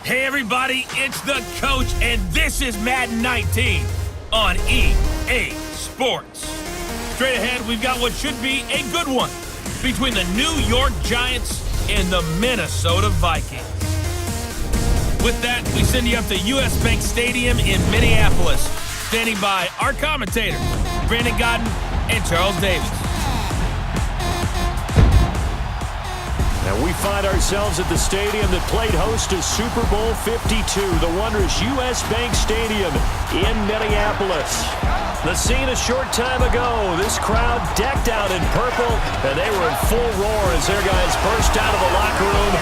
Hey everybody, it's the coach, and this is Madden 19 on EA Sports. Straight ahead, we've got what should be a good one between the New York Giants and the Minnesota Vikings. With that, we send you up to US Bank Stadium in Minneapolis. Standing by our commentators, Brandon Godden and Charles Davis. And we find ourselves at the stadium that played host to Super Bowl 52, the wondrous US Bank Stadium in Minneapolis. The scene a short time ago, this crowd decked out in purple, and they were in full roar as their guys burst out of the locker room.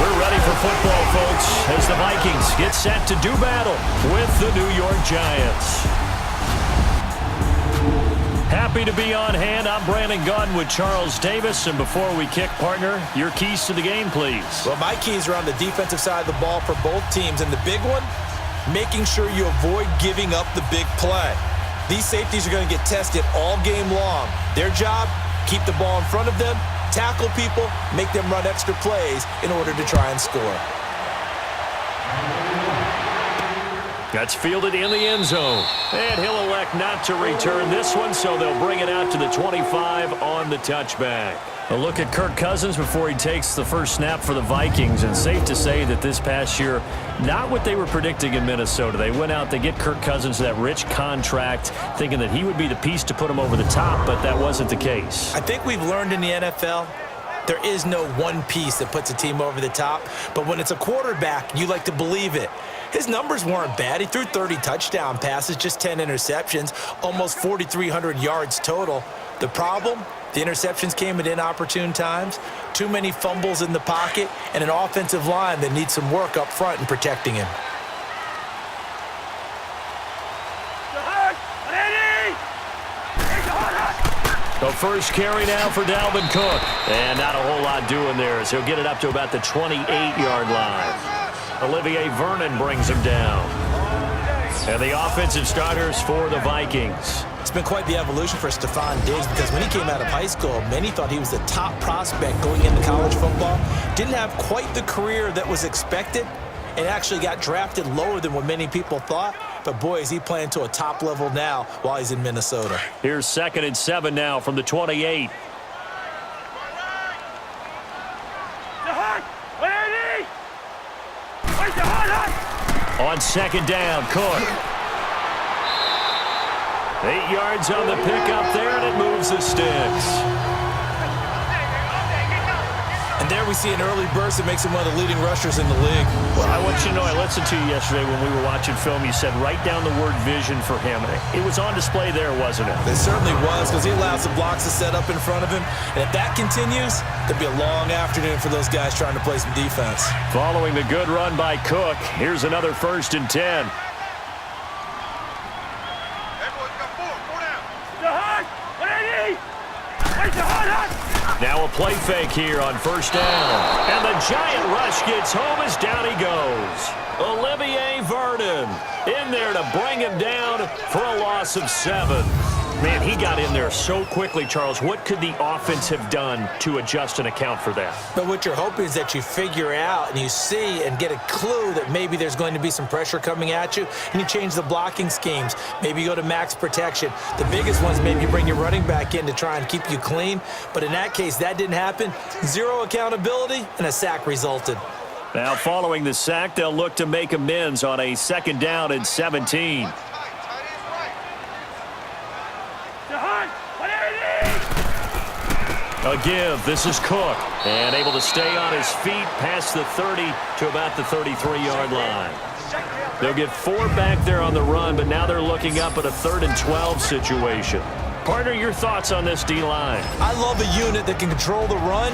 We're ready for football, folks, as the Vikings get set to do battle with the New York Giants. Happy to be on hand. I'm Brandon Godden with Charles Davis. And before we kick, partner, your keys to the game, please. Well, my keys are on the defensive side of the ball for both teams. And the big one, making sure you avoid giving up the big play. These safeties are going to get tested all game long. Their job, keep the ball in front of them, tackle people, make them run extra plays in order to try and score. That's fielded in the end zone. And he'll elect not to return this one, so they'll bring it out to the 25 on the touchback. A look at Kirk Cousins before he takes the first snap for the Vikings. And safe to say that this past year, not what they were predicting in Minnesota. They went out, they get Kirk Cousins that rich contract, thinking that he would be the piece to put him over the top, but that wasn't the case. I think we've learned in the NFL, there is no one piece that puts a team over the top. But when it's a quarterback, you like to believe it. His numbers weren't bad. He threw 30 touchdown passes, just 10 interceptions, almost 4,300 yards total. The problem? The interceptions came at inopportune times, too many fumbles in the pocket, and an offensive line that needs some work up front in protecting him. The first carry now for Dalvin Cook. And not a whole lot doing there as he'll get it up to about the 28-yard line. Olivier Vernon brings him down. And the offensive starters for the Vikings. It's been quite the evolution for Stephon Diggs because when he came out of high school, many thought he was the top prospect going into college football. Didn't have quite the career that was expected and actually got drafted lower than what many people thought. But, boy, is he playing to a top level now while he's in Minnesota. Here's 2nd and 7 now from the 28. On 2nd down, Cook. 8 yards on the pickup there, and it moves the sticks. And there we see an early burst that makes him one of the leading rushers in the league. Well, I want you to know, I listened to you yesterday when we were watching film. You said write down the word vision for him. It was on display there, wasn't it? It certainly was, because he allows the blocks to set up in front of him. And if that continues, there'll be a long afternoon for those guys trying to play some defense. Following the good run by Cook, here's another 1st and 10. Now a play fake here on 1st down. And the giant rush gets home as down he goes. Olivier Vernon in there to bring him down for a loss of 7. Man, he got in there so quickly, Charles. What could the offense have done to adjust and account for that? But what you're hoping is that you figure out and you see and get a clue that maybe there's going to be some pressure coming at you, and you change the blocking schemes. Maybe you go to max protection. The biggest ones, maybe you bring your running back in to try and keep you clean. But in that case, that didn't happen. 0 accountability, and a sack resulted. Now, following the sack, they'll look to make amends on a 2nd down and 17. A give. This is Cook. And able to stay on his feet past the 30 to about the 33-yard line. They'll get 4 back there on the run, but now they're looking up at a 3rd and 12 situation. Partner, your thoughts on this D-line? I love a unit that can control the run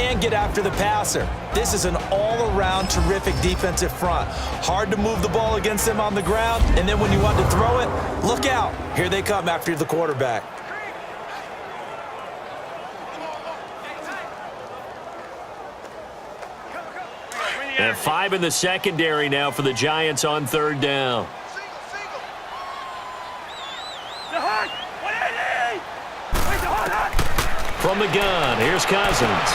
and get after the passer. This is an all-around terrific defensive front. Hard to move the ball against them on the ground, and then when you want to throw it, look out. Here they come after the quarterback. And 5 in the secondary now for the Giants on 3rd down. From the gun, here's Cousins.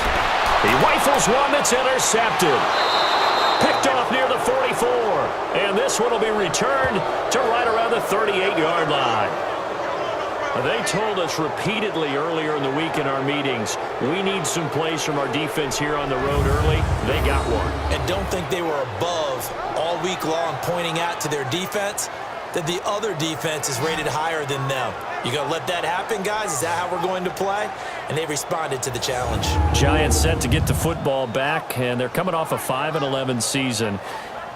He rifles one that's intercepted. Picked off near the 44. And this one will be returned to right around the 38-yard line. They told us repeatedly earlier in the week in our meetings, we need some plays from our defense here on the road early. They got one. And don't think they were above all week long pointing out to their defense that the other defense is rated higher than them. You going to let that happen, guys? Is that how we're going to play? And they responded to the challenge. Giants set to get the football back, and they're coming off a 5-11 season.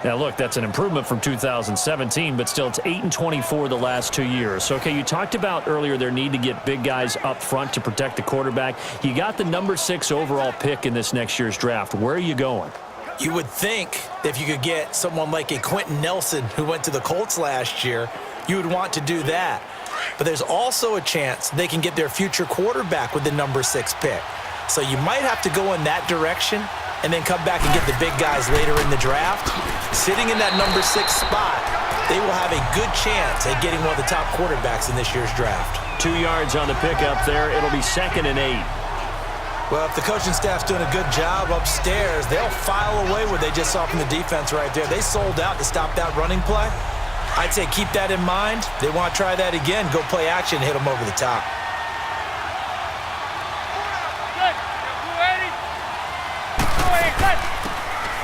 Now, look, that's an improvement from 2017, but still it's 8-24 the last 2 years. So, okay, you talked about earlier their need to get big guys up front to protect the quarterback. You got the number 6 overall pick in this next year's draft. Where are you going? You would think that if you could get someone like a Quentin Nelson who went to the Colts last year, you would want to do that. But there's also a chance they can get their future quarterback with the number 6 pick. So you might have to go in that direction and then come back and get the big guys later in the draft. Sitting in that number 6 spot, they will have a good chance at getting one of the top quarterbacks in this year's draft. 2 yards on the pickup there. It'll be 2nd and 8. Well, if the coaching staff's doing a good job upstairs, they'll file away what they just saw from the defense right there. They sold out to stop that running play. I'd say keep that in mind. They want to try that again. Go play action, hit them over the top.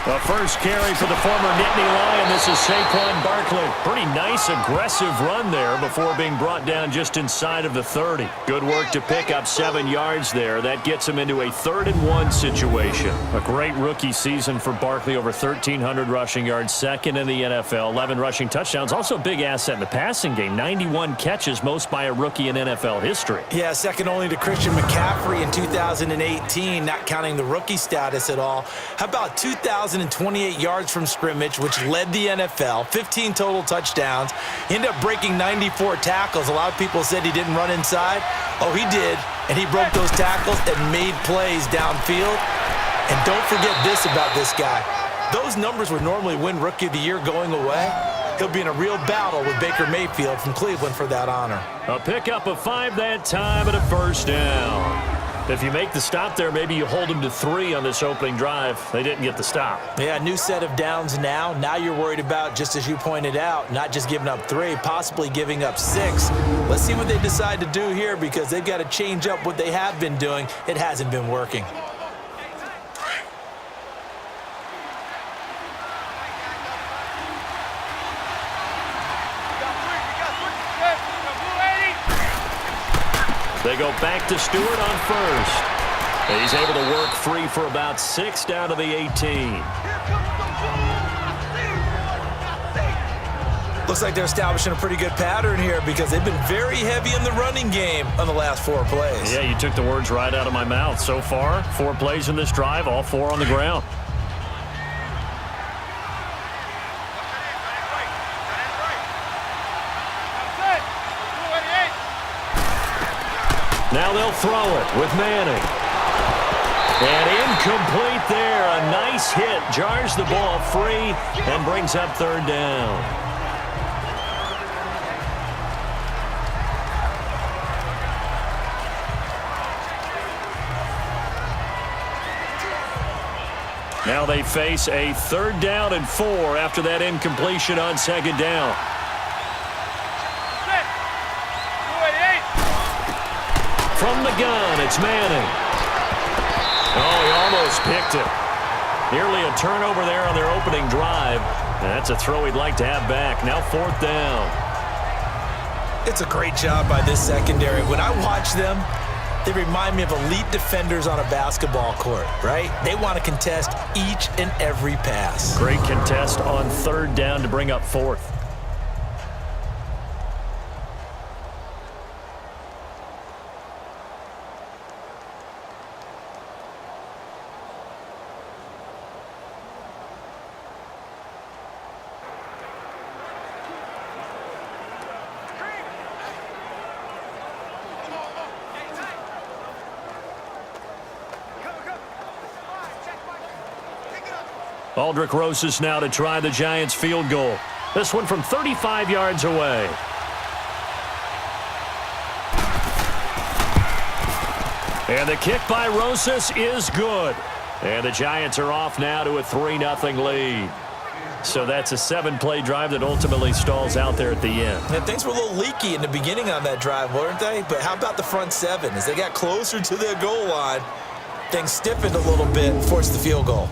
The first carry for the former Nittany Lion. This is Saquon Barkley. Pretty nice, aggressive run there before being brought down just inside of the 30. Good work to pick up 7 yards there. That gets him into a 3rd and 1 situation. A great rookie season for Barkley. Over 1,300 rushing yards, 2nd in the NFL. 11 rushing touchdowns. Also a big asset in the passing game. 91 catches, most by a rookie in NFL history. Yeah, second only to Christian McCaffrey in 2018, not counting the rookie status at all. How about 2,028 yards from scrimmage, which led the NFL, 15 total touchdowns. He ended up breaking 94 tackles. A lot of people said he didn't run inside. Oh, he did, and he broke those tackles and made plays downfield. And don't forget this about this guy. Those numbers would normally win Rookie of the Year going away. He'll be in a real battle with Baker Mayfield from Cleveland for that honor. A pickup of 5 that time and a first down. If you make the stop there, maybe you hold them to 3 on this opening drive. They didn't get the stop. Yeah, new set of downs now. Now you're worried about, just as you pointed out, not just giving up 3, possibly giving up 6. Let's see what they decide to do here because they've got to change up what they have been doing. It hasn't been working. They go back to Stewart on first. He's able to work free for about 6 down to the 18. Looks like they're establishing a pretty good pattern here because they've been very heavy in the running game on the last 4 plays. Yeah, you took the words right out of my mouth. So far, 4 plays in this drive, all 4 on the ground. Now they'll throw it with Manning. And incomplete there. A nice hit. Jars the ball free and brings up 3rd down. Now they face a 3rd down and 4 after that incompletion on 2nd down. From the gun, it's Manning. Oh, he almost picked it. Nearly a turnover there on their opening drive. And that's a throw he'd like to have back. Now 4th down. It's a great job by this secondary. When I watch them, they remind me of elite defenders on a basketball court, right? They want to contest each and every pass. Great contest on 3rd down to bring up 4th. Aldrick Rosas now to try the Giants field goal. This one from 35 yards away. And the kick by Rosas is good. And the Giants are off now to a 3-0 lead. So that's a 7-play drive that ultimately stalls out there at the end. And things were a little leaky in the beginning on that drive, weren't they? But how about the front 7? As they got closer to their goal line, things stiffened a little bit and forced the field goal.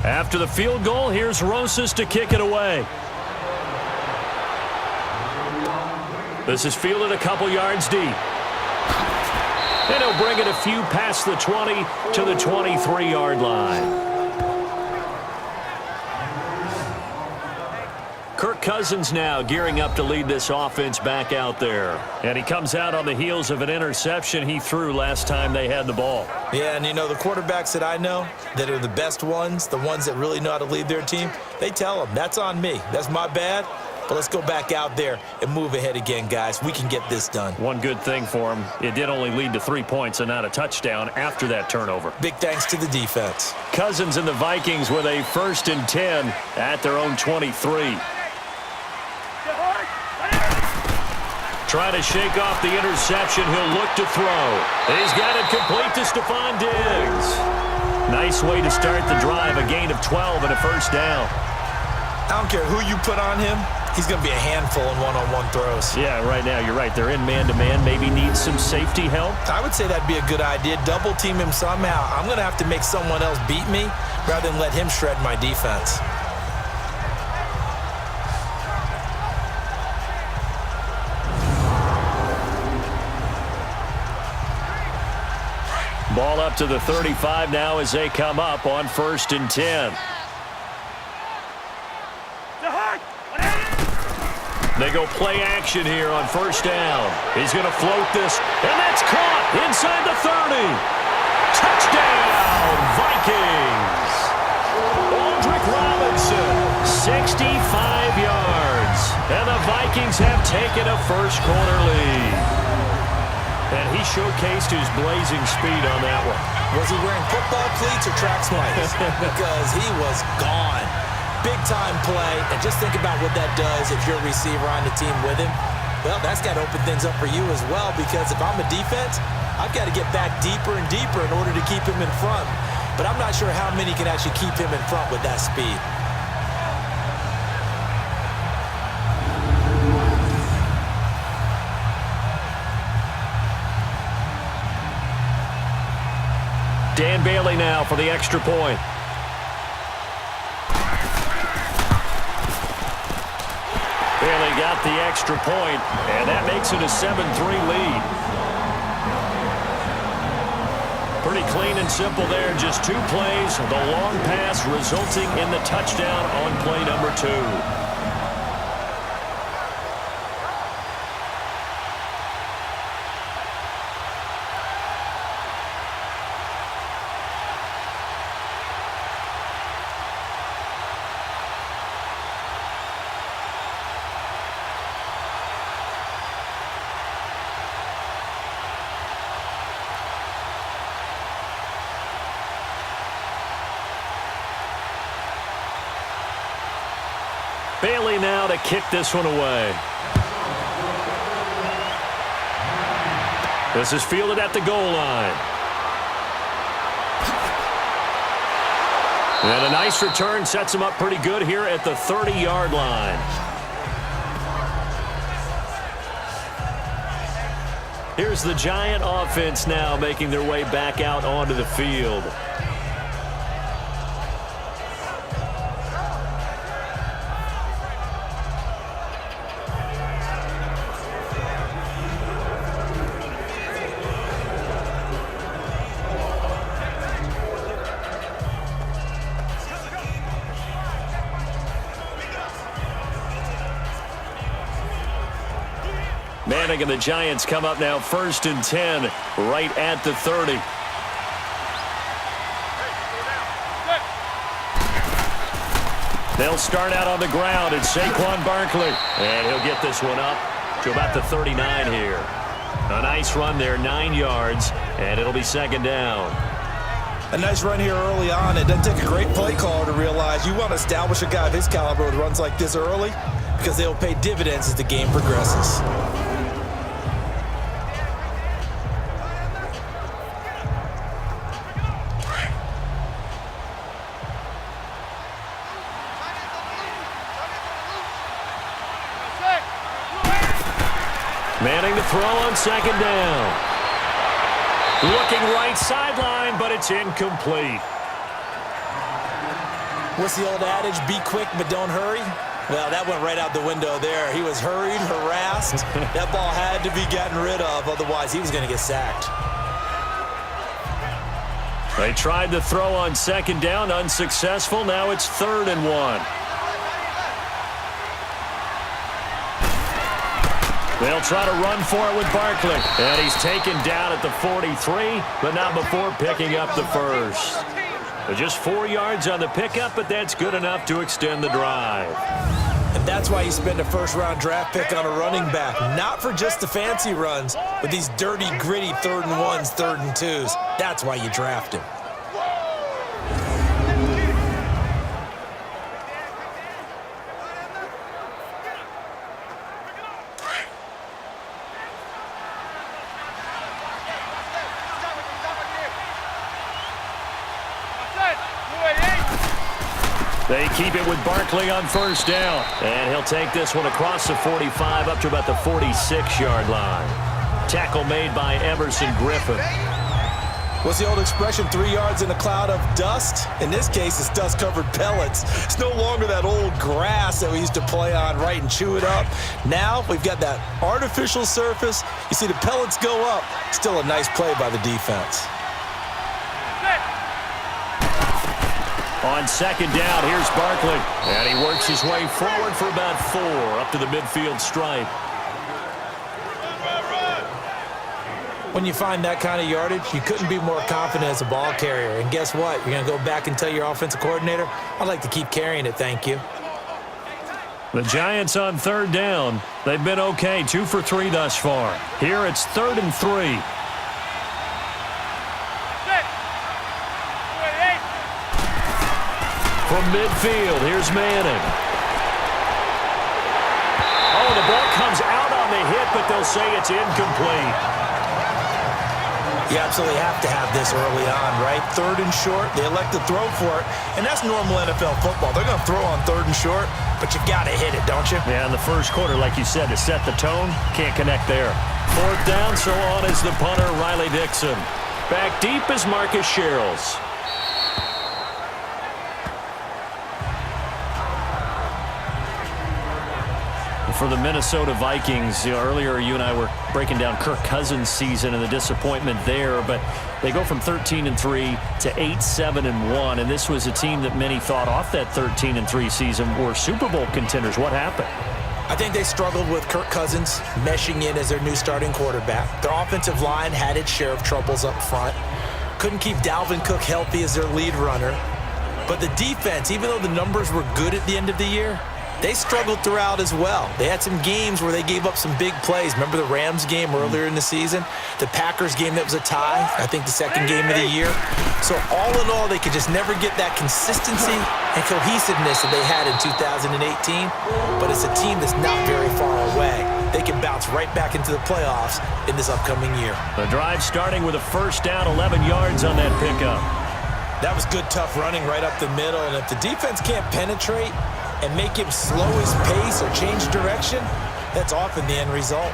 After the field goal, here's Rosas to kick it away. This is fielded a couple yards deep. And he'll bring it a few past the 20 to the 23-yard line. Kirk Cousins now gearing up to lead this offense back out there. And he comes out on the heels of an interception he threw last time they had the ball. Yeah, and you know, the quarterbacks that I know that are the best ones, the ones that really know how to lead their team, they tell them, that's on me. That's my bad. But let's go back out there and move ahead again, guys. We can get this done. One good thing for him, it did only lead to 3 points and not a touchdown after that turnover. Big thanks to the defense. Cousins and the Vikings with a 1st and 10 at their own 23. Trying to shake off the interception. He'll look to throw. He's got it complete to Stephon Diggs. Nice way to start the drive. A gain of 12 and a 1st down. I don't care who you put on him. He's going to be a handful in one-on-one throws. Yeah, right now, you're right. They're in man-to-man. Maybe need some safety help. I would say that'd be a good idea. Double team him somehow. I'm going to have to make someone else beat me rather than let him shred my defense. Ball up to the 35 now as they come up on 1st and 10. They go play action here on 1st down. He's going to float this, and that's caught inside the 30. Touchdown, Vikings. Aldrick Robinson, 65 yards. And the Vikings have taken a first-quarter lead. And he showcased his blazing speed on that one. Was he wearing football cleats or track slides? Because he was gone. Big-time play, and just think about what that does if you're a receiver on the team with him. Well, that's got to open things up for you as well, because if I'm a defense, I've got to get back deeper and deeper in order to keep him in front. But I'm not sure how many can actually keep him in front with that speed. Dan Bailey now for the extra point. Bailey got the extra point, and that makes it a 7-3 lead. Pretty clean and simple there. Just 2 plays. The long pass resulting in the touchdown on play number 2. Bailey now to kick this one away. This is fielded at the goal line. And a nice return sets him up pretty good here at the 30-yard line. Here's the Giant offense now making their way back out onto the field. Manning and the Giants come up now 1st and 10 right at the 30. They'll start out on the ground, and Saquon Barkley. And he'll get this one up to about the 39 here. A nice run there, 9 yards, and it'll be second down. A nice run here early on. It doesn't take a great play caller to realize you want to establish a guy of his caliber with runs like this early because they'll pay dividends as the game progresses. Manning to throw on second down. Looking right sideline, but it's incomplete. What's the old adage? Be quick, but don't hurry. Well, that went right out the window there. He was hurried, harassed. That ball had to be gotten rid of, otherwise he was going to get sacked. They tried to throw on second down, unsuccessful. Now it's 3rd and 1. They'll try to run for it with Barkley. And he's taken down at the 43, but not before picking up the first. Just 4 yards on the pickup, but that's good enough to extend the drive. And that's why you spend a first-round draft pick on a running back. Not for just the fancy runs, but these dirty, gritty 3rd and 1s, 3rd and 2s. That's why you draft him. They keep it with Barkley on first down. And he'll take this one across the 45 up to about the 46-yard line. Tackle made by Emerson Griffin. What's the old expression, 3 yards in a cloud of dust? In this case, it's dust-covered pellets. It's no longer that old grass that we used to play on, right, and chew it up. Now we've got that artificial surface. You see the pellets go up. Still a nice play by the defense. On second down, here's Barkley. And he works his way forward for about 4 up to the midfield stripe. When you find that kind of yardage, you couldn't be more confident as a ball carrier. And guess what? You're going to go back and tell your offensive coordinator, I'd like to keep carrying it, thank you. The Giants on 3rd down. They've been okay, 2 for 3 thus far. Here it's 3rd and 3. From midfield, here's Manning. Oh, the ball comes out on the hit, but they'll say it's incomplete. You absolutely have to have this early on, right? 3rd and short, they elect to throw for it, and that's normal NFL football. They're going to throw on 3rd and short, but you've got to hit it, don't you? Yeah, in the first quarter, like you said, to set the tone, can't connect there. 4th down, so on is the punter, Riley Dixon. Back deep is Marcus Sherrills. For the Minnesota Vikings, earlier you and I were breaking down Kirk Cousins' season and the disappointment there, but they go from 13-3 to 8-7-1, and this was a team that many thought off that 13-3 season were Super Bowl contenders. What happened? I think they struggled with Kirk Cousins meshing in as their new starting quarterback. Their offensive line had its share of troubles up front. Couldn't keep Dalvin Cook healthy as their lead runner. But the defense, even though the numbers were good at the end of the year, they struggled throughout as well. They had some games where they gave up some big plays. Remember the Rams game earlier in the season? The Packers game that was a tie, I think the second game of the year. So all in all, they could just never get that consistency and cohesiveness that they had in 2018. But it's a team that's not very far away. They can bounce right back into the playoffs in this upcoming year. The drive starting with a first down, 11 yards on that pickup. That was good, tough running right up the middle. And if the defense can't penetrate and make him slow his pace or change direction, that's often the end result.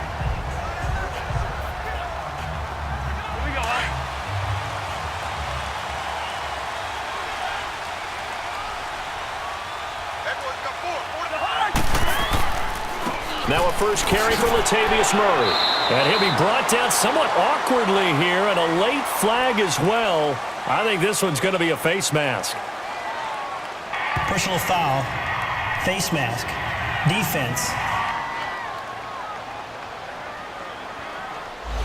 Now a first carry for Latavius Murray. And he'll be brought down somewhat awkwardly here, and a late flag as well. I think this one's going to be a face mask. Personal foul. Face mask. Defense.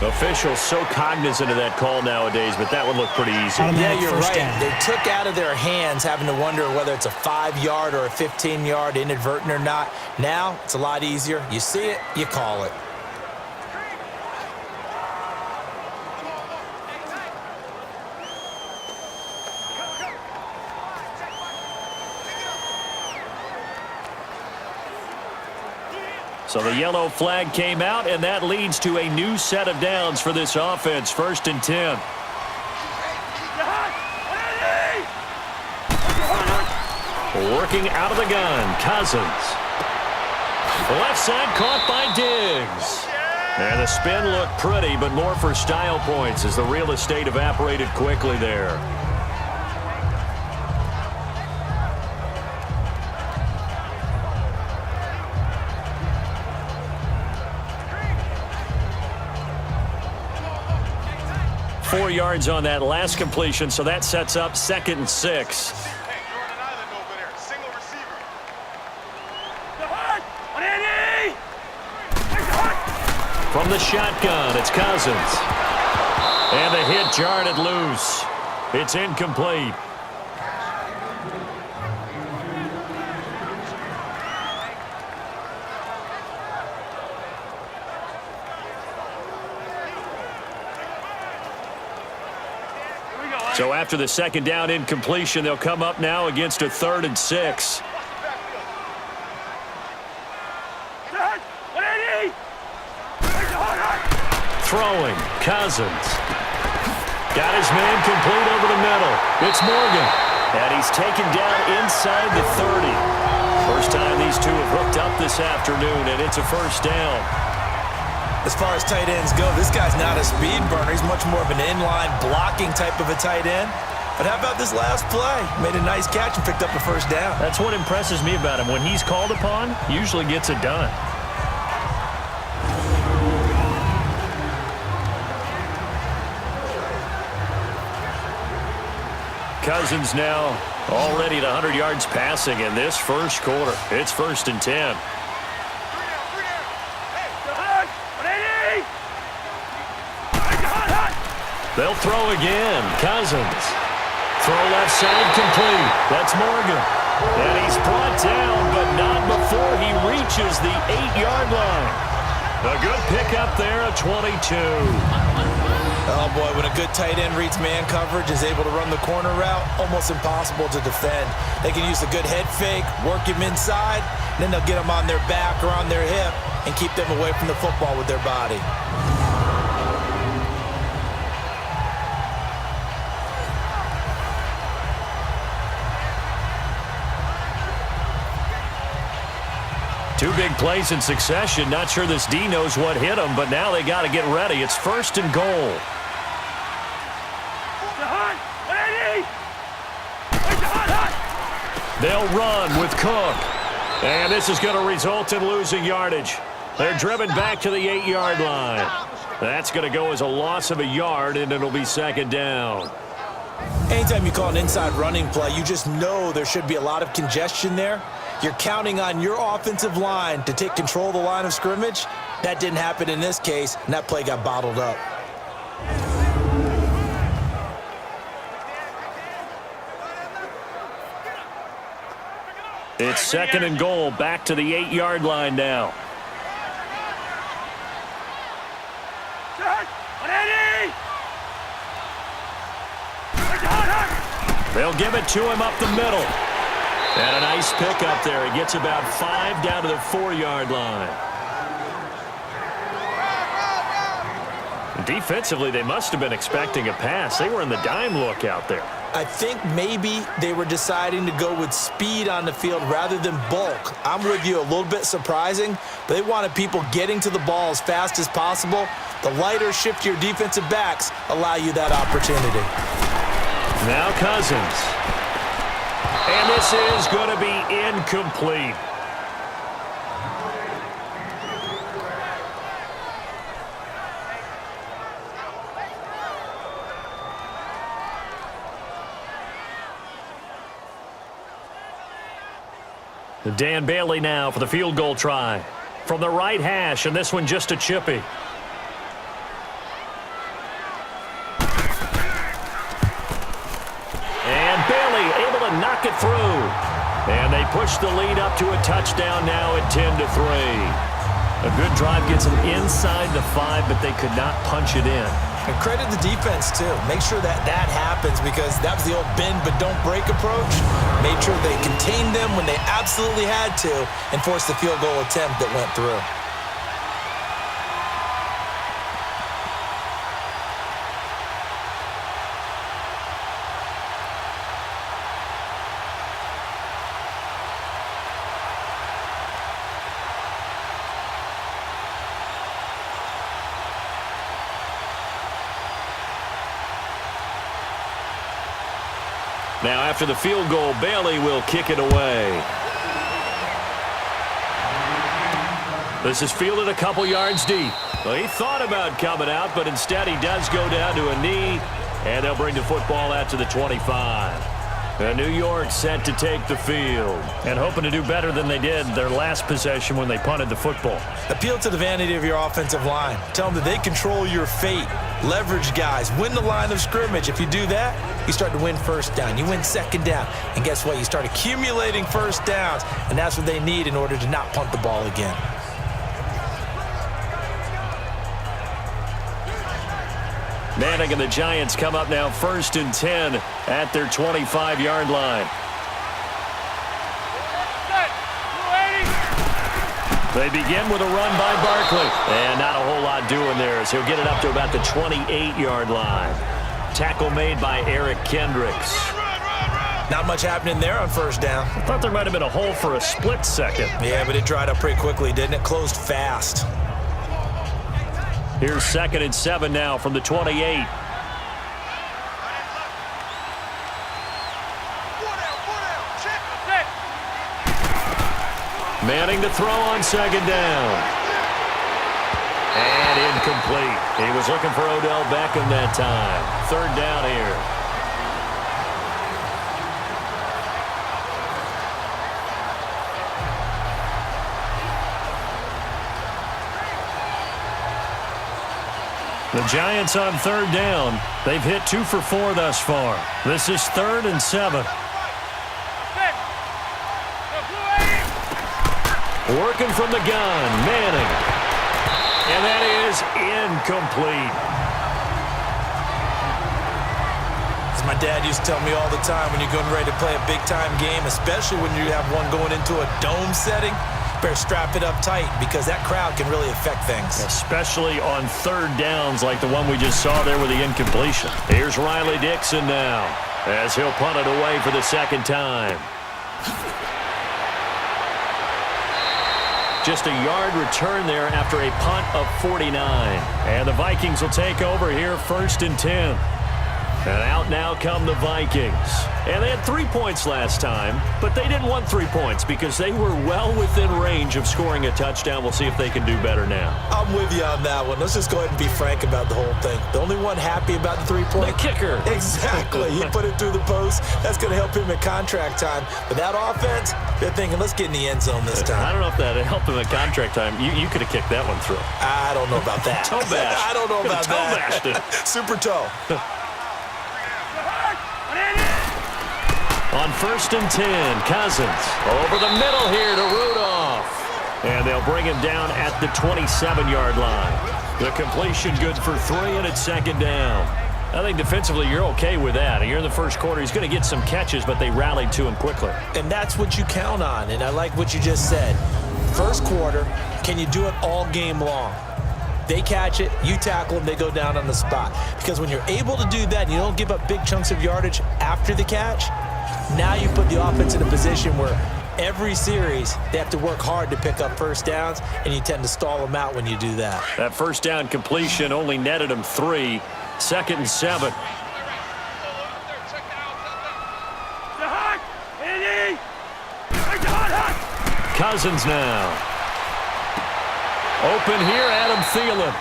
Officials so cognizant of that call nowadays, but that would look pretty easy. Yeah, you're right. They took out of their hands having to wonder whether it's a 5-yard or a 15-yard, inadvertent or not. Now, it's a lot easier. You see it, you call it. So the yellow flag came out, and that leads to a new set of downs for this offense. 1st and 10. Working out of the gun, Cousins. Left side caught by Diggs. And the spin looked pretty, but more for style points as the real estate evaporated quickly there. Four yards on that last completion, so that sets up 2nd and 6. From the shotgun, it's Cousins. And the hit jarred it loose. It's incomplete. So after the 2nd down incompletion, they'll come up now against a 3rd and 6. Throwing, Cousins. Got his man complete over the middle. It's Morgan. And he's taken down inside the 30. First time these two have hooked up this afternoon, and it's a 1st down. As far as tight ends go, this guy's not a speed burner. He's much more of an inline blocking type of a tight end. But how about this last play? Made a nice catch and picked up a 1st down. That's what impresses me about him. When he's called upon, usually gets it done. Cousins now already at 100 yards passing in this 1st quarter. It's 1st and 10. They'll throw again. Cousins. Throw left side complete. That's Morgan. And he's brought down, but not before he reaches the 8-yard line. A good pickup there at 22. Oh, boy, when a good tight end reads man coverage, is able to run the corner route, almost impossible to defend. They can use a good head fake, work him inside, and then they'll get him on their back or on their hip and keep them away from the football with their body. Two big plays in succession. Not sure this D knows what hit him, but now they got to get ready. It's 1st and goal. They'll run with Cook. And this is going to result in losing yardage. They're driven back to the 8-yard line. That's going to go as a loss of a yard, and it'll be 2nd down. Anytime you call an inside running play, you just know there should be a lot of congestion there. You're counting on your offensive line to take control of the line of scrimmage. That didn't happen in this case, and that play got bottled up. It's 2nd and goal, back to the 8-yard line now. They'll give it to him up the middle. And a nice pick up there. He gets about 5 down to the 4-yard line. Defensively, they must have been expecting a pass. They were in the dime look out there. I think maybe they were deciding to go with speed on the field rather than bulk. I'm with you, a little bit surprising, but they wanted people getting to the ball as fast as possible. The lighter, shiftier defensive backs allow you that opportunity. Now Cousins. And this is going to be incomplete. Dan Bailey now for the field goal try. From the right hash, and this one just a chippy. And they push the lead up to a touchdown now at 10-3. A good drive gets them inside the 5, but they could not punch it in. And credit the defense, too. Make sure that happens, because that was the old bend but don't break approach. Made sure they contained them when they absolutely had to and forced the field goal attempt that went through. Now, after the field goal, Bailey will kick it away. This is fielded a couple yards deep. Well, he thought about coming out, but instead he does go down to a knee, and they'll bring the football out to the 25. And New York set to take the field. And hoping to do better than they did their last possession when they punted the football. Appeal to the vanity of your offensive line. Tell them that they control your fate. Leverage guys. Win the line of scrimmage. If you do that, you start to win first down. You win second down. And guess what? You start accumulating first downs. And that's what they need in order to not punt the ball again. Manning and the Giants come up now 1st and 10 at their 25-yard line. They begin with a run by Barkley. And not a whole lot doing there as he'll get it up to about the 28-yard line. Tackle made by Eric Kendricks. Not much happening there on first down. I thought there might have been a hole for a split second. Yeah, but it dried up pretty quickly, didn't it? Closed fast. Here's 2nd and 7 now from the 28. Manning to throw on 2nd down. And incomplete. He was looking for Odell Beckham that time. 3rd down here. The Giants on 3rd down. They've hit 2 for 4 thus far. This is 3rd and 7. Working from the gun, Manning. And that is incomplete. As my dad used to tell me all the time, when you're getting ready to play a big-time game, especially when you have one going into a dome setting, better strap it up tight, because that crowd can really affect things. Especially on 3rd downs like the one we just saw there with the incompletion. Here's Riley Dixon now as he'll punt it away for the 2nd time. Just a yard return there after a punt of 49. And the Vikings will take over here 1st and 10. And out now come the Vikings. And they had 3 points last time, but they didn't want 3 points because they were well within range of scoring a touchdown. We'll see if they can do better now. I'm with you on that one. Let's just go ahead and be frank about the whole thing. The only one happy about the 3-point? The kicker. Exactly. He put it through the post. That's going to help him at contract time. But that offense, they're thinking, let's get in the end zone this time. I don't know if that helped him at contract time. You could have kicked that one through. I don't know about that. Toe bash. I don't know about toe that. Bashed it. Super toe. On 1st and 10, Cousins over the middle here to Rudolph. And they'll bring him down at the 27-yard line. The completion good for 3, and it's 2nd down. I think defensively you're okay with that. You're in the first quarter. He's going to get some catches, but they rallied to him quickly. And that's what you count on, and I like what you just said. First quarter, can you do it all game long? They catch it, you tackle them, they go down on the spot. Because when you're able to do that and you don't give up big chunks of yardage after the catch, now you put the offense in a position where every series they have to work hard to pick up first downs, and you tend to stall them out when you do that. That first down completion only netted him 3. 2nd and 7. Cousins now. Open here, Adam Thielen.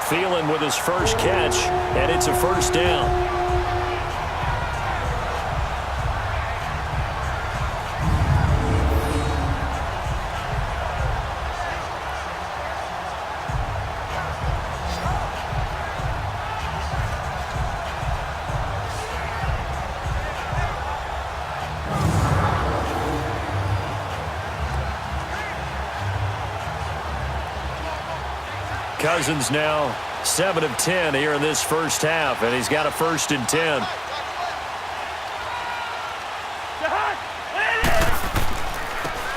Thielen with his first catch, and it's a 1st down. Cousins now 7 of 10 here in this first half, and he's got a 1st and 10.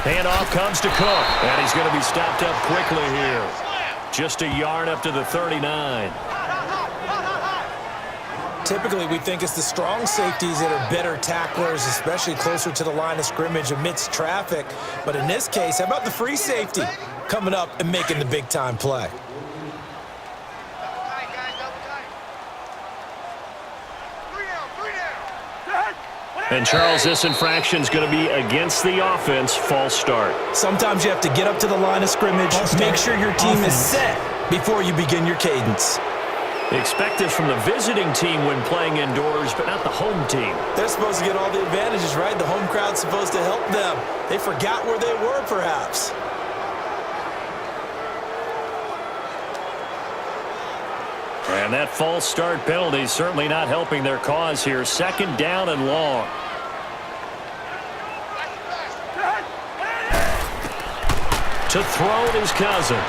Handoff comes to Cook, and he's going to be stopped up quickly here. Just a yard up to the 39. Typically, we think it's the strong safeties that are better tacklers, especially closer to the line of scrimmage amidst traffic. But in this case, how about the free safety coming up and making the big-time play? And, Charles, this infraction's going to be against the offense. False start. Sometimes you have to get up to the line of scrimmage, make sure your team is set before you begin your cadence. Expect this from the visiting team when playing indoors, but not the home team. They're supposed to get all the advantages, right? The home crowd's supposed to help them. They forgot where they were, perhaps. And that false start penalty certainly not helping their cause here. 2nd down and long. To throw it is Cousins.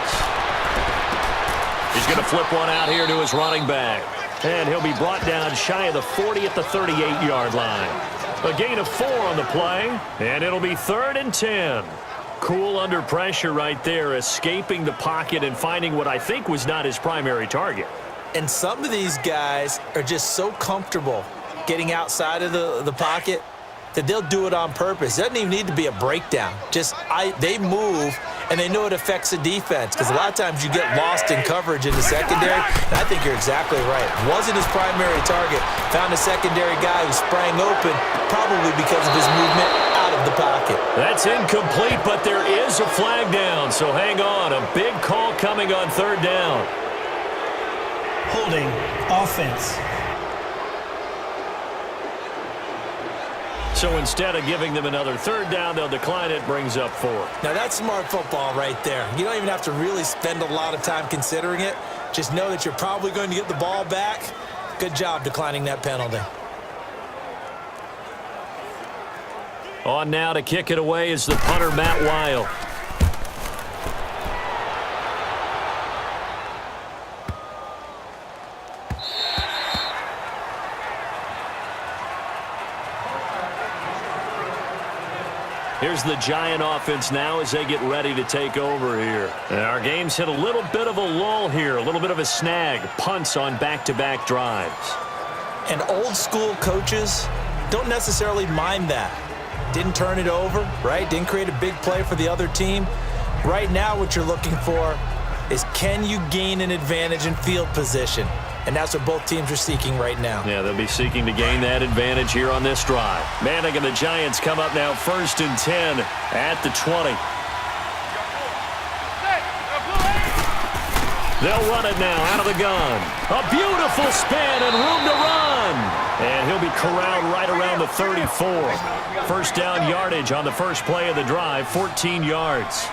He's going to flip one out here to his running back. And he'll be brought down shy of the 40 at the 38-yard line. A gain of 4 on the play, and it'll be 3rd and 10. Cool under pressure right there, escaping the pocket and finding what I think was not his primary target. And some of these guys are just so comfortable getting outside of the pocket that they'll do it on purpose. It doesn't even need to be a breakdown. They move, and they know it affects the defense, because a lot of times you get lost in coverage in the secondary, and I think you're exactly right. Wasn't his primary target. Found a secondary guy who sprang open, probably because of his movement out of the pocket. That's incomplete, but there is a flag down, so hang on. A big call coming on 3rd down. Holding, offense. So instead of giving them another 3rd down, they'll decline it, brings up 4. Now that's smart football right there. You don't even have to really spend a lot of time considering it. Just know that you're probably going to get the ball back. Good job declining that penalty. On now to kick it away is the punter, Matt Weil. Here's the Giant offense now as they get ready to take over here. And our game's hit a little bit of a lull here, a little bit of a snag. Punts on back-to-back drives. And old-school coaches don't necessarily mind that. Didn't turn it over, right? Didn't create a big play for the other team. Right now what you're looking for is, can you gain an advantage in field position? And that's what both teams are seeking right now. Yeah, they'll be seeking to gain that advantage here on this drive. Manning and the Giants come up now 1st and 10 at the 20. They'll run it now out of the gun. A beautiful spin and room to run. And he'll be corralled right around the 34. 1st down yardage on the first play of the drive, 14 yards.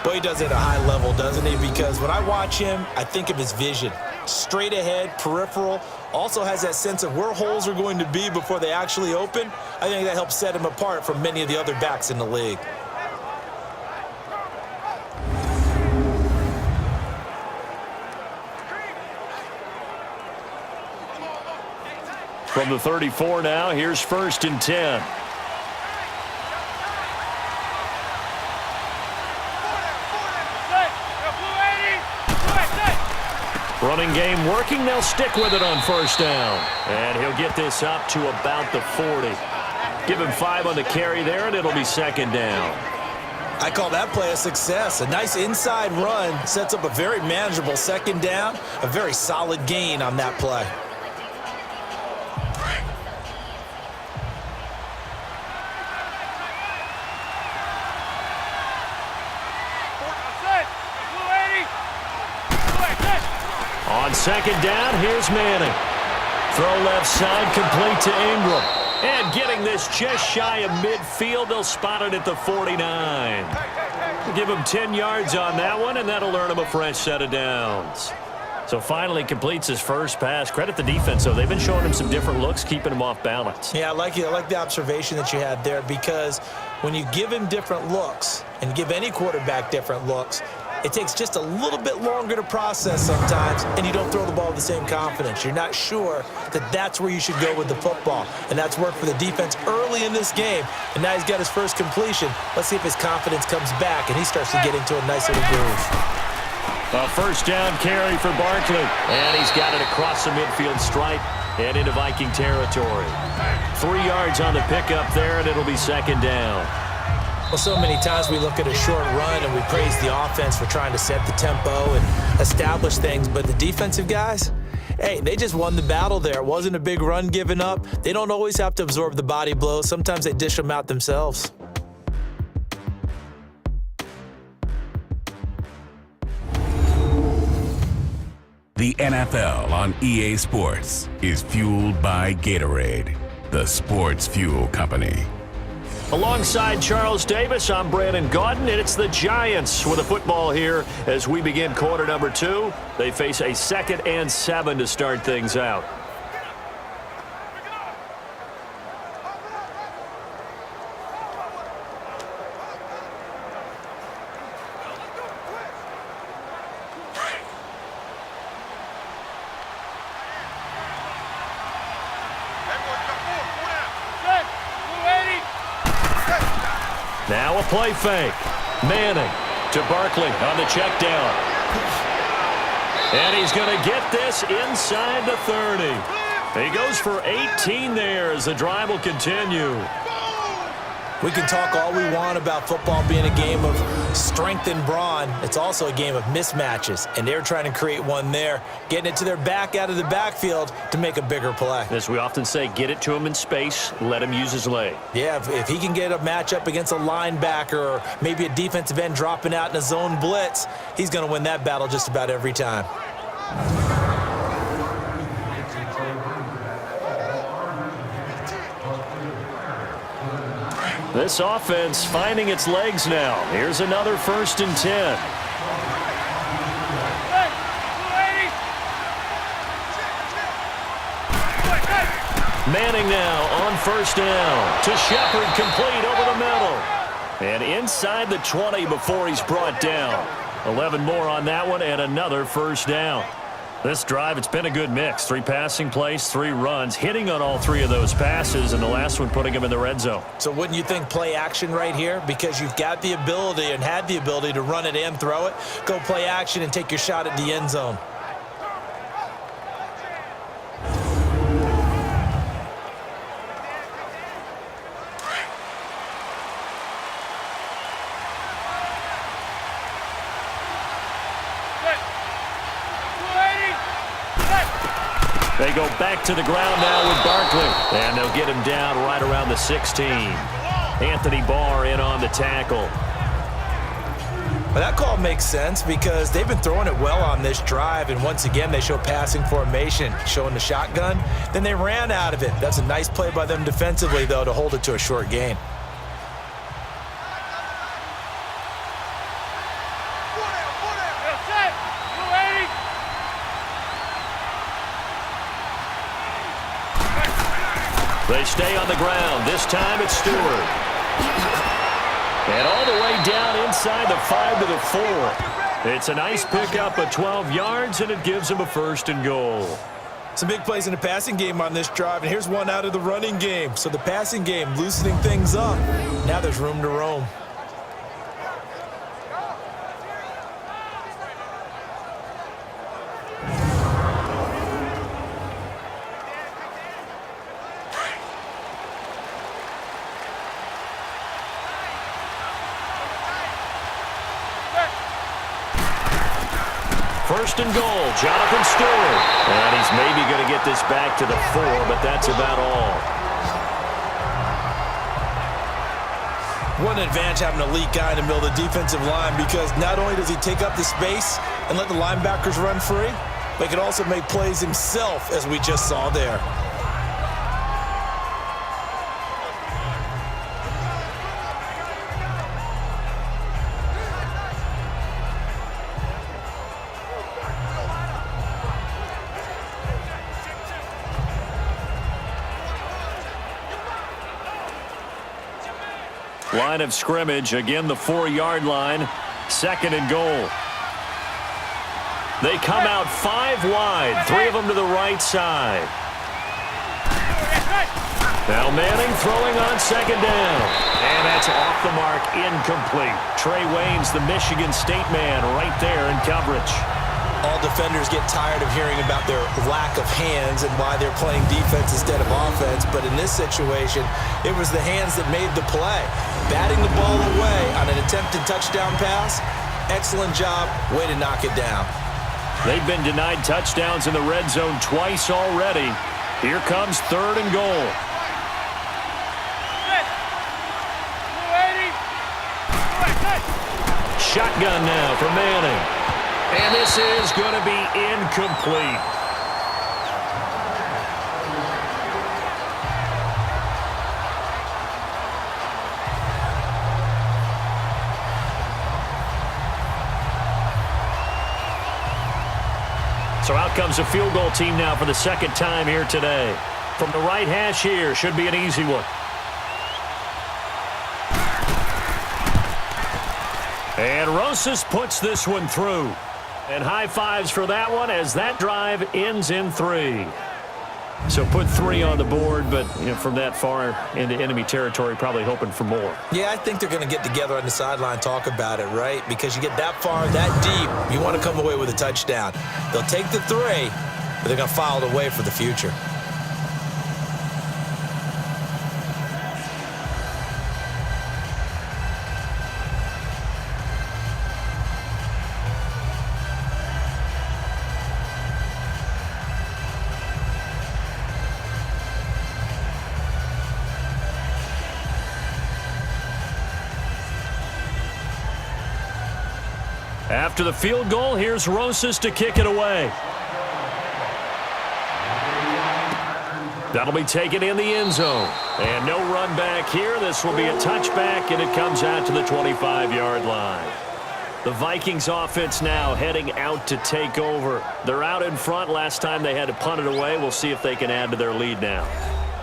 Boy, he does it at a high level, doesn't he? Because when I watch him, I think of his vision. Straight ahead, peripheral, also has that sense of where holes are going to be before they actually open. I think that helps set him apart from many of the other backs in the league. From the 34 now, here's 1st and 10. Running game working. They'll stick with it on 1st down. And he'll get this up to about the 40. Give him 5 on the carry there, and it'll be 2nd down. I call that play a success. A nice inside run sets up a very manageable 2nd down. A very solid gain on that play. On 2nd down, here's Manning. Throw left side, complete to Ingram. And getting this just shy of midfield, they'll spot it at the 49. Give him 10 yards on that one, and that'll earn him a fresh set of downs. So finally completes his first pass. Credit the defense, though. They've been showing him some different looks, keeping him off balance. Yeah, I like the observation that you had there, because when you give him different looks and give any quarterback different looks, it takes just a little bit longer to process sometimes, and you don't throw the ball with the same confidence. You're not sure that that's where you should go with the football, and that's worked for the defense early in this game, and now he's got his first completion. Let's see if his confidence comes back, and he starts to get into a nice little groove. A first down carry for Barkley, and he's got it across the midfield stripe and into Viking territory. 3 yards on the pickup there, and it'll be second down. Well, so many times we look at a short run and we praise the offense for trying to set the tempo and establish things, but the defensive guys, hey, they just won the battle there. It wasn't a big run given up. They don't always have to absorb the body blows. Sometimes they dish them out themselves. The NFL on EA Sports is fueled by Gatorade, the sports fuel company. Alongside Charles Davis, I'm Brandon Gaudin, and it's the Giants with a football here as we begin quarter number 2. They face a 2nd and 7 to start things out. Now a play fake. Manning to Barkley on the check down. And he's going to get this inside the 30. He goes for 18 there as the drive will continue. We can talk all we want about football being a game of strength and brawn. It's also a game of mismatches, and they're trying to create one there, getting it to their back out of the backfield to make a bigger play. As we often say, get it to him in space, let him use his leg. Yeah, if he can get a matchup against a linebacker or maybe a defensive end dropping out in a zone blitz, he's going to win that battle just about every time. This offense finding its legs now. Here's another 1st and 10. Manning now on 1st down to Shepard, complete over the middle. And inside the 20 before he's brought down. 11 more on that one and another 1st down. This drive, it's been a good mix. 3 passing plays, 3 runs, hitting on all 3 of those passes, and the last one putting him in the red zone. So wouldn't you think play action right here? Because you've got the ability and had the ability to run it and throw it. Go play action and take your shot at the end zone. They go back to the ground now with Barkley. And they'll get him down right around the 16. Anthony Barr in on the tackle. Well, that call makes sense because they've been throwing it well on this drive, and once again they show passing formation, showing the shotgun. Then they ran out of it. That's a nice play by them defensively, though, to hold it to a short gain. They stay on the ground. This time it's Stewart. And all the way down inside the 5 to the 4. It's a nice pickup of 12 yards, and it gives them a 1st and goal. Some big plays in the passing game on this drive, and here's one out of the running game. So the passing game loosening things up. Now there's room to roam. First and goal, Jonathan Stewart. And he's maybe going to get this back to the 4, but that's about all. What an advantage having an elite guy in the middle of the defensive line, because not only does he take up the space and let the linebackers run free, but he can also make plays himself, as we just saw there. Line of scrimmage, again the 4-yard line. 2nd and goal. They come out 5 wide, 3 of them to the right side. Now Manning throwing on second down. And that's off the mark, incomplete. Trey Waynes, the Michigan State man, right there in coverage. All defenders get tired of hearing about their lack of hands and why they're playing defense instead of offense. But in this situation, it was the hands that made the play. Batting the ball away on an attempted touchdown pass. Excellent job. Way to knock it down. They've been denied touchdowns in the red zone twice already. Here comes 3rd and goal. Shotgun now for Manning. And this is going to be incomplete. So out comes a field goal team now for the second time here today. From the right hash here, should be an easy one. And Rosas puts this one through. And high fives for that one as that drive ends in 3. So put 3 on the board, but from that far into enemy territory, probably hoping for more. Yeah, I think they're going to get together on the sideline, talk about it, right? Because you get that far, that deep, you want to come away with a touchdown. They'll take the 3, but they're going to file it away for the future. After the field goal, here's Rosas to kick it away. That'll be taken in the end zone. And no run back here. This will be a touchback, and it comes out to the 25-yard line. The Vikings offense now heading out to take over. They're out in front. Last time they had to punt it away. We'll see if they can add to their lead now.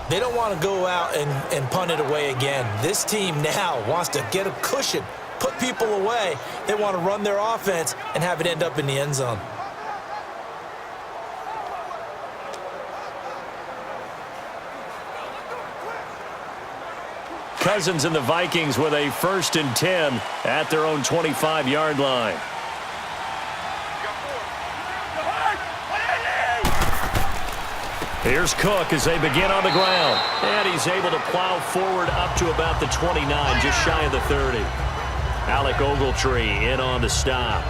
They don't want to go out and punt it away again. This team now wants to get a cushion, put people away. They want to run their offense and have it end up in the end zone. Cousins and the Vikings with a 1st and 10 at their own 25-yard line. Here's Cook as they begin on the ground. And he's able to plow forward up to about the 29, just shy of the 30. Alec Ogletree in on the stop.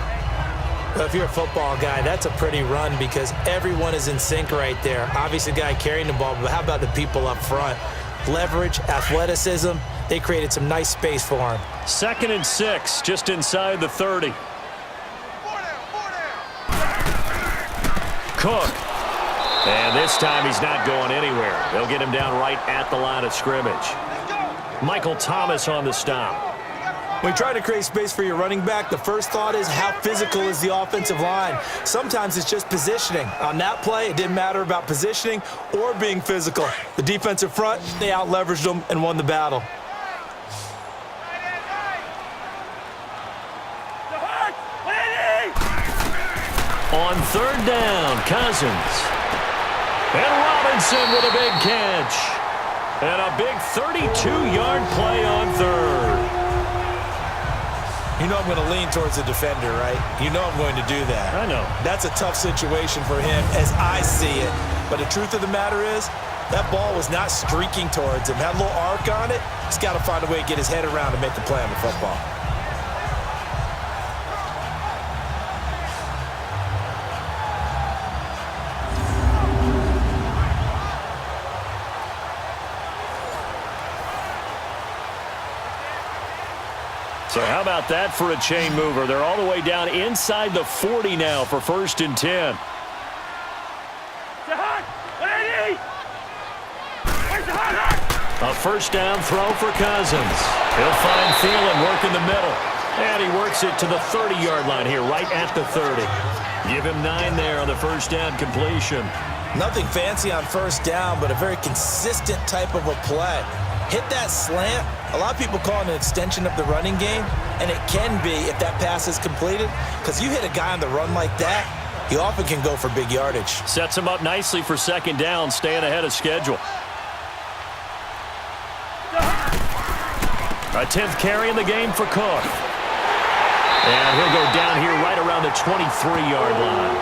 Well, if you're a football guy, that's a pretty run because everyone is in sync right there. Obviously, the guy carrying the ball, but how about the people up front? Leverage, athleticism, they created some nice space for him. 2nd and 6, just inside the 30. Cook. And this time he's not going anywhere. They'll get him down right at the line of scrimmage. Michael Thomas on the stop. When you try to create space for your running back, the first thought is how physical is the offensive line. Sometimes it's just positioning. On that play, it didn't matter about positioning or being physical. The defensive front, they out-leveraged them and won the battle. On 3rd down, Cousins. And Robinson with a big catch. And a big 32-yard play on 3rd. You know I'm going to lean towards the defender, right? You know I'm going to do that. I know. That's a tough situation for him as I see it. But the truth of the matter is, that ball was not streaking towards him. Had a little arc on it. He's got to find a way to get his head around and make the play on the football. So how about that for a chain mover? They're all the way down inside the 40 now for 1st and 10. A 1st down throw for Cousins. He'll find Thielen working the middle. And he works it to the 30-yard line here, right at the 30. Give him 9 there on the 1st down completion. Nothing fancy on 1st down, but a very consistent type of a play. Hit that slant. A lot of people call it an extension of the running game, and it can be if that pass is completed, because you hit a guy on the run like that, he often can go for big yardage. Sets him up nicely for second down, staying ahead of schedule. A 10th carry in the game for Kirk. And he'll go down here right around the 23-yard line.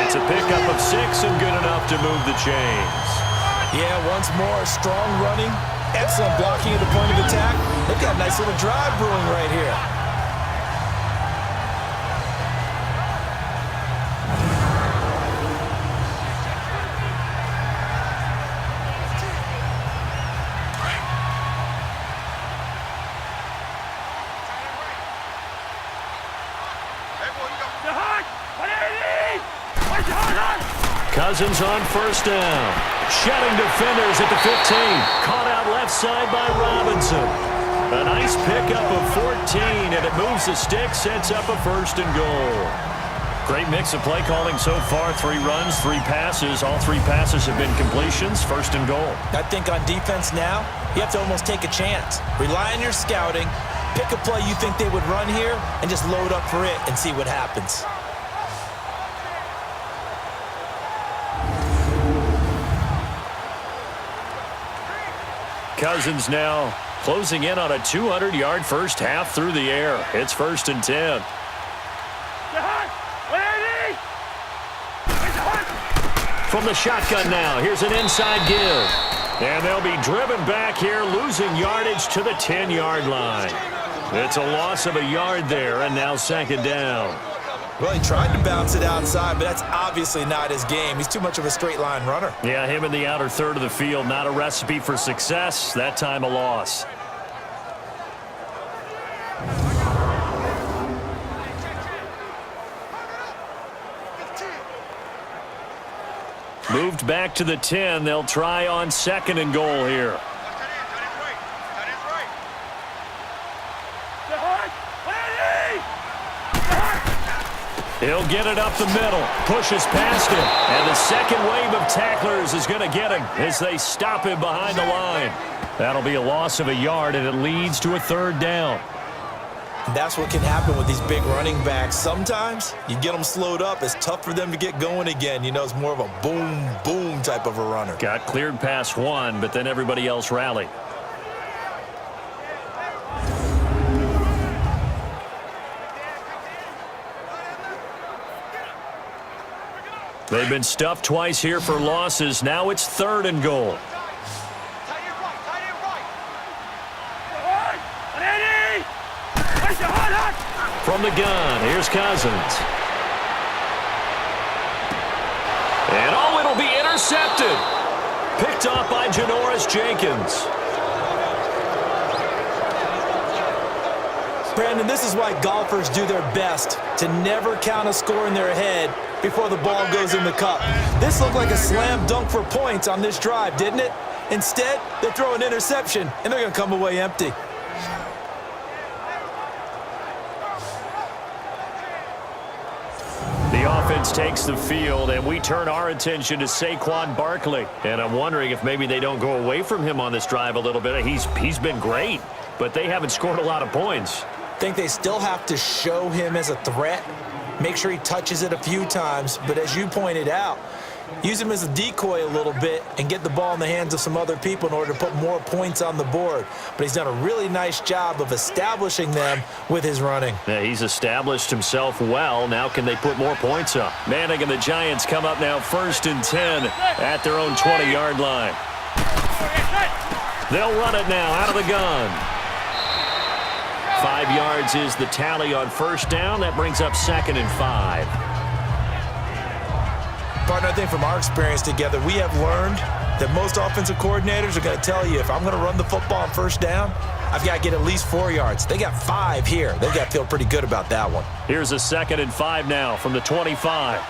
It's a pickup of 6 and good enough to move the chains. Yeah, once more, strong running, excellent blocking at the point of attack. They've got a nice little drive brewing right here. Cousins on first down. Shedding defenders at the 15. Caught out left side by Robinson. A nice pickup of 14, and it moves the stick, sets up a first and goal. Great mix of play calling so far. 3 runs, 3 passes. All 3 passes have been completions. First and goal. I think on defense now, you have to almost take a chance. Rely on your scouting. Pick a play you think they would run here, and just load up for it and see what happens. Cousins now closing in on a 200-yard first half through the air. It's 1st and 10. From the shotgun now, here's an inside give. And they'll be driven back here, losing yardage to the 10-yard line. It's a loss of a yard there, and now second down. Well, he tried to bounce it outside, but that's obviously not his game. He's too much of a straight-line runner. Yeah, him in the outer third of the field, not a recipe for success. That time a loss. Moved back to the 10. They'll try on 2nd and goal here. He'll get it up the middle, pushes past him, and the second wave of tacklers is going to get him as they stop him behind the line. That'll be a loss of a yard, and it leads to a 3rd down. And that's what can happen with these big running backs. Sometimes you get them slowed up. It's tough for them to get going again. You know, it's more of a boom, boom type of a runner. Got cleared past one, but then everybody else rallied. They've been stuffed twice here for losses. Now it's 3rd and goal. From the gun, here's Cousins. And it'll be intercepted. Picked off by Janoris Jenkins. Brandon, this is why golfers do their best to never count a score in their head before the ball goes in the cup. This looked like a slam dunk for points on this drive, didn't it? Instead, they throw an interception, and they're going to come away empty. The offense takes the field, and we turn our attention to Saquon Barkley. And I'm wondering if maybe they don't go away from him on this drive a little bit. He's been great, but they haven't scored a lot of points. I think they still have to show him as a threat. Make sure he touches it a few times, but as you pointed out, use him as a decoy a little bit and get the ball in the hands of some other people in order to put more points on the board. But he's done a really nice job of establishing them with his running. Yeah, he's established himself well. Now can they put more points up? Manning and the Giants come up now 1st and 10 at their own 20-yard line. They'll run it now out of the gun. 5 yards is the tally on 1st down. That brings up 2nd and 5. Partner, I think from our experience together, we have learned that most offensive coordinators are going to tell you, if I'm going to run the football on 1st down, I've got to get at least 4 yards. They got 5 here. They've got to feel pretty good about that one. Here's a 2nd and 5 now from the 25.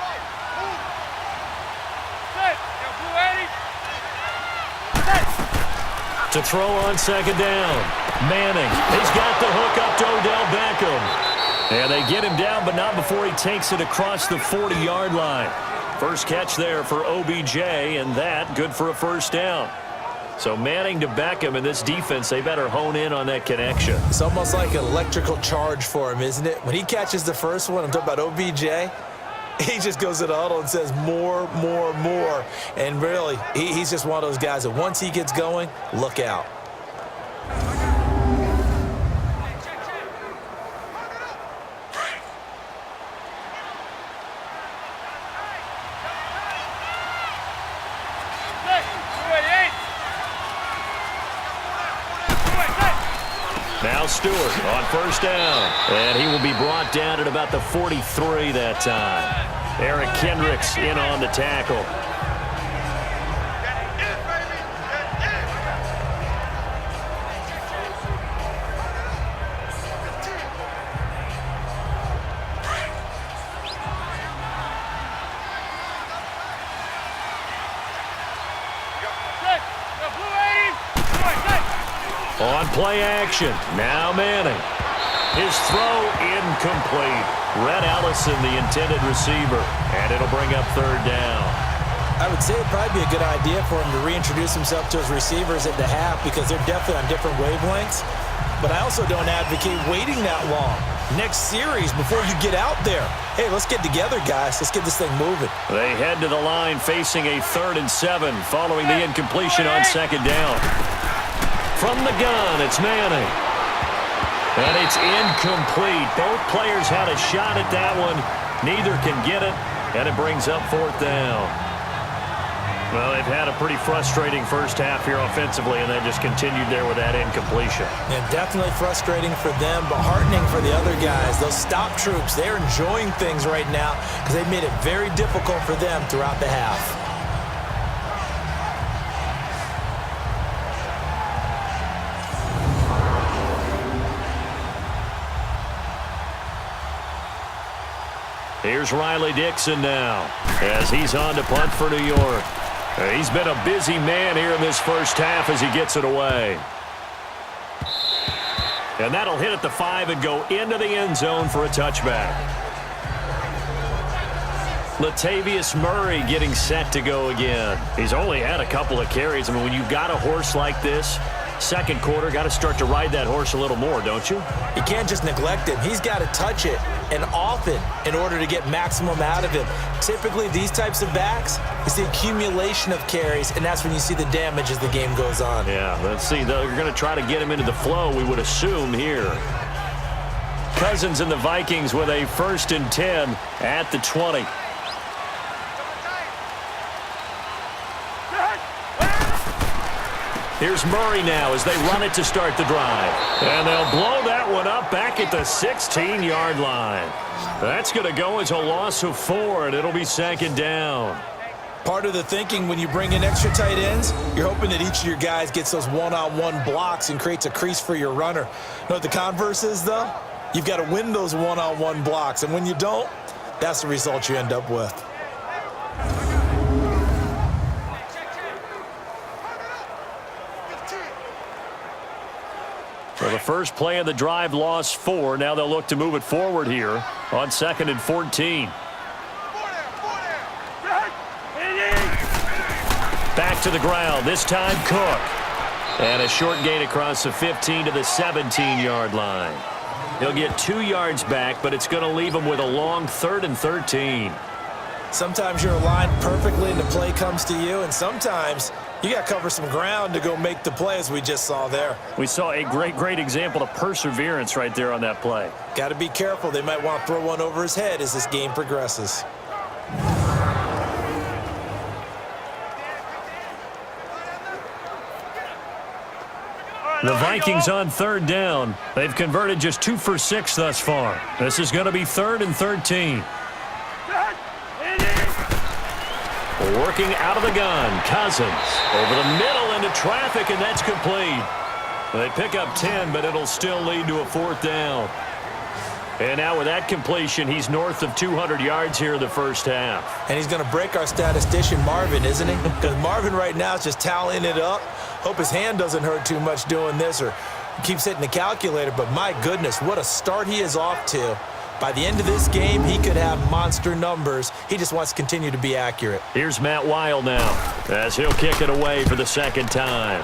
To throw on 2nd down. Manning, he's got the hook up to Odell Beckham. And they get him down, but not before he takes it across the 40-yard line. First catch there for OBJ, and that good for a 1st down. So Manning to Beckham in this defense, they better hone in on that connection. It's almost like an electrical charge for him, isn't it? When he catches the first one, I'm talking about OBJ, he just goes to the huddle and says more, more, more. And really, he's just one of those guys that once he gets going, look out. Now Stewart on first down. And he will be brought down at about the 43 that time. Eric Kendricks in on the tackle. On play action, now Manning. His throw incomplete. Red Allison, the intended receiver, and it'll bring up third down. I would say it'd probably be a good idea for him to reintroduce himself to his receivers at the half because they're definitely on different wavelengths. But I also don't advocate waiting that long. Next series, before you get out there, hey, let's get together, guys. Let's get this thing moving. They head to the line facing a 3rd and 7 following the incompletion on second down. From the gun, it's Manning. And it's incomplete. Both players had a shot at that one. Neither can get it, and it brings up 4th down. Well, they've had a pretty frustrating first half here offensively, and they just continued there with that incompletion. And definitely frustrating for them, but heartening for the other guys. Those stop troops, they're enjoying things right now because they've made it very difficult for them throughout the half. Here's Riley Dixon now as he's on to punt for New York. He's been a busy man here in this first half as he gets it away. And that'll hit at the 5 and go into the end zone for a touchback. Latavius Murray getting set to go again. He's only had a couple of carries. I mean, when you've got a horse like this, second quarter, got to start to ride that horse a little more, don't you? You can't just neglect him. He's got to touch it, and often, in order to get maximum out of him. Typically, these types of backs, it's the accumulation of carries, and that's when you see the damage as the game goes on. Yeah, let's see. They're going to try to get him into the flow, we would assume, here. Cousins and the Vikings with a 1st and 10 at the 20. Here's Murray now as they run it to start the drive. And they'll blow that one up back at the 16-yard line. That's going to go as a loss of 4, and it'll be 2nd down. Part of the thinking when you bring in extra tight ends, you're hoping that each of your guys gets those one-on-one blocks and creates a crease for your runner. You know what the converse is, though? You've got to win those one-on-one blocks, and when you don't, that's the result you end up with. Well, the first play of the drive lost 4. Now they'll look to move it forward here on 2nd and 14. Back to the ground, this time Cook. And a short gain across the 15 to the 17-yard line. He'll get 2 yards back, but it's going to leave him with a long 3rd and 13. Sometimes you're aligned perfectly and the play comes to you, and sometimes you got to cover some ground to go make the play, as we just saw there. We saw a great example of perseverance right there on that play. Got to be careful. They might want to throw one over his head as this game progresses. The Vikings on 3rd down. They've converted just 2 for 6 thus far. This is going to be 3rd and 13. Working out of the gun, Cousins over the middle into traffic, and that's complete. They pick up 10, but it'll still lead to a 4th down. And now with that completion, he's north of 200 yards here in the first half. And he's going to break our statistician, Marvin, isn't he? Because Marvin right now is just tallying it up. Hope his hand doesn't hurt too much doing this or keeps hitting the calculator. But my goodness, what a start he is off to. By the end of this game, he could have monster numbers. He just wants to continue to be accurate. Here's Matt Weil now as he'll kick it away for the 2nd time.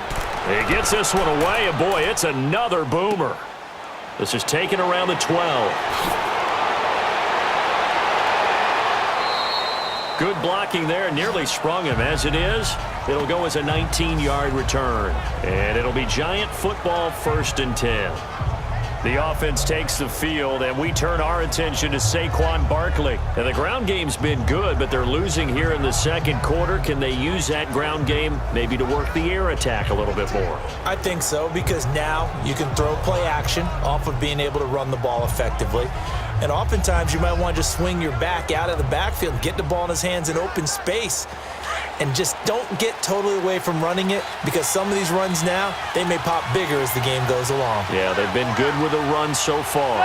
He gets this one away, and boy, it's another boomer. This is taken around the 12. Good blocking there, nearly sprung him. As it is, it'll go as a 19-yard return. And it'll be Giant football, 1st and 10. The offense takes the field, and we turn our attention to Saquon Barkley. And the ground game's been good, but they're losing here in the second quarter. Can they use that ground game maybe to work the air attack a little bit more? I think so, because now you can throw play action off of being able to run the ball effectively. And oftentimes you might want to just swing your back out of the backfield, get the ball in his hands in open space, and just don't get totally away from running it, because some of these runs now, they may pop bigger as the game goes along. Yeah, they've been good with a run so far.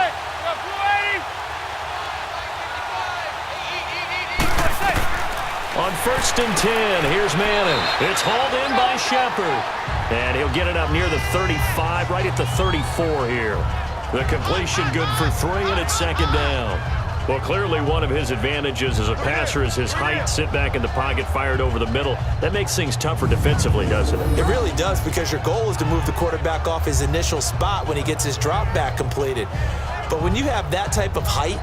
On 1st and 10, here's Manning. It's hauled in by Shepard. And he'll get it up near the 35, right at the 34 here. The completion good for 3, and it's 2nd down. Well, clearly one of his advantages as a passer is his height. Sit back in the pocket, fired over the middle. That makes things tougher defensively, doesn't it? It really does, because your goal is to move the quarterback off his initial spot when he gets his drop back completed. But when you have that type of height,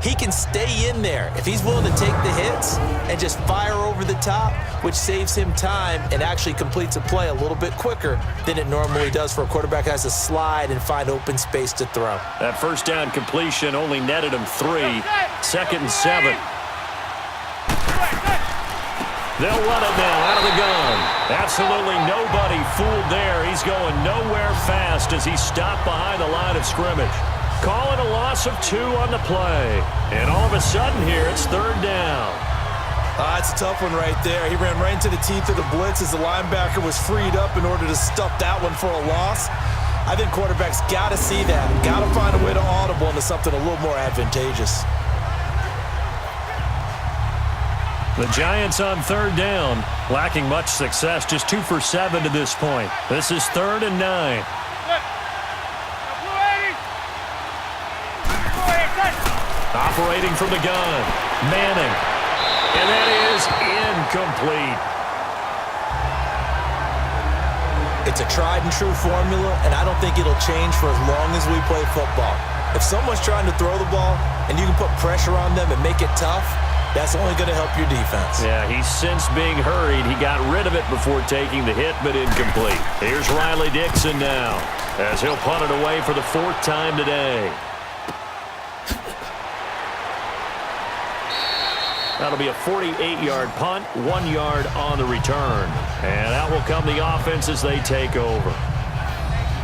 he can stay in there if he's willing to take the hits and just fire over the top, which saves him time and actually completes a play a little bit quicker than it normally does for a quarterback that has to slide and find open space to throw. That 1st down completion only netted him 3. 2nd and 7. They'll run it now out of the gun. Absolutely nobody fooled there. He's going nowhere fast as he's stopped behind the line of scrimmage. Calling a loss of 2 on the play. And all of a sudden here, it's 3rd down. It's a tough one right there. He ran right into the teeth of the blitz as the linebacker was freed up in order to stuff that one for a loss. I think quarterbacks got to see that. Got to find a way to audible into something a little more advantageous. The Giants on 3rd down, lacking much success, just 2 for 7 to this point. This is 3rd and 9. Operating from the gun, Manning. And that is incomplete. It's a tried-and-true formula, and I don't think it'll change for as long as we play football. If someone's trying to throw the ball and you can put pressure on them and make it tough, that's only going to help your defense. Yeah, he's since being hurried. He got rid of it before taking the hit, but incomplete. Here's Riley Dixon now, as he'll punt it away for the 4th time today. That'll be a 48-yard punt, 1 yard on the return. And out will come the offense as they take over.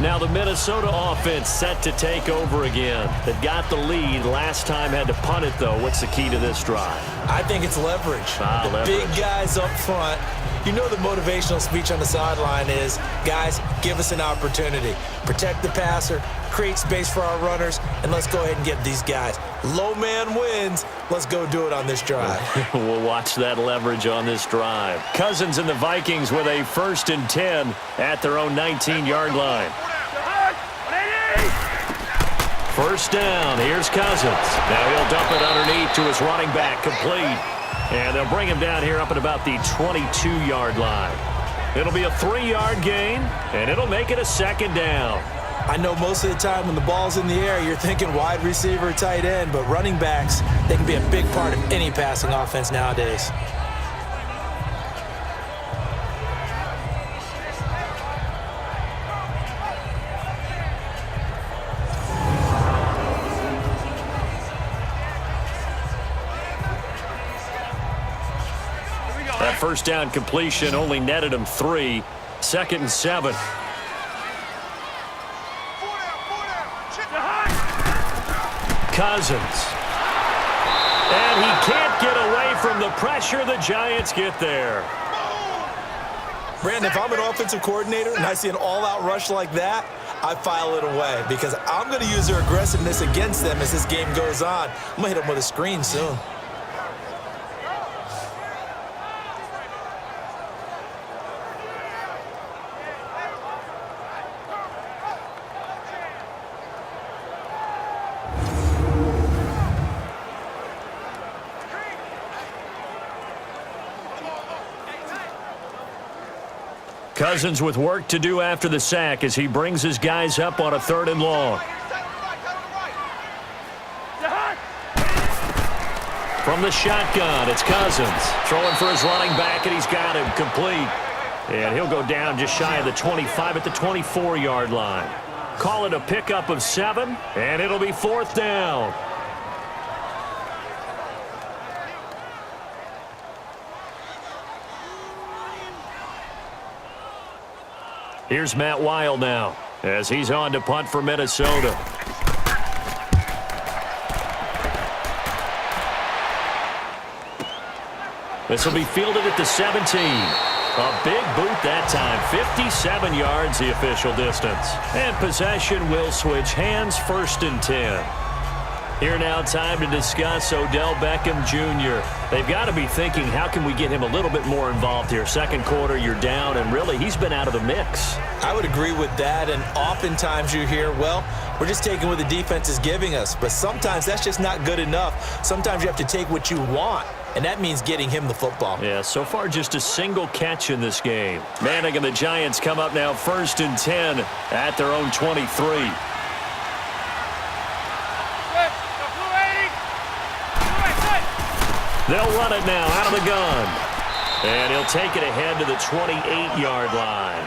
Now the Minnesota offense set to take over again. They've got the lead. Last time had to punt it, though. What's the key to this drive? I think it's leverage. Leverage. Big guys up front. You know the motivational speech on the sideline is, guys, give us an opportunity. Protect the passer, create space for our runners, and let's go ahead and get these guys. Low man wins. Let's go do it on this drive. We'll watch that leverage on this drive. Cousins and the Vikings with a 1st and 10 at their own 19-yard line. 1st down. Here's Cousins. Now he'll dump it underneath to his running back, complete. And they'll bring him down here up at about the 22-yard line. It'll be a 3-yard gain, and it'll make it a 2nd down. I know most of the time when the ball's in the air, you're thinking wide receiver, tight end, but running backs, they can be a big part of any passing offense nowadays. That 1st down completion only netted him 3. 2nd and 7. Cousins. And he can't get away from the pressure. The Giants get there. Brandon, if I'm an offensive coordinator and I see an all-out rush like that, I file it away because I'm going to use their aggressiveness against them as this game goes on. I'm going to hit them with a screen soon. Cousins with work to do after the sack as he brings his guys up on a 3rd and long. From the shotgun, it's Cousins. Throwing for his running back, and he's got him complete. And he'll go down just shy of the 25 at the 24-yard line. Call it a pickup of 7, and it'll be 4th down. Here's Matt Weil now as he's on to punt for Minnesota. This will be fielded at the 17. A big boot that time. 57 yards the official distance. And possession will switch hands, 1st and 10. Here now, time to discuss Odell Beckham Jr. They've got to be thinking, how can we get him a little bit more involved here? Second quarter, you're down, and really, he's been out of the mix. I would agree with that, and oftentimes you hear, well, we're just taking what the defense is giving us. But sometimes that's just not good enough. Sometimes you have to take what you want, and that means getting him the football. Yeah, so far just a single catch in this game. Manning and the Giants come up now 1st and 10 at their own 23. They'll run it now out of the gun. And he'll take it ahead to the 28-yard line.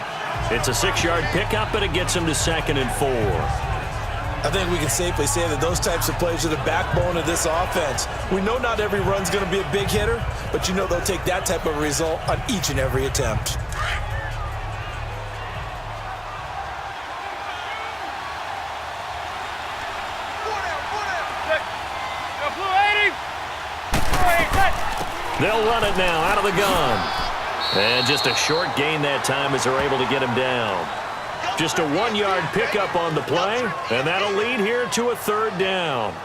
It's a 6-yard pickup, but it gets him to 2nd and 4. I think we can safely say that those types of plays are the backbone of this offense. We know not every run's going to be a big hitter, but you know they'll take that type of result on each and every attempt. They'll run it now out of the gun. And just a short gain that time as they're able to get him down. Just a 1-yard pickup on the play, and that'll lead here to a 3rd down.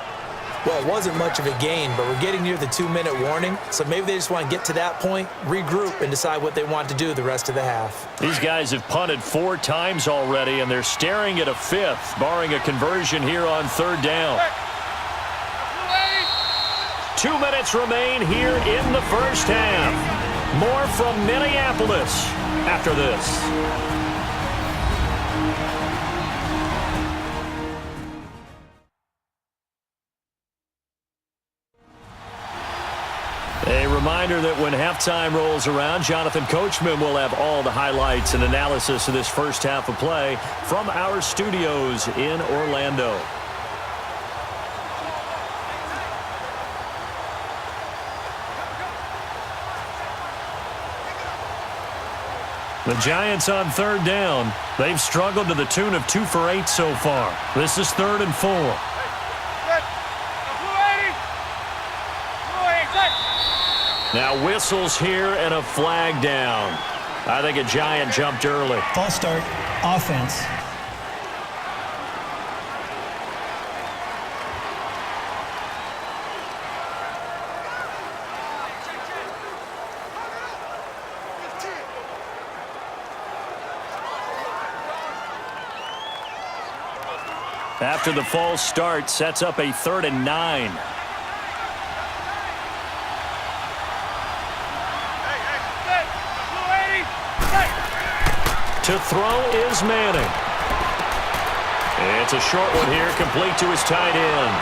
Well, it wasn't much of a gain, but we're getting near the 2-minute warning, so maybe they just want to get to that point, regroup, and decide what they want to do the rest of the half. These guys have punted 4 times already, and they're staring at a 5th, barring a conversion here on 3rd down. 2 minutes remain here in the first half. More from Minneapolis after this. A reminder that when halftime rolls around, Jonathan Coachman will have all the highlights and analysis of this first half of play from our studios in Orlando. The Giants on 3rd down. They've struggled to the tune of 2 for 8 so far. This is 3rd and 4. Now whistles here and a flag down. I think a Giant jumped early. False start, offense. After the false start, sets up a 3rd and 9. To throw is Manning. It's a short one here, complete to his tight end.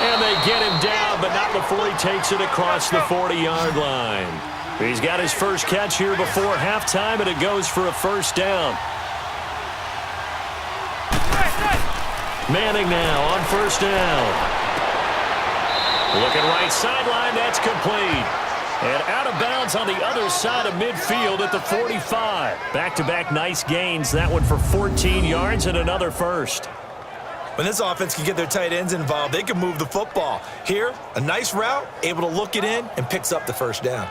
And they get him down, but not before he takes it across the 40-yard line. He's got his first catch here before halftime, and it goes for a 1st down. Manning now on 1st down. Looking right sideline, that's complete. And out of bounds on the other side of midfield at the 45. Back-to-back nice gains. That one for 14 yards and another 1st. When this offense can get their tight ends involved, they can move the football. Here, a nice route, able to look it in, and picks up the 1st down.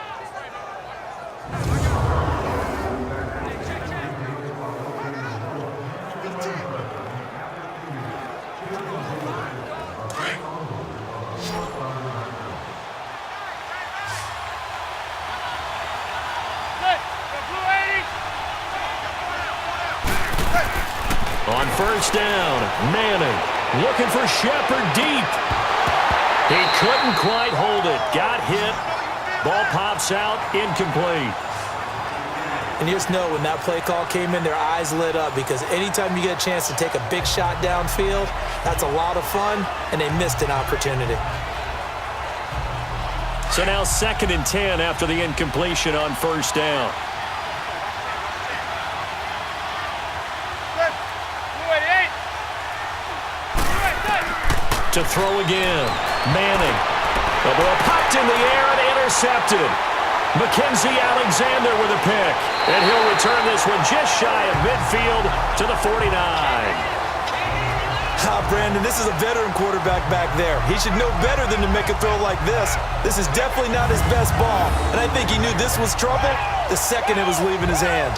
On 1st down, Manning looking for Shepard deep. He couldn't quite hold it. Got hit. Ball pops out, incomplete. And you just know when that play call came in, their eyes lit up, because anytime you get a chance to take a big shot downfield, that's a lot of fun, and they missed an opportunity. So now 2nd and 10 after the incompletion on first down. To throw again. Manning. The ball popped in the air and intercepted. Mackenzie Alexander with a pick. And he'll return this one just shy of midfield to the 49. Brandon, this is a veteran quarterback back there. He should know better than to make a throw like this. This is definitely not his best ball. And I think he knew this was trouble the second it was leaving his hand.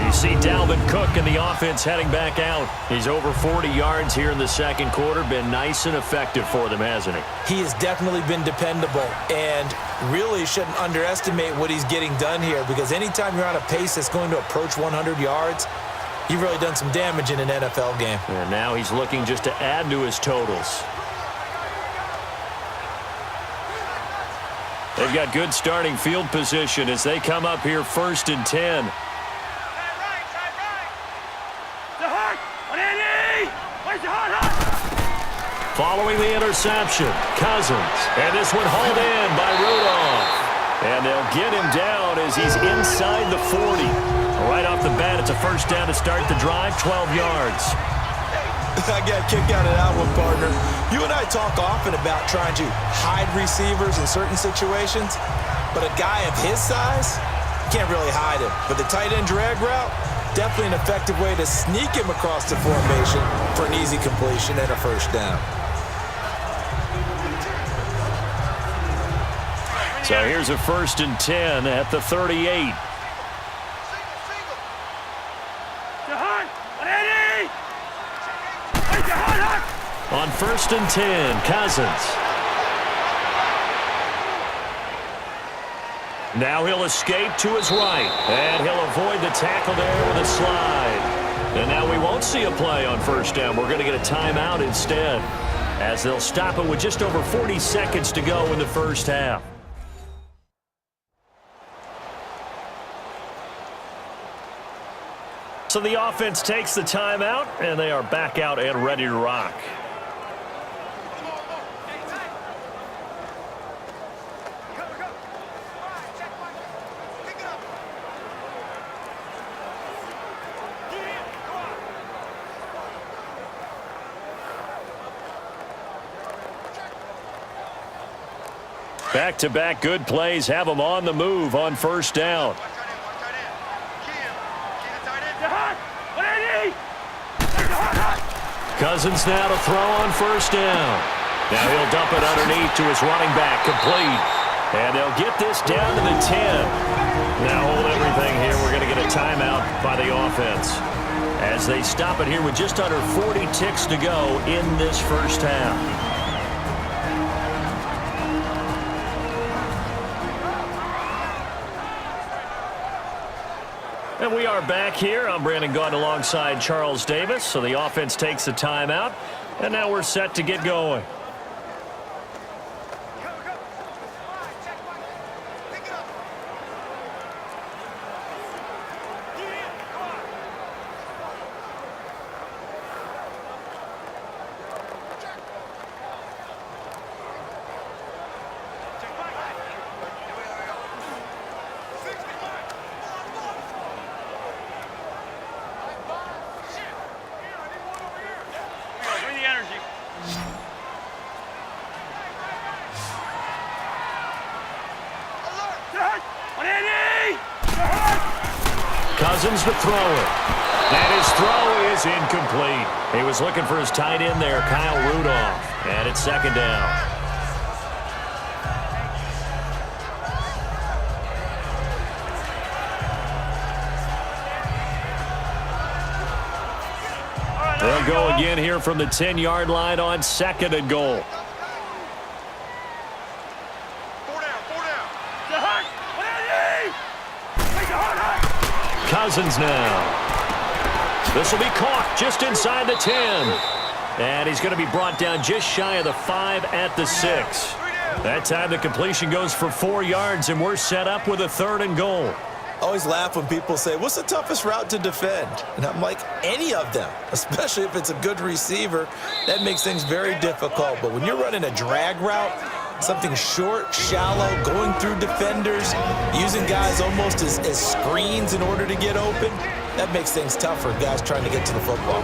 You see Dalvin Cook and the offense heading back out. He's over 40 yards here in the second quarter. Been nice and effective for them, hasn't he? He has definitely been dependable and really shouldn't underestimate what he's getting done here, because anytime you're on a pace that's going to approach 100 yards, you've really done some damage in an NFL game. And now he's looking just to add to his totals. They've got good starting field position as they come up here 1st and 10. Following the interception, Cousins. And this one hauled in by Rudolph. And they'll get him down as he's inside the 40. Right off the bat, it's a first down to start the drive, 12 yards. I got a kick out of that one, partner. You and I talk often about trying to hide receivers in certain situations, but a guy of his size, you can't really hide him. But the tight end drag route, definitely an effective way to sneak him across the formation for an easy completion and a first down. So here's a 1st and 10 at the 38. On 1st and 10, Cousins. Now he'll escape to his right, and he'll avoid the tackle there with a slide. And now we won't see a play on first down. We're going to get a timeout instead, as they'll stop it with just over 40 seconds to go in the first half. So the offense takes the timeout, and they are back out and ready to rock. Back-to-back good plays have them on the move on first down. Cousins now to throw on first down. Now he'll dump it underneath to his running back, complete. And they'll get this down to the 10. Now hold everything here. We're going to get a timeout by the offense, as they stop it here with just under 40 ticks to go in this first half. And we are back here. I'm Brandon Gaudin alongside Charles Davis. So the offense takes a timeout, and now we're set to get going. Cousins to throw it. And his throw is incomplete. He was looking for his tight end there, Kyle Rudolph. And it's second down. They'll go again here from the 10-yard line on 2nd and goal. Cousins now. This will be caught just inside the 10. And he's going to be brought down just shy of the 5 at the 6. That time the completion goes for 4 yards, and we're set up with a 3rd and goal. I always laugh when people say, what's the toughest route to defend? And I'm like, any of them, especially if it's a good receiver. That makes things very difficult. But when you're running a drag route, something short, shallow, going through defenders, using guys almost as screens in order to get open, that makes things tough for guys trying to get to the football.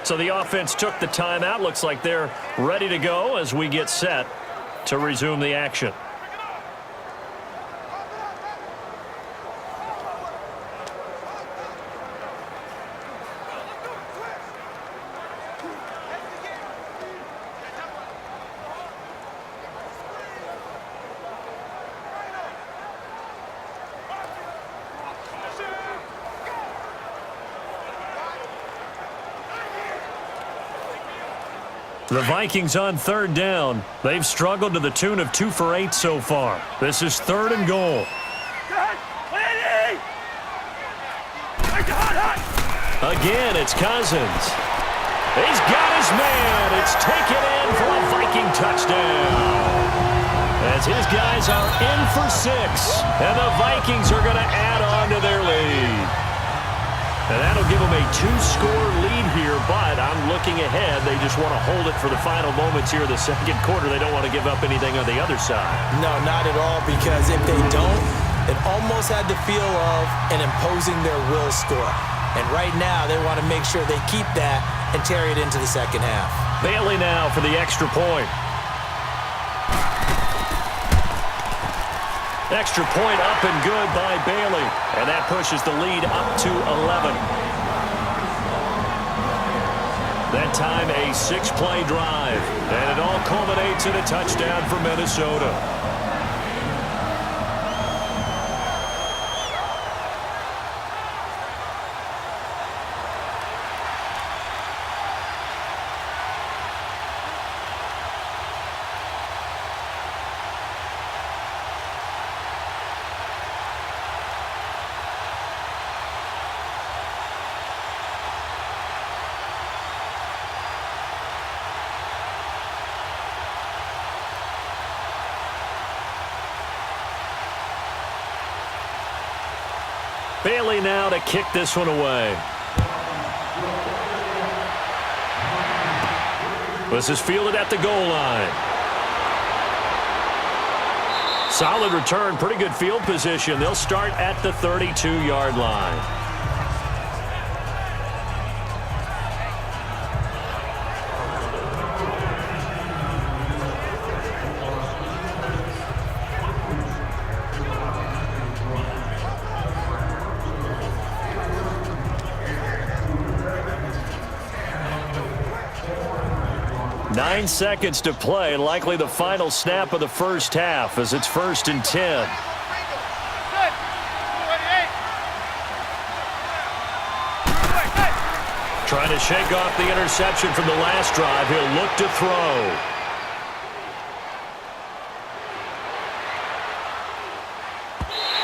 So the offense took the timeout. Looks like they're ready to go as we get set to resume the action. The Vikings on 3rd down. They've struggled to the tune of 2 for 8 so far. This is 3rd and goal. Again, it's Cousins. He's got his man. It's taken in for a Viking touchdown. As his guys are in for 6. And the Vikings are going to add on to their lead. And that'll give them a 2-score lead here, but I'm looking ahead. They just want to hold it for the final moments here of the 2nd quarter. They don't want to give up anything on the other side. No, not at all, because if they don't, it almost had the feel of an imposing their will score. And right now, they want to make sure they keep that and carry it into the 2nd half. Bailey now for the extra point. Extra point up and good by Bailey. And that pushes the lead up to 11. That time a 6-play drive. And it all culminates in a touchdown for Minnesota. Bailey now to kick this one away. This is fielded at the goal line. Solid return, pretty good field position. They'll start at the 32-yard line. 9 seconds to play, likely the final snap of the first half as it's 1st and 10. Trying to shake off the interception from the last drive. He'll look to throw.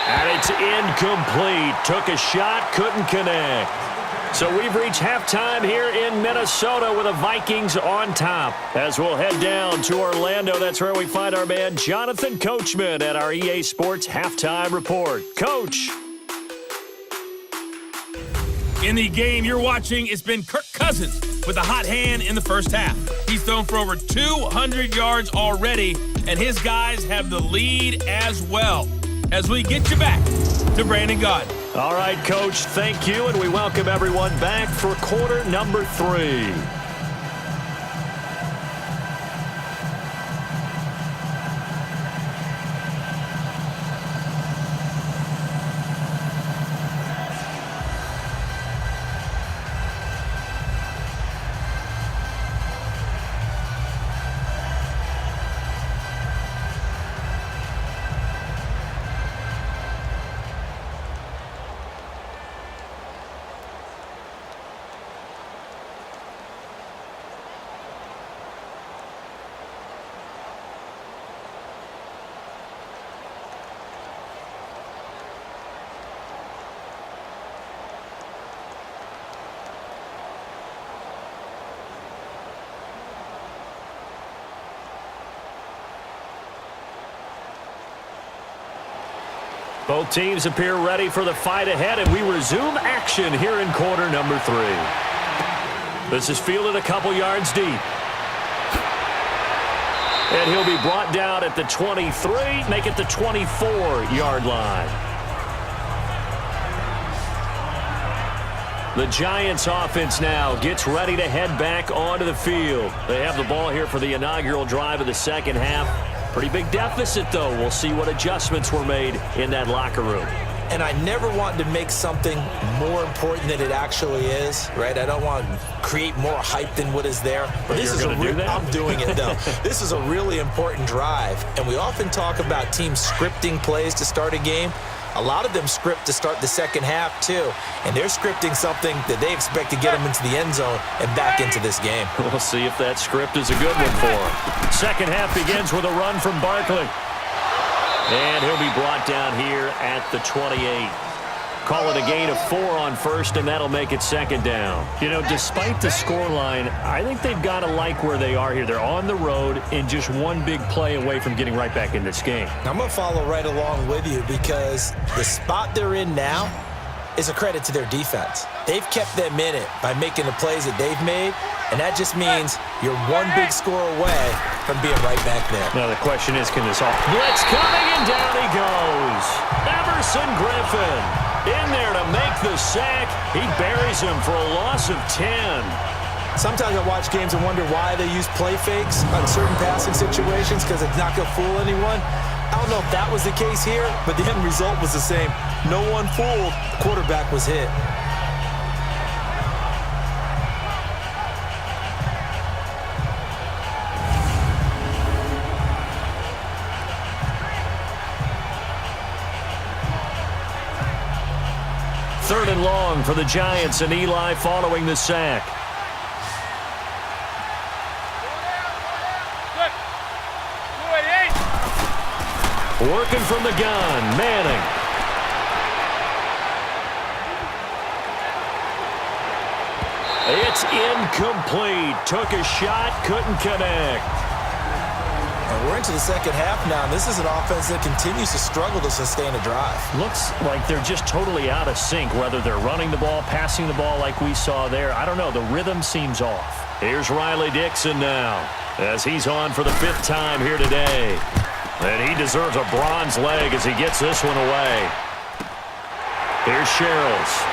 And it's incomplete. Took a shot, couldn't connect. So we've reached halftime here in Minnesota with the Vikings on top. As we'll head down to Orlando, that's where we find our man Jonathan Coachman at our EA Sports Halftime Report. Coach. In the game you're watching, it's been Kirk Cousins with a hot hand in the first half. He's thrown for over 200 yards already, and his guys have the lead as well. As we get you back to Brandon Gaudin. All right, Coach, thank you, and we welcome everyone back for quarter number 3. Both teams appear ready for the fight ahead, and we resume action here in quarter number 3. This is fielded a couple yards deep. And he'll be brought down at the 23, make it the 24-yard line. The Giants offense now gets ready to head back onto the field. They have the ball here for the inaugural drive of the second half. Pretty big deficit, though. We'll see what adjustments were made in that locker room. And I never want to make something more important than it actually is, right? I don't want to create more hype than what is there. But this is going to do that? I'm doing it, though. This is a really important drive. And we often talk about teams scripting plays to start a game. A lot of them script to start the second half, too. And they're scripting something that they expect to get them into the end zone and back into this game. We'll see if that script is a good one for them. Second half begins with a run from Barkley. And he'll be brought down here at the 28. Call it a gain of 4 on first, and that'll make it second down. You know, despite the scoreline, I think they've got to like where they are here. They're on the road and just one big play away from getting right back in this game. I'm going to follow right along with you because the spot they're in now is a credit to their defense. They've kept them in it by making the plays that they've made, and that just means you're one big score away from being right back there. Now the question is, can this all... Blitz coming, and down he goes. Emerson Griffin in there to make the sack. He buries him for a loss of 10. Sometimes I watch games and wonder why they use play fakes on certain passing situations because it's not going to fool anyone. I don't know if that was the case here, but the end result was the same. No one fooled. The quarterback was hit. Third and long for the Giants, and Eli following the sack. Working from the gun, Manning. It's incomplete. Took a shot, couldn't connect. And we're into the second half now. This is an offense that continues to struggle to sustain a drive. Looks like they're just totally out of sync, whether they're running the ball, passing the ball like we saw there. I don't know. The rhythm seems off. Here's Riley Dixon now as he's on for the 5th time here today. And he deserves a bronze leg as he gets this one away. Here's Sherrills.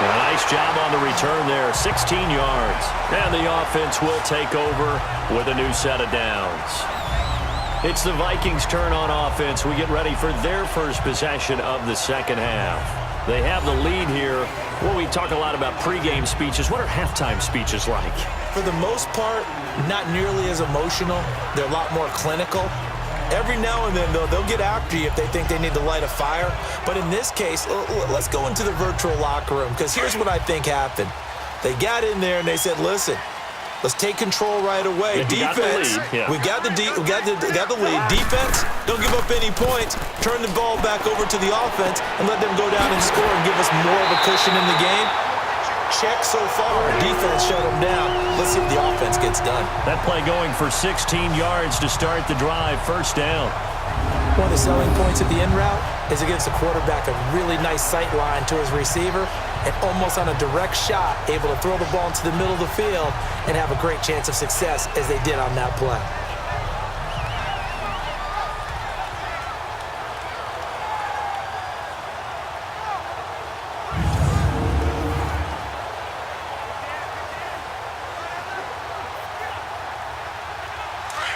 A nice job on the return there, 16 yards. And the offense will take over with a new set of downs. It's the Vikings' turn on offense. We get ready for their first possession of the second half. They have the lead here. Well, we talk a lot about pregame speeches. What are halftime speeches like? For the most part, not nearly as emotional. They're a lot more clinical. Every now and then, though, they'll get after you if they think they need to light a fire. But in this case, let's go into the virtual locker room, because here's what I think happened. They got in there and they said, listen, let's take control right away. Defense, we got the lead. Defense, don't give up any points. Turn the ball back over to the offense and let them go down and score and give us more of a cushion in the game. Check so far. Defense shut them down. Let's see if the offense gets done. That play going for 16 yards to start the drive. First down. One of the selling points of the in route is it gives the quarterback a really nice sight line to his receiver and almost on a direct shot able to throw the ball into the middle of the field and have a great chance of success as they did on that play.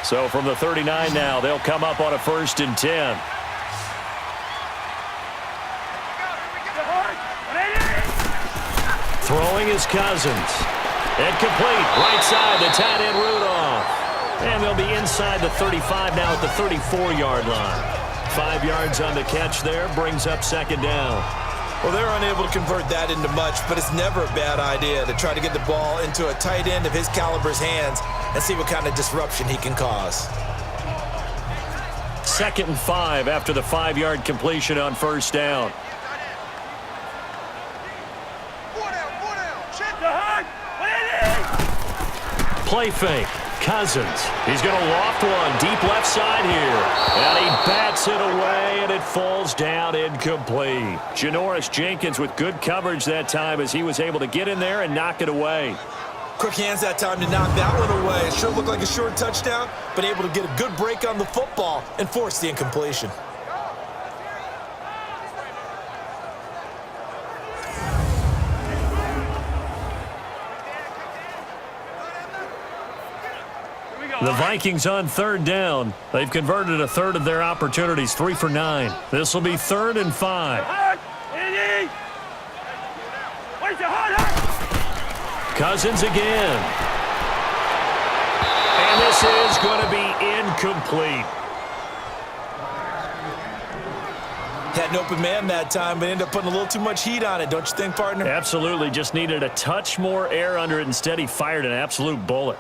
So from the 39 now, they'll come up on a 1st and 10. Throwing his Cousins. Incomplete. Right side, the tight end Rudolph. And they'll be inside the 35 now at the 34-yard line. 5 yards on the catch there, brings up second down. Well, they're unable to convert that into much, but it's never a bad idea to try to get the ball into a tight end of his caliber's hands and see what kind of disruption he can cause. 2nd and 5 after the 5-yard completion on first down. Play fake. Cousins. He's going to loft one deep left side here. And he bats it away, and it falls down incomplete. Janoris Jenkins with good coverage that time as he was able to get in there and knock it away. Quick hands that time to knock that one away. It sure looked like a short touchdown, but able to get a good break on the football and force the incompletion. The Vikings on third down. They've converted a third of their opportunities, 3 for 9. This will be 3rd and 5. Cousins again. And this is going to be incomplete. Had an open man that time, but ended up putting a little too much heat on it, don't you think, partner? Absolutely. Just needed a touch more air under it. Instead, he fired an absolute bullet.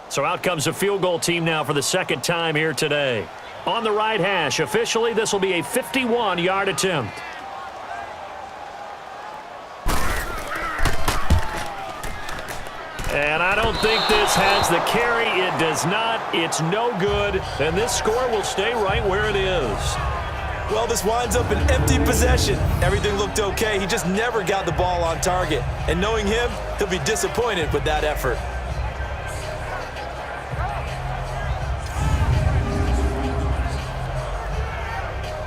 So out comes a field goal team now for the second time here today. On the right hash, officially, this will be a 51-yard attempt. And I don't think this has the carry. It does not. It's no good. And this score will stay right where it is. Well, this winds up an empty possession. Everything looked okay. He just never got the ball on target. And knowing him, he'll be disappointed with that effort.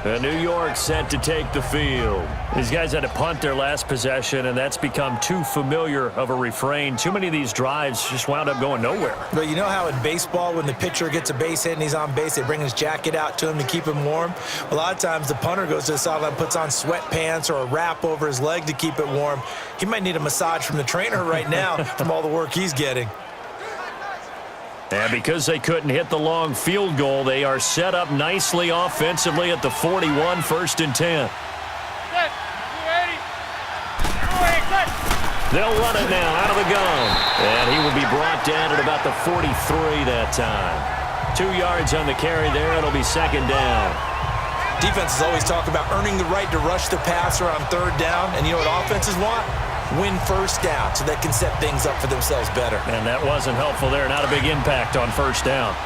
And New York set to take the field. These guys had to punt their last possession, and that's become too familiar of a refrain. Too many of these drives just wound up going nowhere. But you know how in baseball, when the pitcher gets a base hit and he's on base, they bring his jacket out to him to keep him warm? A lot of times the punter goes to the sideline, puts on sweatpants or a wrap over his leg to keep it warm. He might need a massage from the trainer right now from all the work he's getting. And because they couldn't hit the long field goal, they are set up nicely offensively at the 41, 1st and 10. They'll run it now out of the gun. And he will be brought down at about the 43 that time. 2 yards on the carry there. It'll be 2nd down. Defenses always talk about earning the right to rush the passer on 3rd down. And you know what offenses want? Win 1st down so they can set things up for themselves better. And that wasn't helpful there. Not a big impact on 1st down.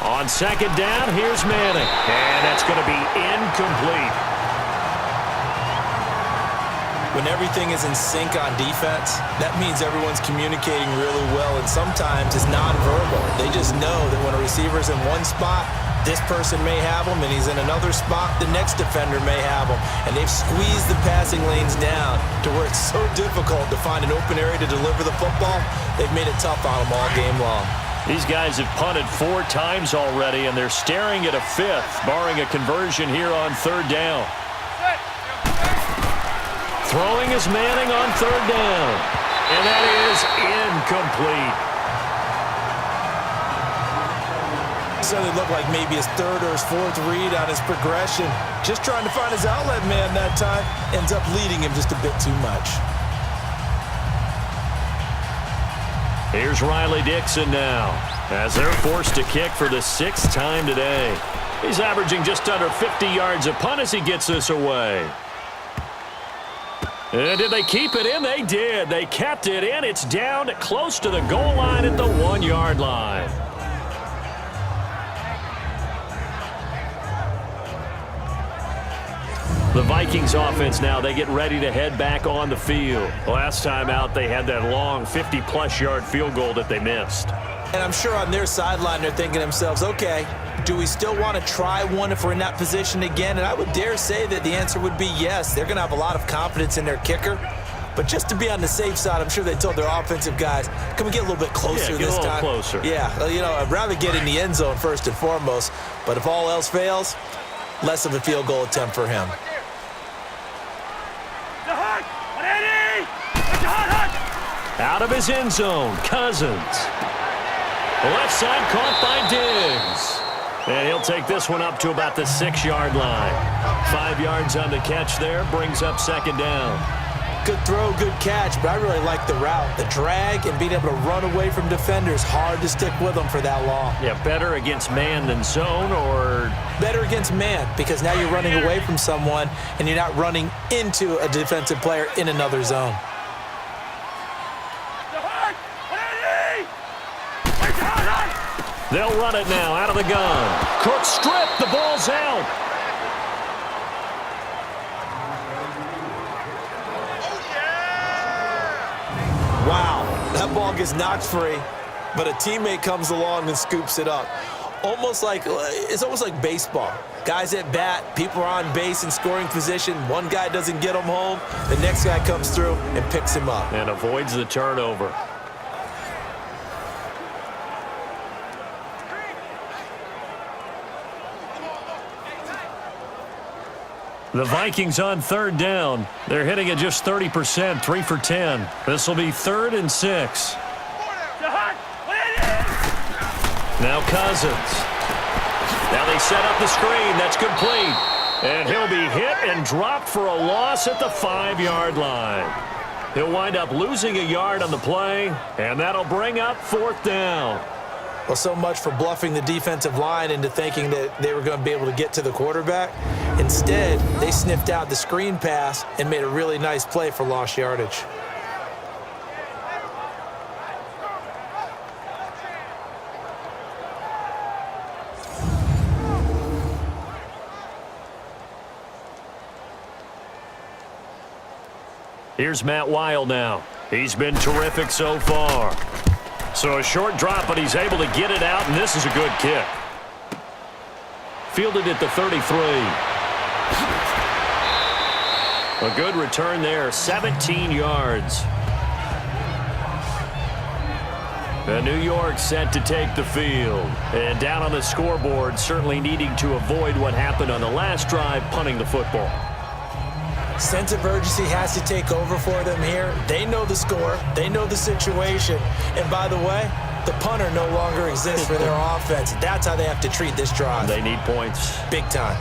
On 2nd down, here's Manning. And that's going to be incomplete. When everything is in sync on defense, that means everyone's communicating really well, and sometimes it's nonverbal. They just know that when a receiver's in one spot, this person may have him, and he's in another spot, the next defender may have him. And they've squeezed the passing lanes down to where it's so difficult to find an open area to deliver the football. They've made it tough on them all game long. These guys have punted 4 times already, and they're staring at a 5th, barring a conversion here on 3rd down. Throwing is Manning on 3rd down. And that is incomplete. So it looked like maybe his 3rd or his 4th read on his progression. Just trying to find his outlet man that time. Ends up leading him just a bit too much. Here's Riley Dixon now, as they're forced to kick for the 6th time today. He's averaging just under 50 yards a punt as he gets this away. And did they keep it in? They did. They kept it in. It's down close to the goal line at the 1-yard line. The Vikings offense now, they get ready to head back on the field. Last time out, they had that long 50-plus yard field goal that they missed. And I'm sure on their sideline, they're thinking to themselves, okay, do we still want to try one if we're in that position again? And I would dare say that the answer would be yes. They're going to have a lot of confidence in their kicker. But just to be on the safe side, I'm sure they told their offensive guys, can we get a little bit closer this time? Yeah, get a little closer. Yeah, well, you know, I'd rather get in the end zone first and foremost. But if all else fails, less of a field goal attempt for him. Out of his end zone, Cousins. Left side caught by Diggs. And he'll take this one up to about the 6-yard line. 5 yards on the catch there, brings up 2nd down. Good throw, good catch, but I really like the route. The drag and being able to run away from defenders, hard to stick with them for that long. Yeah, better against man than zone, or? Better against man, because now you're running away from someone and you're not running into a defensive player in another zone. They'll run it now out of the gun. Kirk stripped. The ball's out. Wow, that ball gets knocked free, but a teammate comes along and scoops it up. It's almost like baseball. Guys at bat, people are on base in scoring position. One guy doesn't get him home. The next guy comes through and picks him up. And avoids the turnover. The Vikings on third down. They're hitting at just 30%, 3 for 10. This will be 3rd and 6. Now Cousins. Now they set up the screen. That's complete. And he'll be hit and dropped for a loss at the 5-yard line. He'll wind up losing a yard on the play, and that'll bring up 4th down. Well, so much for bluffing the defensive line into thinking that they were going to be able to get to the quarterback. Instead, they sniffed out the screen pass and made a really nice play for lost yardage. Here's Matt Weil now. He's been terrific so far. So a short drop, but he's able to get it out, and this is a good kick. Fielded at the 33. A good return there, 17 yards. And New York set to take the field. And down on the scoreboard, certainly needing to avoid what happened on the last drive, punting the football. Sense of urgency has to take over for them here. They know the score. They know the situation. And by the way, the punter no longer exists for their offense. That's how they have to treat this drive. They need points. Big time.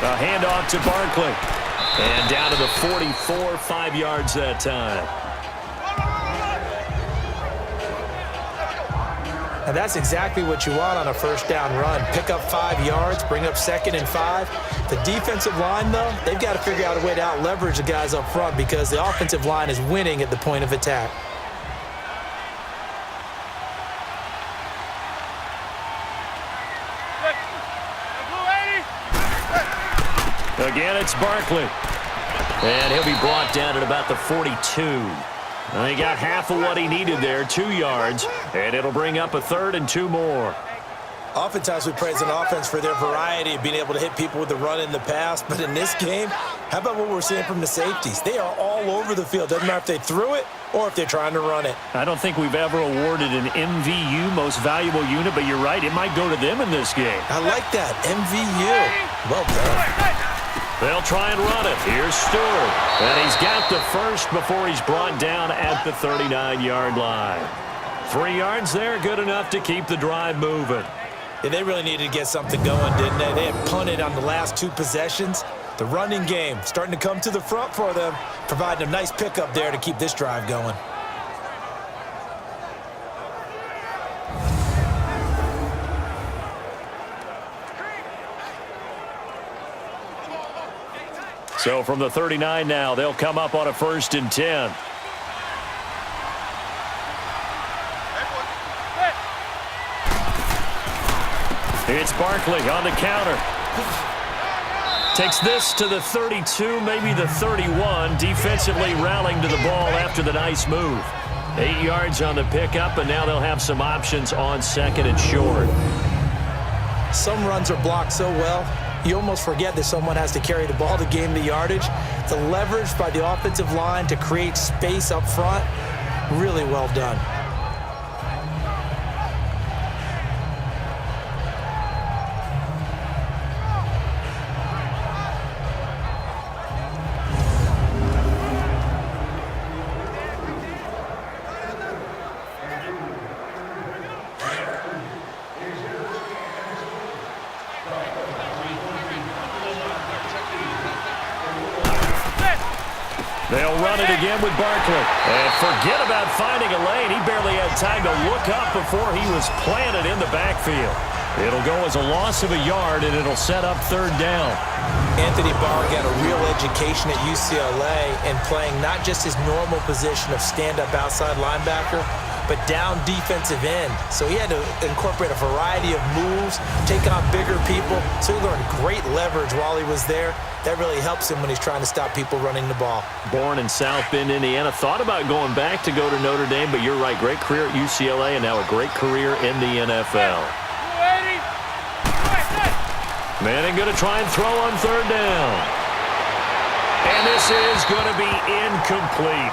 A handoff to Barkley. And down to the 44, 5 yards that time. And that's exactly what you want on a first down run. Pick up 5 yards, bring up 2nd and 5. The defensive line, though, they've got to figure out a way to out-leverage the guys up front because the offensive line is winning at the point of attack. Again, it's Barkley. And he'll be brought down at about the 42. He got half of what he needed there, 2 yards, and it'll bring up a 3rd and 2 more. Oftentimes we praise an offense for their variety of being able to hit people with the run in the pass, but in this game, how about what we're seeing from the safeties? They are all over the field. Doesn't matter if they threw it or if they're trying to run it. I don't think we've ever awarded an MVU, most valuable unit, but you're right, it might go to them in this game. I like that, MVU. Well done. They'll try and run it. Here's Stewart. And he's got the first before he's brought down at the 39-yard line. 3 yards there, good enough to keep the drive moving. Yeah, they really needed to get something going, didn't they? They had punted on the last 2 possessions. The running game starting to come to the front for them, providing a nice pickup there to keep this drive going. So from the 39 now, they'll come up on a 1st and 10. It's Barkley on the counter. Takes this to the 32, maybe the 31. Defensively rallying to the ball after the nice move. 8 yards on the pickup, and now they'll have some options on 2nd and short. Some runs are blocked so well, you almost forget that someone has to carry the ball to gain the yardage. The leverage by the offensive line to create space up front, really well done. They'll run it again with Barkley. And forget about finding a lane. He barely had time to look up before he was planted in the backfield. It'll go as a loss of a yard, and it'll set up third down. Anthony Barr got a real education at UCLA in playing not just his normal position of stand-up outside linebacker, but down defensive end. So he had to incorporate a variety of moves, take on bigger people. So he learned great leverage while he was there. That really helps him when he's trying to stop people running the ball. Born in South Bend, Indiana. Thought about going back to go to Notre Dame, but you're right. Great career at UCLA and now a great career in the NFL. Manning going to try and throw on third down. And this is going to be incomplete.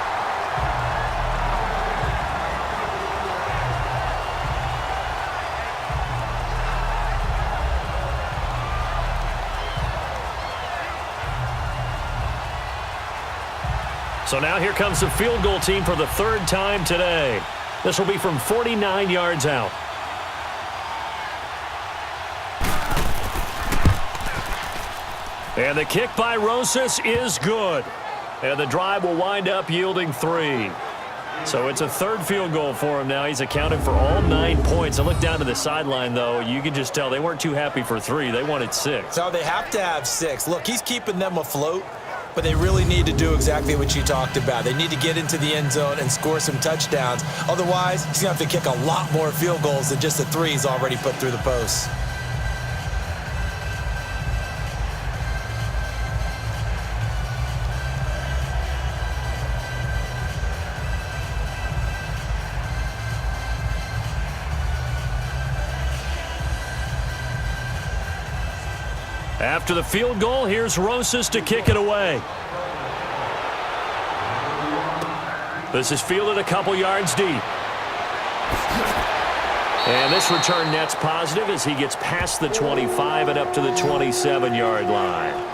So now here comes the field goal team for the third time today. This will be from 49 yards out. And the kick by Rosas is good. And the drive will wind up yielding 3. So it's a third field goal for him now. He's accounted for all 9 points. I look down to the sideline, though. You can just tell they weren't too happy for 3. They wanted 6. No, they have to have 6. Look, he's keeping them afloat, but they really need to do exactly what you talked about. They need to get into the end zone and score some touchdowns. Otherwise, he's going to have to kick a lot more field goals than just the 3 he's already put through the posts. After the field goal, here's Rosas to kick it away. This is fielded a couple yards deep. And this return net's positive as he gets past the 25 and up to the 27-yard line.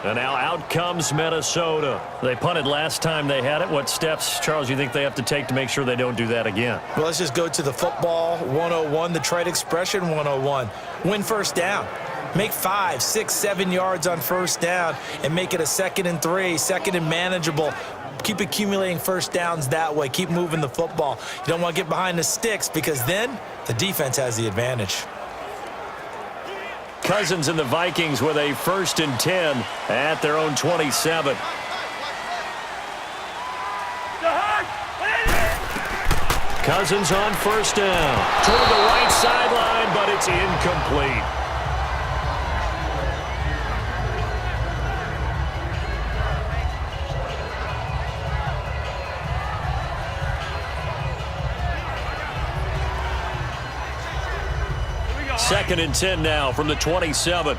And now out comes Minnesota. They punted last time they had it. What steps, Charles, you think they have to take to make sure they don't do that again? Well, let's just go to the football 101, the trite expression 101. Win first down. Make 5, 6, 7 yards on first down and make it a 2nd and 3, 2nd and manageable. Keep accumulating first downs that way. Keep moving the football. You don't want to get behind the sticks because then the defense has the advantage. Cousins and the Vikings with a 1st and 10 at their own 27. Cousins on first down. Toward the right sideline, but it's incomplete. Second and 10 now from the 27.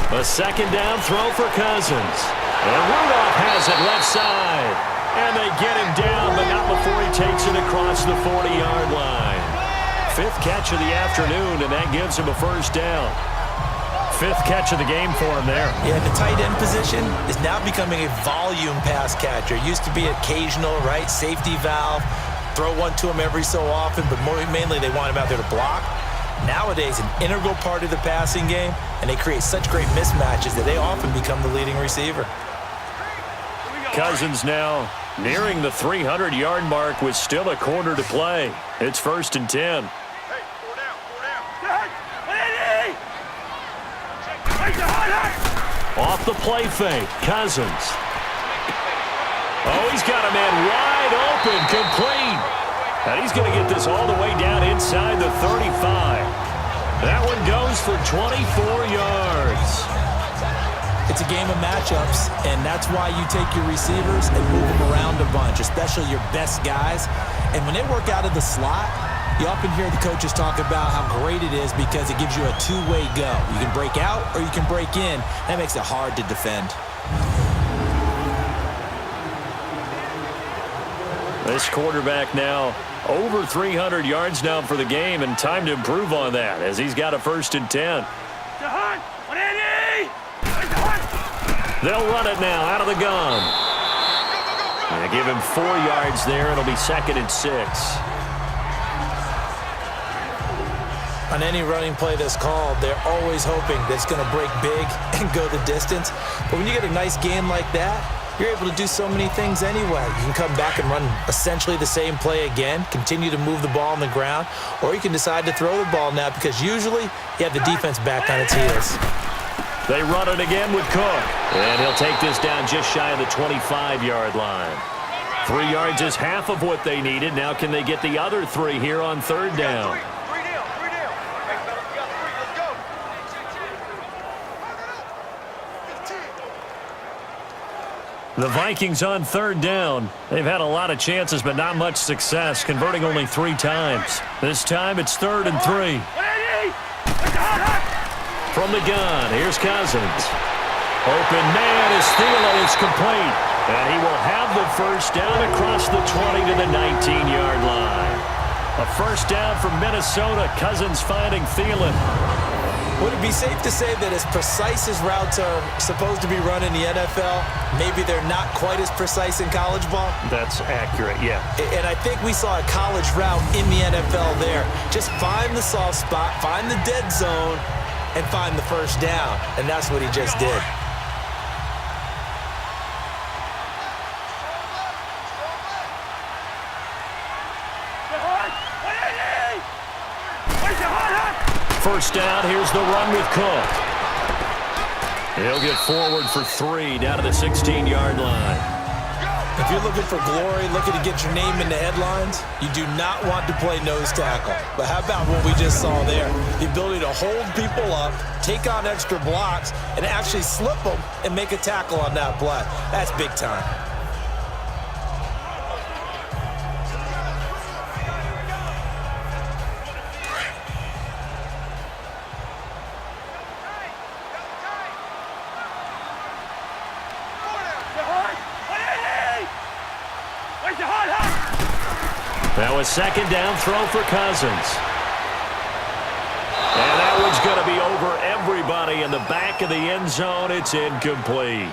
A second down throw for Cousins. And Rudolph has it left side. And they get him down, but not before he takes it across the 40-yard line. 5th catch of the afternoon, and that gives him a first down. 5th catch of the game for him there. Yeah, the tight end position is now becoming a volume pass catcher. Used to be occasional, right? Safety valve. Throw one to him every so often, but mainly they want him out there to block. Nowadays, an integral part of the passing game, and they create such great mismatches that they often become the leading receiver. Cousins now nearing the 300-yard mark with still a quarter to play. It's 1st and 10. Off the play fake, Cousins. Oh, he's got a man wide open, complete. And he's going to get this all the way down inside the 35. That one goes for 24 yards. It's a game of matchups, and that's why you take your receivers and move them around a bunch, especially your best guys. And when they work out of the slot, you often hear the coaches talk about how great it is because it gives you a two-way go. You can break out or you can break in. That makes it hard to defend. This quarterback now over 300 yards now for the game, and time to improve on that as he's got a 1st and 10. They'll run it now out of the gun. Yeah, give him 4 yards there. It'll be 2nd and 6. On any running play that's called, they're always hoping that it's going to break big and go the distance. But when you get a nice game like that, you're able to do so many things anyway. You can come back and run essentially the same play again, continue to move the ball on the ground, or you can decide to throw the ball now because usually you have the defense back on its heels. They run it again with Cook. And he'll take this down just shy of the 25-yard line. 3 yards is half of what they needed. Now can they get the other 3 here on 3rd down? The Vikings on 3rd down. They've had a lot of chances, but not much success, converting only 3 times. This time it's 3rd and 3. From the gun, here's Cousins. Open man is Thielen. It's complete. And he will have the first down across the 20 to the 19-yard line. A first down from Minnesota. Cousins finding Thielen. Would it be safe to say that as precise as routes are supposed to be run in the NFL, maybe they're not quite as precise in college ball? That's accurate, yeah. And I think we saw a college route in the NFL there. Just find the soft spot, find the dead zone, and find the first down. And that's what he just did. First down, here's the run with Cook. He'll get forward for 3 down to the 16-yard line. If you're looking for glory, looking to get your name in the headlines, you do not want to play nose tackle. But how about what we just saw there? The ability to hold people up, take on extra blocks, and actually slip them and make a tackle on that play. That's big time. That was 2nd down throw for Cousins. And that one's going to be over everybody in the back of the end zone. It's incomplete.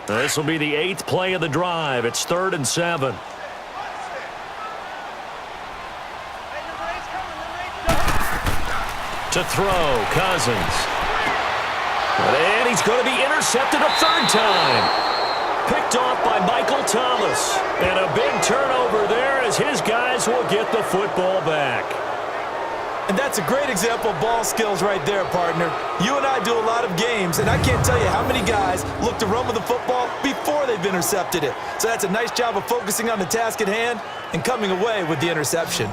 This will be the 8th play of the drive. It's 3rd and 7. To throw, Cousins. And he's going to be intercepted a 3rd time. Picked off by Michael Thomas. And a big turnover there as his guys will get the football back. And that's a great example of ball skills right there, partner. You and I do a lot of games, and I can't tell you how many guys look to run with the football before they've intercepted it. So that's a nice job of focusing on the task at hand and coming away with the interception.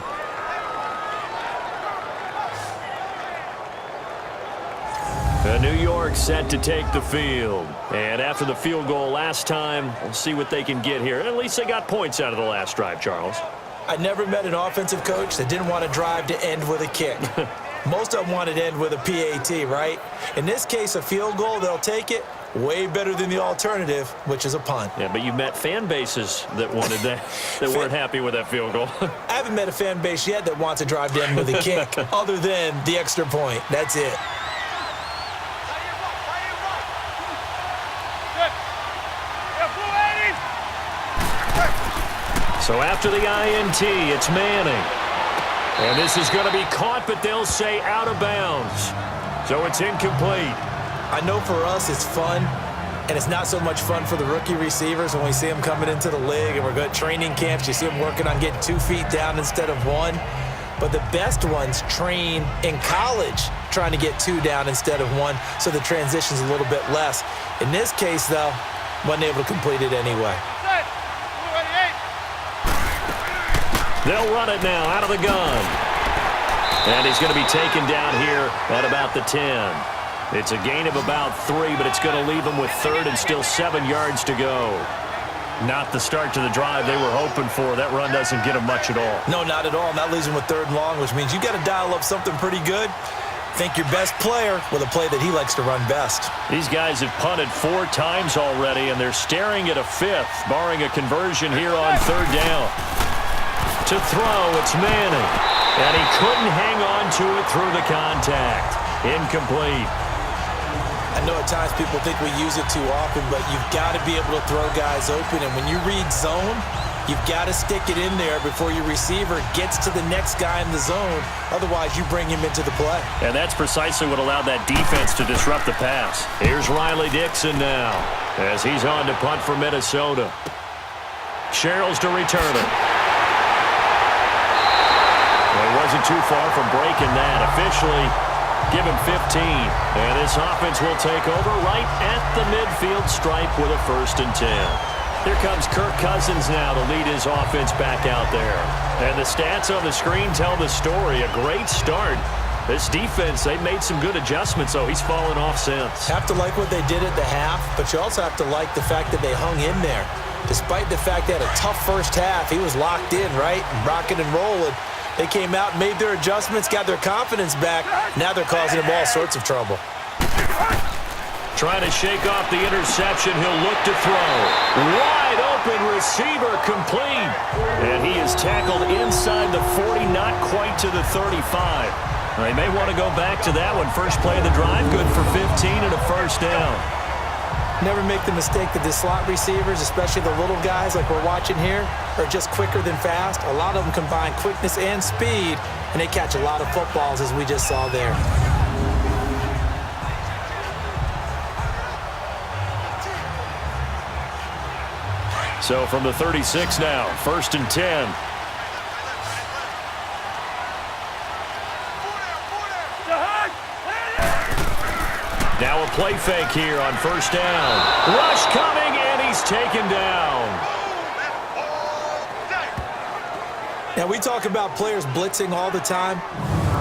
New York set to take the field. And after the field goal last time, we'll see what they can get here. At least they got points out of the last drive, Charles. I never met an offensive coach that didn't want to drive to end with a kick. Most of them wanted to end with a PAT, right? In this case, a field goal, they'll take it. Way better than the alternative, which is a punt. Yeah, but you met fan bases that wanted that, that weren't happy with that field goal. I haven't met a fan base yet that wants to drive to end with a kick other than the extra point. That's it. So after the INT, it's Manning. And this is going to be caught, but they'll say out of bounds. So it's incomplete. I know for us it's fun, and it's not so much fun for the rookie receivers when we see them coming into the league and we're going to training camps. You see them working on getting 2 feet down instead of 1. But the best ones train in college trying to get 2 down instead of 1, so the transition's a little bit less. In this case, though, wasn't able to complete it anyway. They'll run it now out of the gun. And he's going to be taken down here at about the 10. It's a gain of about 3, but it's going to leave him with 3rd and still 7 yards to go. Not the start to the drive they were hoping for. That run doesn't get him much at all. No, not at all. And that leaves him with 3rd and long, which means you got to dial up something pretty good. Think your best player with a play that he likes to run best. These guys have punted 4 times already, and they're staring at a 5th, barring a conversion here on 3rd down. To throw, it's Manning. And he couldn't hang on to it through the contact. Incomplete. I know at times people think we use it too often, but you've got to be able to throw guys open. And when you read zone, you've got to stick it in there before your receiver gets to the next guy in the zone. Otherwise, you bring him into the play. And that's precisely what allowed that defense to disrupt the pass. Here's Riley Dixon now as he's on to punt for Minnesota. Sherrills to return it. Well, he wasn't too far from breaking that. Officially, give him 15. And this offense will take over right at the midfield stripe with a 1st and 10. Here comes Kirk Cousins now to lead his offense back out there. And the stats on the screen tell the story. A great start. This defense, they've made some good adjustments, so he's fallen off since. Have to like what they did at the half, but you also have to like the fact that they hung in there. Despite the fact they had a tough first half, he was locked in, right? Rocking and rolling. They came out, made their adjustments, got their confidence back. Now they're causing him all sorts of trouble. Trying to shake off the interception. He'll look to throw. Wide open receiver complete. And he is tackled inside the 40, not quite to the 35. They may want to go back to that one. First play of the drive, good for 15 and a 1st down. Never make the mistake that the slot receivers, especially the little guys like we're watching here, are just quicker than fast. A lot of them combine quickness and speed, and they catch a lot of footballs, as we just saw there. So from the 36 now, 1st and 10. Now a play fake here on 1st down. Rush coming, and he's taken down. Now, we talk about players blitzing all the time.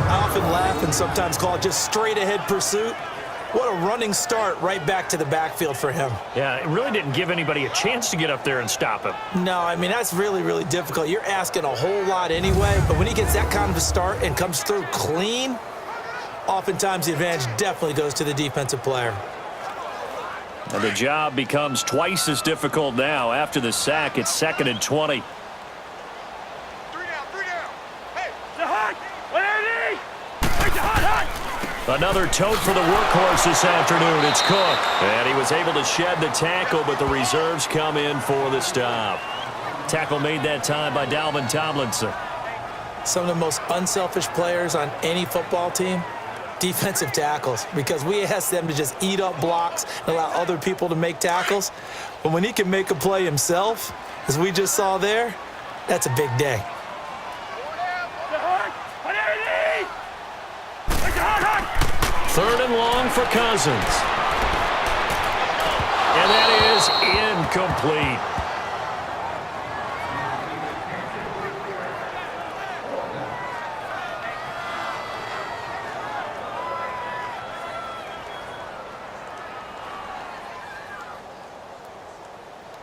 I often laugh and sometimes call it just straight-ahead pursuit. What a running start right back to the backfield for him. Yeah, it really didn't give anybody a chance to get up there and stop him. No, I mean, that's really, really difficult. You're asking a whole lot anyway, but when he gets that kind of a start and comes through clean, oftentimes the advantage definitely goes to the defensive player. And the job becomes twice as difficult now. After the sack, it's 2nd and 20. Another tote for the workhorse this afternoon. It's Cook. And he was able to shed the tackle, but the reserves come in for the stop. Tackle made that time by Dalvin Tomlinson. Some of the most unselfish players on any football team, defensive tackles, because we ask them to just eat up blocks and allow other people to make tackles. But when he can make a play himself, as we just saw there, that's a big day. 3rd and long for Cousins. And that is incomplete.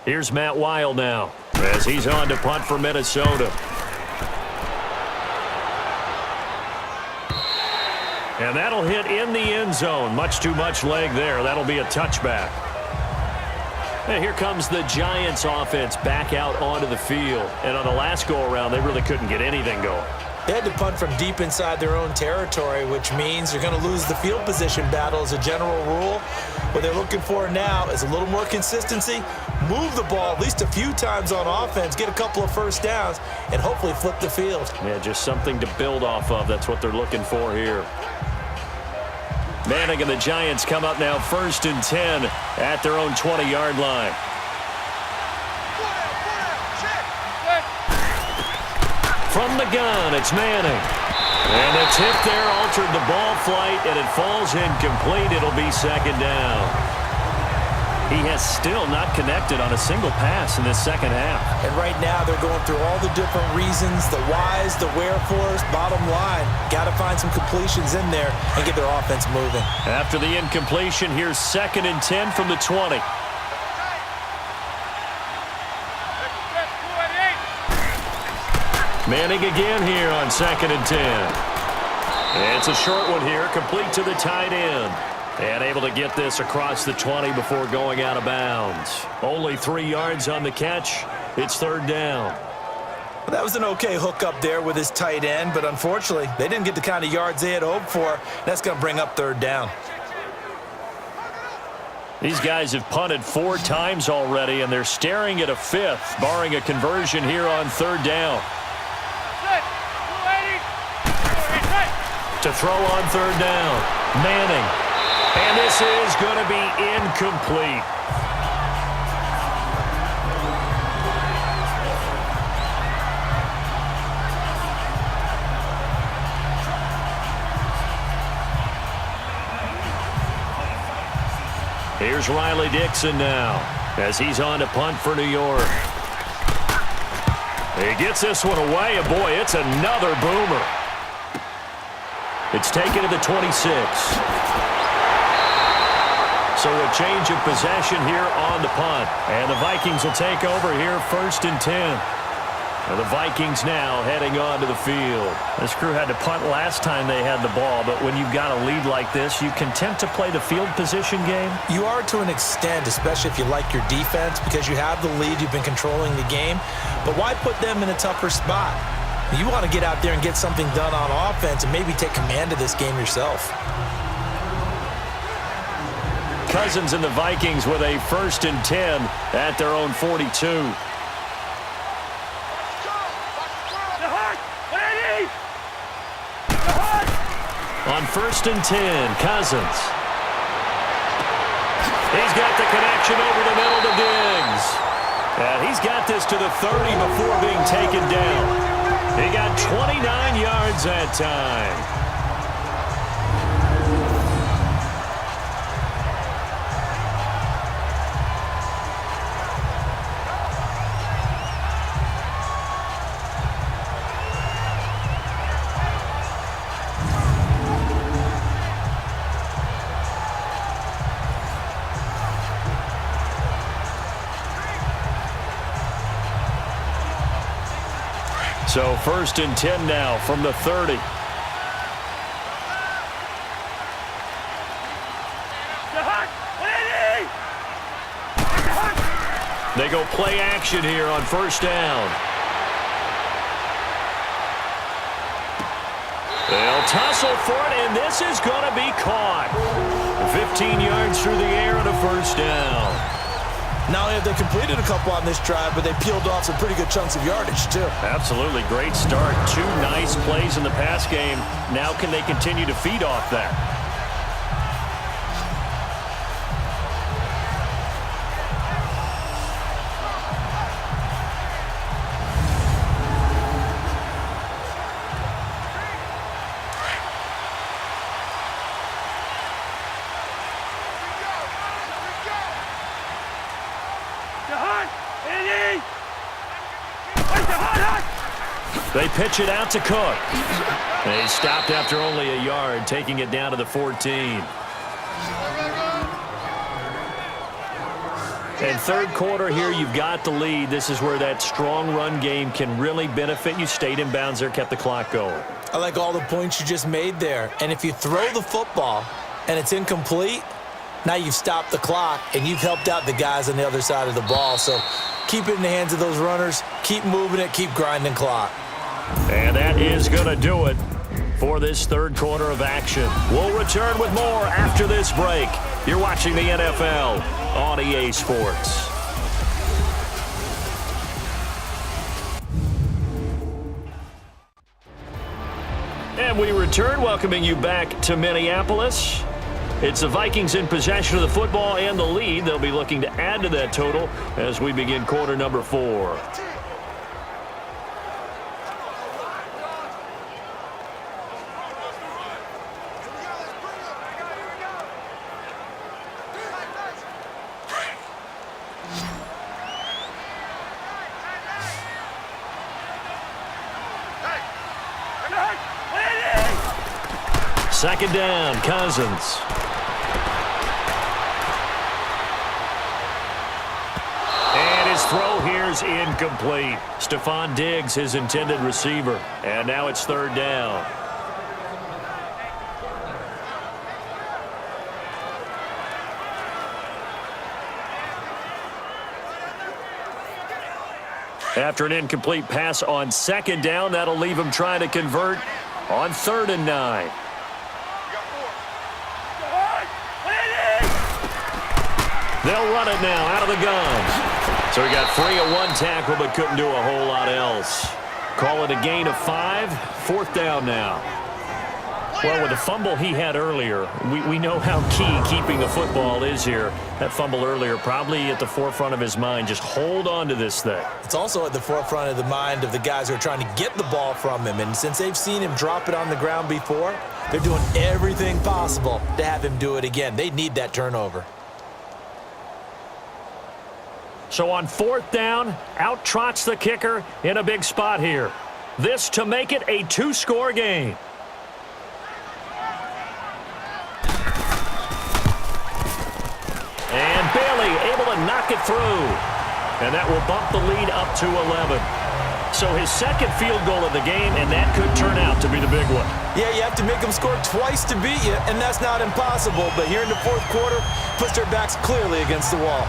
Here's Matt Weil now as he's on to punt for Minnesota. And that'll hit in the end zone. Much too much leg there. That'll be a touchback. And here comes the Giants offense back out onto the field. And on the last go-around, they really couldn't get anything going. They had to punt from deep inside their own territory, which means you're going to lose the field position battle as a general rule. What they're looking for now is a little more consistency, move the ball at least a few times on offense, get a couple of 1st downs, and hopefully flip the field. Yeah, just something to build off of. That's what they're looking for here. Manning and the Giants come up now 1st and 10 at their own 20-yard line. From the gun, it's Manning. And the tip there altered the ball flight, and it falls incomplete. It'll be 2nd down. He has still not connected on a single pass in this 2nd half. And right now they're going through all the different reasons, the whys, the wherefores. Bottom line, got to find some completions in there and get their offense moving. After the incompletion, here's 2nd and 10 from the 20. Manning again here on 2nd and 10. It's a short one here, complete to the tight end. And able to get this across the 20 before going out of bounds. Only 3 yards on the catch. It's 3rd down. Well, that was an okay hookup there with his tight end, but unfortunately, they didn't get the kind of yards they had hoped for. That's going to bring up third down. These guys have punted 4 times already, and they're staring at a 5th, barring a conversion here on third down. To throw on third down, Manning. And this is going to be incomplete. Here's Riley Dixon now as he's on to punt for New York. He gets this one away, and boy, it's another boomer. It's taken to the 26. So a change of possession here on the punt. And the Vikings will take over here 1st and 10. And the Vikings now heading onto the field. This crew had to punt last time they had the ball, but when you've got a lead like this, you content to play the field position game? You are to an extent, especially if you like your defense, because you have the lead, you've been controlling the game. But why put them in a tougher spot? You want to get out there and get something done on offense and maybe take command of this game yourself. Cousins and the Vikings with a 1st and 10 at their own 42. On 1st and 10, Cousins. He's got the connection over the middle to Diggs. And he's got this to the 30 before being taken down. He got 29 yards that time. So 1st and 10 now from the 30. They go play action here on 1st down. They'll tussle for it, and this is going to be caught. 15 yards through the air and a 1st down. Not only have they completed a couple on this drive, but they peeled off some pretty good chunks of yardage, too. Absolutely. Great start. 2 nice plays in the pass game. Now can they continue to feed off that? They pitch it out to Cook. They stopped after only a yard, taking it down to the 14. And third quarter here, you've got the lead. This is where that strong run game can really benefit you. Stayed in bounds there, kept the clock going. I like all the points you just made there. And if you throw the football and it's incomplete, now you've stopped the clock and you've helped out the guys on the other side of the ball. So keep it in the hands of those runners. Keep moving it. Keep grinding clock. And that is going to do it for this third quarter of action. We'll return with more after this break. You're watching the NFL on EA Sports. And we return, welcoming you back to Minneapolis. It's the Vikings in possession of the football and the lead. They'll be looking to add to that total as we begin quarter number 4. Second down, Cousins. And his throw here's incomplete. Stephon Diggs, his intended receiver. And now it's third down. After an incomplete pass on second down, that'll leave him trying to convert on 3rd and 9. They'll run it now out of the gun. So he got free of one tackle but couldn't do a whole lot else. Call it a gain of 5. 4th down now. Well, with the fumble he had earlier, we know how key keeping the football is here. That fumble earlier probably at the forefront of his mind. Just hold on to this thing. It's also at the forefront of the mind of the guys who are trying to get the ball from him. And since they've seen him drop it on the ground before, they're doing everything possible to have him do it again. They need that turnover. So on 4th down, out trots the kicker in a big spot here. This to make it a 2-score game. And Bailey able to knock it through. And that will bump the lead up to 11. So his second field goal of the game, and that could turn out to be the big one. Yeah, you have to make them score twice to beat you, and that's not impossible. But here in the 4th quarter, puts their backs clearly against the wall.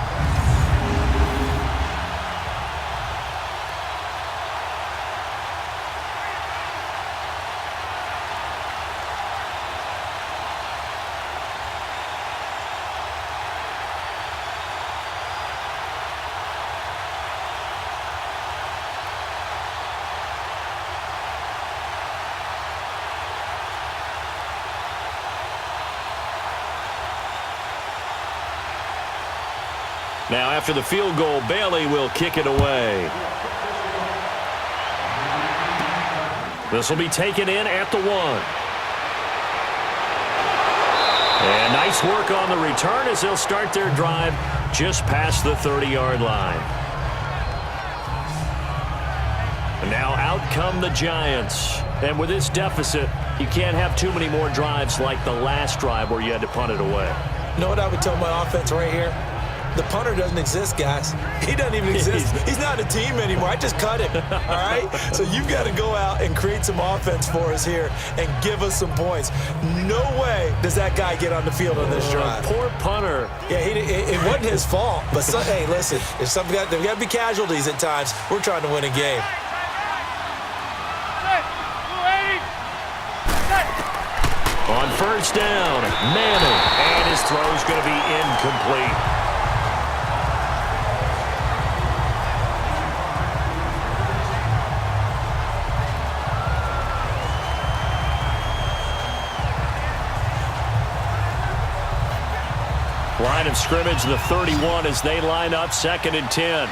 Now, after the field goal, Bailey will kick it away. This will be taken in at the 1. And nice work on the return as they'll start their drive just past the 30-yard line. And now out come the Giants. And with this deficit, you can't have too many more drives like the last drive where you had to punt it away. You know what I would tell my offense right here? The punter doesn't exist, guys. He doesn't even exist. He's not a team anymore. I just cut him, all right? So you've got to go out and create some offense for us here and give us some points. No way does that guy get on the field on this drive. Poor punter. Yeah, it wasn't his fault. But, hey, listen, there's got to be casualties at times. We're trying to win a game. On 1st down, Manning. And his throw's going to be incomplete. Line of scrimmage, the 31, as they line up 2nd and 10.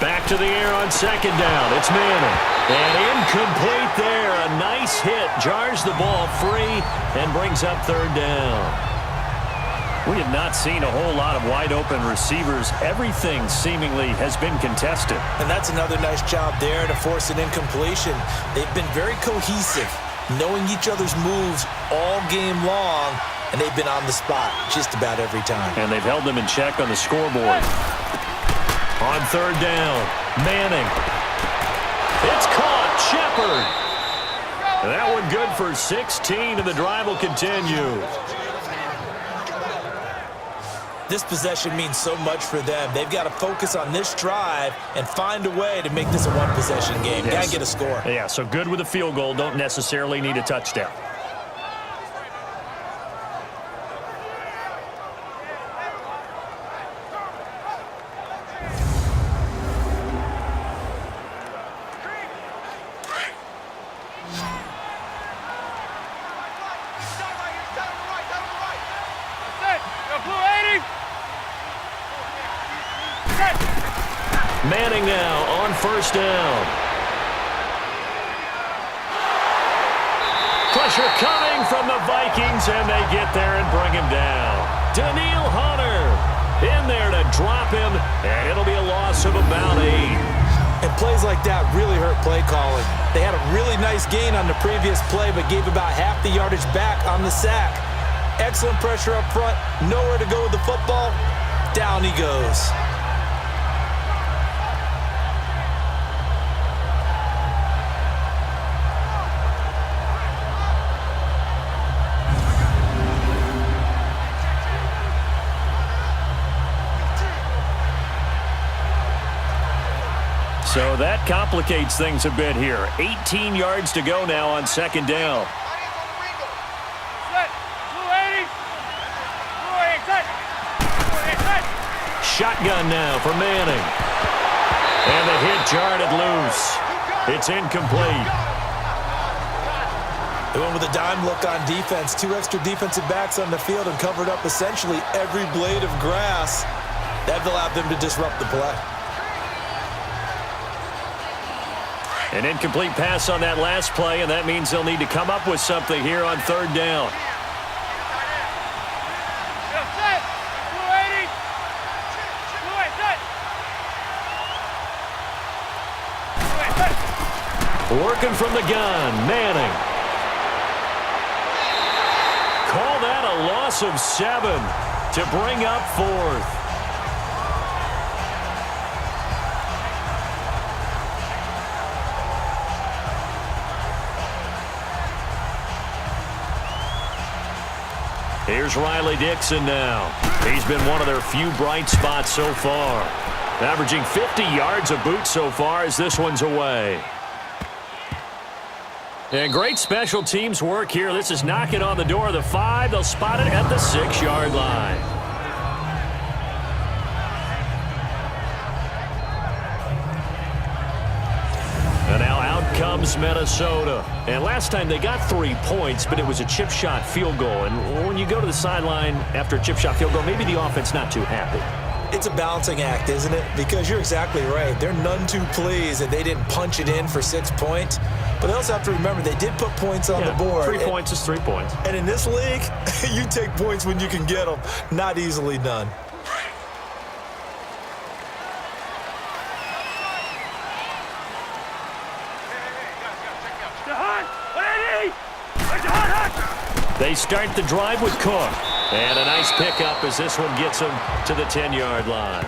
Back to the air on 2nd down. It's Manning. And incomplete there. A nice hit. Jars the ball free and brings up 3rd down. We have not seen a whole lot of wide-open receivers. Everything seemingly has been contested. And that's another nice job there to force an incompletion. They've been very cohesive, knowing each other's moves all game long, and they've been on the spot just about every time. And they've held them in check on the scoreboard. On 3rd down, Manning. It's caught. Shepard. That one good for 16, and the drive will continue. This possession means so much for them. They've got to focus on this drive and find a way to make this a one-possession game. Yes. Got to get a score. Yeah, so good with a field goal. Don't necessarily need a touchdown. Manning now on 1st down. Pressure coming from the Vikings, and they get there and bring him down. Daniil Hunter in there to drop him, and it'll be a loss of about 8. And plays like that really hurt play calling. They had a really nice gain on the previous play, but gave about half the yardage back on the sack. Excellent pressure up front, nowhere to go with the football. Down he goes. So that complicates things a bit here. 18 yards to go now on second down. Shotgun now for Manning. And the hit jarred loose. It's incomplete. They went with a dime look on defense. 2 extra defensive backs on the field and covered up essentially every blade of grass. That allowed them to disrupt the play. An incomplete pass on that last play, and that means they'll need to come up with something here on third down. Working from the gun, Manning. Call that a loss of 7 to bring up 4th. Here's Riley Dixon now. He's been one of their few bright spots so far. Averaging 50 yards a boot so far as this one's away. And great special teams work here. This is knocking on the door of the 5. They'll spot it at the 6-yard line. And now out comes Minnesota. And last time they got 3 points, but it was a chip shot field goal. And when you go to the sideline after a chip shot field goal, maybe the offense not too happy. It's a balancing act, isn't it? Because you're exactly right. They're none too pleased that they didn't punch it in for 6 points. But they also have to remember they did put points on the board. 3 points is 3 points. And in this league, you take points when you can get them. Not easily done. They start the drive with Kirk. And a nice pickup as this one gets them to the 10-yard line.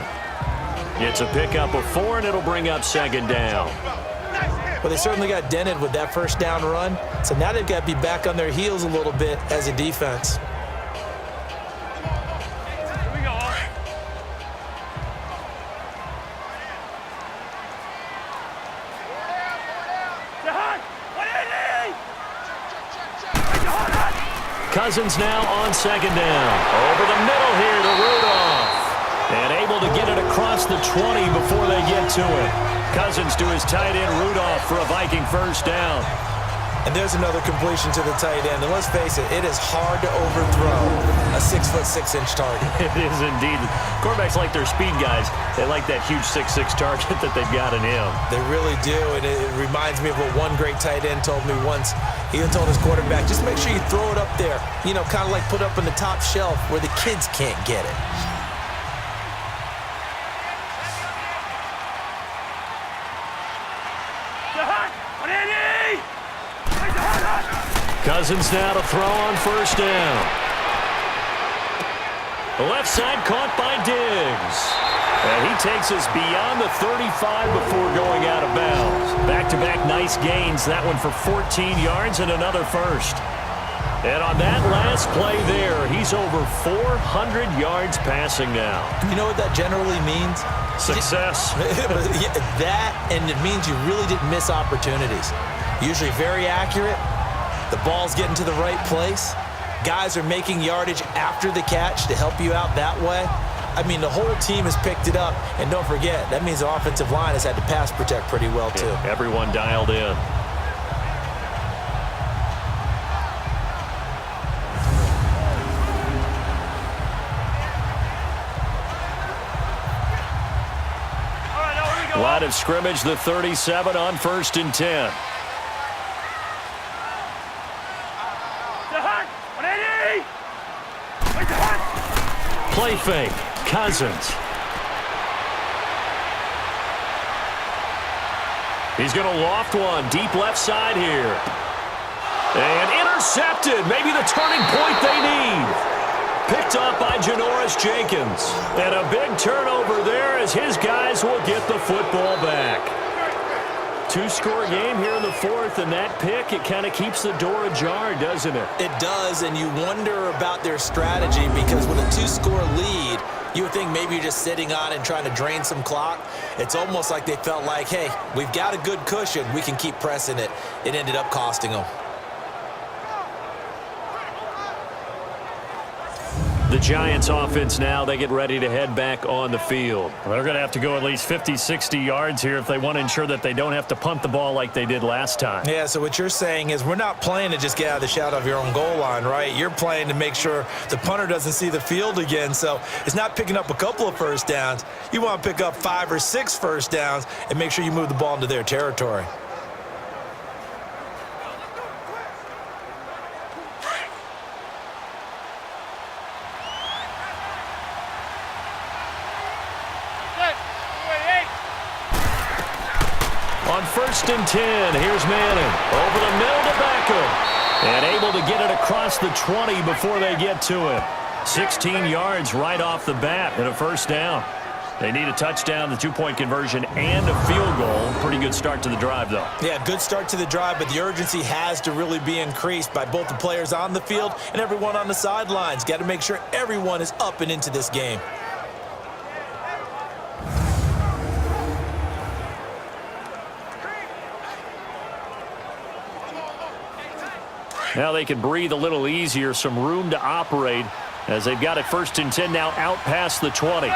It's a pickup of 4, and it'll bring up second down. Well, they certainly got dented with that first down run. So now they've got to be back on their heels a little bit as a defense. Cousins now on second down. Over the middle here to Rudolph. And able to get it across the 20 before they get to it. Cousins to his tight end Rudolph for a Viking first down. And there's another completion to the tight end. And let's face it is hard to overthrow a 6'6" target. It is indeed. Quarterbacks like their speed guys. They like that huge 6'6" target that they've got in him. They really do. And it reminds me of what one great tight end told me once. He even told his quarterback, just make sure you throw it up there. You know, kind of like put up on the top shelf where the kids can't get it. Cousins now to throw on first down. The left side caught by Diggs. And he takes us beyond the 35 before going out of bounds. Back-to-back nice gains. That one for 14 yards and another first. And on that last play there, he's over 400 yards passing now. You know what that generally means? Success. That, and it means you really didn't miss opportunities. Usually very accurate. The ball's getting to the right place. Guys are making yardage after the catch to help you out that way. I mean, the whole team has picked it up. And don't forget, that means the offensive line has had to pass protect pretty well, too. Yeah, everyone dialed in. Line of scrimmage, the 37 on 1st and 10. Play fake. Cousins. He's going to loft one deep left side here. And intercepted. Maybe the turning point they need. Picked up by Janoris Jenkins. And a big turnover there as his guys will get the football back. 2-score game here in the 4th, and that pick, it kind of keeps the door ajar, doesn't it? It does, and you wonder about their strategy because with a 2-score lead, You would think maybe you're just sitting on it and trying to drain some clock. It's almost like they felt like, hey, we've got a good cushion. We can keep pressing it. It ended up costing them. The Giants offense now, they get ready to head back on the field. Well, they're going to have to go at least 50, 60 yards here if they want to ensure that they don't have to punt the ball like they did last time. Yeah, so what you're saying is we're not playing to just get out of the shadow of your own goal line, right? You're playing to make sure the punter doesn't see the field again. So it's not picking up a couple of first downs. You want to pick up 5 or 6 first downs and make sure you move the ball into their territory. On 1st and 10, here's Manning. Over the middle to Beckham. And able to get it across the 20 before they get to it. 16 yards right off the bat and a first down. They need a touchdown, the 2-point conversion, and a field goal. Pretty good start to the drive, though. Yeah, good start to the drive, but the urgency has to really be increased by both the players on the field and everyone on the sidelines. Got to make sure everyone is up and into this game. Now they can breathe a little easier, some room to operate as they've got it 1st and 10 now out past the 20.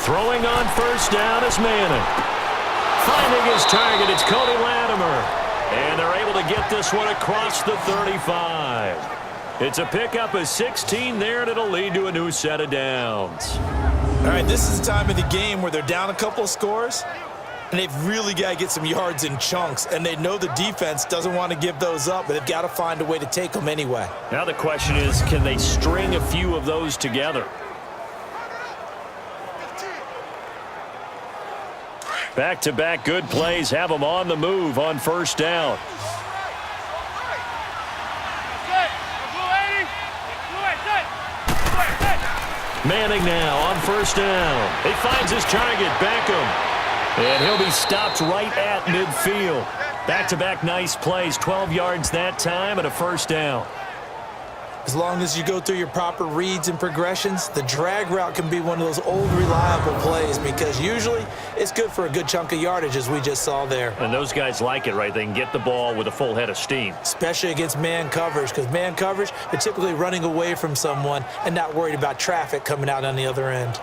Throwing on 1st down is Manning. Finding his target, it's Cody Latimer. And they're able to get this one across the 35. It's a pickup of 16 there, and it'll lead to a new set of downs. All right, this is the time of the game where they're down a couple of scores, and they've really got to get some yards in chunks, and they know the defense doesn't want to give those up, but they've got to find a way to take them anyway. Now the question is, can they string a few of those together? Back-to-back good plays have them on the move on 1st down. Manning now on 1st down. He finds his target, Beckham. And he'll be stopped right at midfield. Back-to-back nice plays, 12 yards that time and a first down. As long as you go through your proper reads and progressions, the drag route can be one of those old reliable plays because usually it's good for a good chunk of yardage as we just saw there. And those guys like it, right? They can get the ball with a full head of steam. Especially against man coverage, because man coverage, they're typically running away from someone and not worried about traffic coming out on the other end.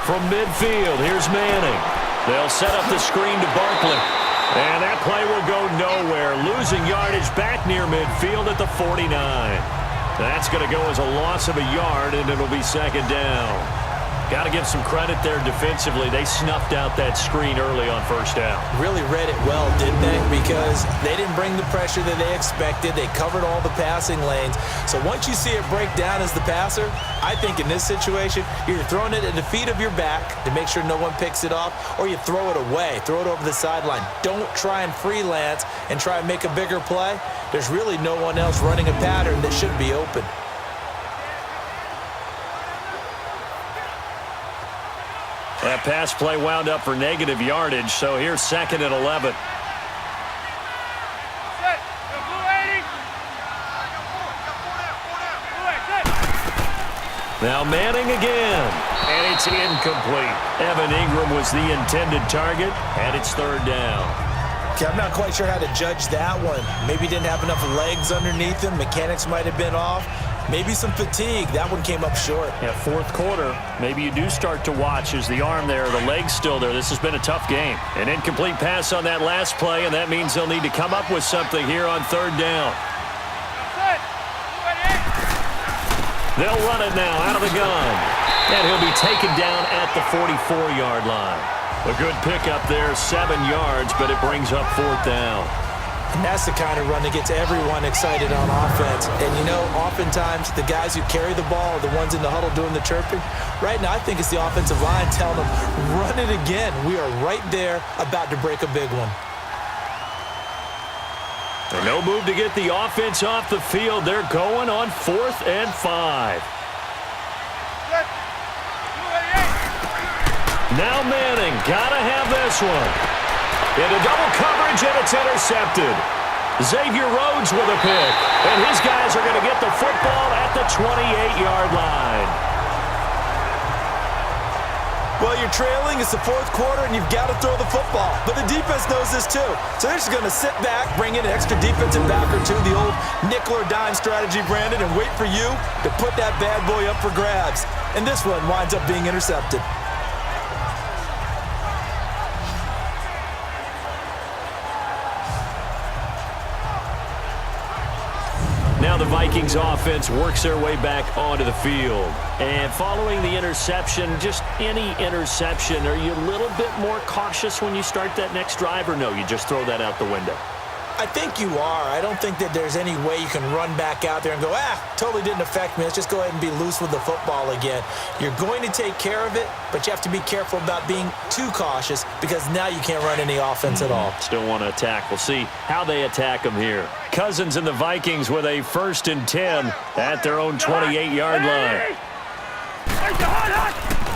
From midfield, here's Manning. They'll set up the screen to Barkley. And that play will go nowhere. Losing yardage back near midfield at the 49. That's going to go as a loss of a yard, and it'll be 2nd down. Got to give some credit there defensively. They snuffed out that screen early on 1st down. Really read it well, didn't they? Because they didn't bring the pressure that they expected. They covered all the passing lanes. So once you see it break down as the passer, I think in this situation, you're throwing it at the feet of your back to make sure no one picks it off, or you throw it away, throw it over the sideline. Don't try and freelance and try and make a bigger play. There's really no one else running a pattern that should be open. That pass play wound up for negative yardage, so here's 2nd and 11. Now Manning again, and it's incomplete. Evan Ingram was the intended target, and it's 3rd down. Okay, I'm not quite sure how to judge that one. Maybe he didn't have enough legs underneath him. Mechanics might have been off. Maybe some fatigue. That one came up short. Yeah, 4th quarter, maybe you do start to watch as the arm there, the leg's still there. This has been a tough game. An incomplete pass on that last play, and that means they'll need to come up with something here on 3rd down. They'll run it now out of the gun. And he'll be taken down at the 44-yard line. A good pickup there, 7 yards, but it brings up 4th down. And that's the kind of run that gets everyone excited on offense. And, you know, oftentimes the guys who carry the ball are the ones in the huddle doing the chirping. Right now, I think it's the offensive line telling them, run it again. We are right there about to break a big one. And no move to get the offense off the field. They're going on 4th and 5. Now Manning, gotta have this one. Into double coverage, and it's intercepted. Xavier Rhodes with a pick, and his guys are going to get the football at the 28-yard line. Well, you're trailing. It's the 4th quarter, and you've got to throw the football. But the defense knows this, too. So they're just going to sit back, bring in an extra defensive back or two, the old nickel or dime strategy, Brandon, and wait for you to put that bad boy up for grabs. And this one winds up being intercepted. Now the Vikings offense works their way back onto the field. And following the interception, just any interception, are you a little bit more cautious when you start that next drive, or no, you just throw that out the window? I think you are. I don't think that there's any way you can run back out there and go, totally didn't affect me. Let's just go ahead and be loose with the football again. You're going to take care of it, but you have to be careful about being too cautious because now you can't run any offense at all. Still want to attack. We'll see how they attack them here. Cousins and the Vikings with a 1st and 10 at their own 28-yard line.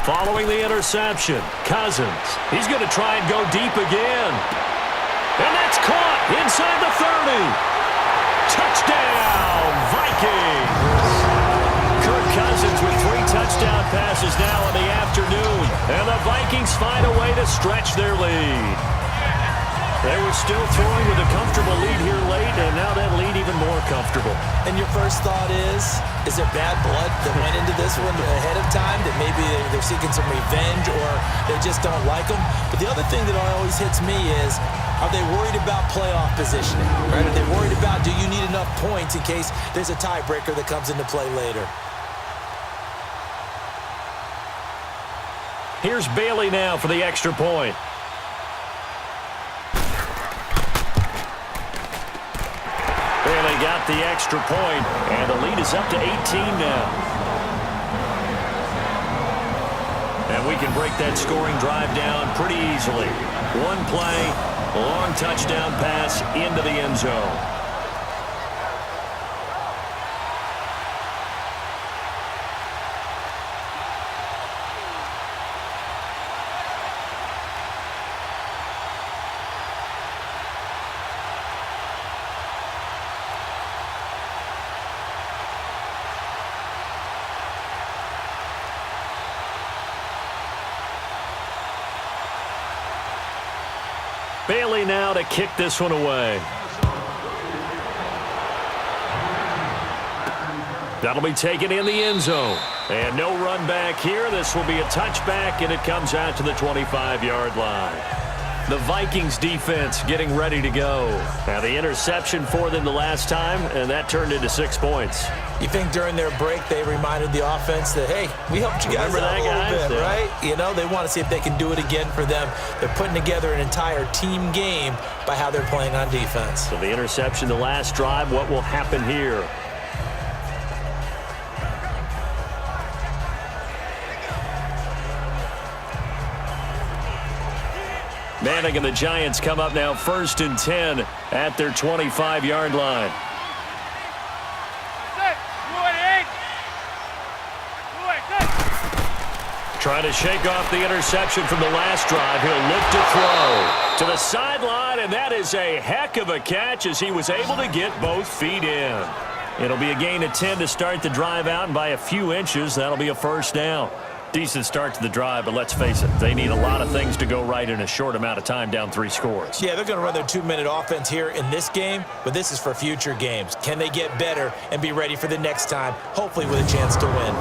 Following the interception, Cousins. He's going to try and go deep again. And that's caught inside the 30. Touchdown, Vikings. Kirk Cousins with 3 touchdown passes now in the afternoon. And the Vikings find a way to stretch their lead. They were still throwing with a comfortable lead here late, and now that lead even more comfortable. And your first thought is there bad blood that went into this one ahead of time, that maybe they're seeking some revenge or they just don't like them? But the other thing that always hits me is, are they worried about playoff positioning? Right? Are they worried about, do you need enough points in case there's a tiebreaker that comes into play later? Here's Bailey now for the extra point. Bailey got the extra point, and the lead is up to 18 now. And we can break that scoring drive down pretty easily. One play, long touchdown pass into the end zone. Bailey now to kick this one away. That'll be taken in the end zone. And no run back here. This will be a touchback, and it comes out to the 25-yard line. The Vikings defense getting ready to go. Now the interception for them the last time, and that turned into 6 points. You think during their break they reminded the offense that, hey, we helped you guys out a little bit, right? You know, they want to see if they can do it again for them. They're putting together an entire team game by how they're playing on defense. So the interception the last drive, what will happen here? Manning and the Giants come up now 1st and 10 at their 25-yard line. Trying to shake off the interception from the last drive. He'll look to throw to the sideline, and that is a heck of a catch as he was able to get both feet in. It'll be a gain of 10 to start the drive out, and by a few inches, that'll be a 1st down. Decent start to the drive, but let's face it, they need a lot of things to go right in a short amount of time, down 3 scores. Yeah, they're going to run their 2-minute offense here in this game, but this is for future games. Can they get better and be ready for the next time, hopefully with a chance to win?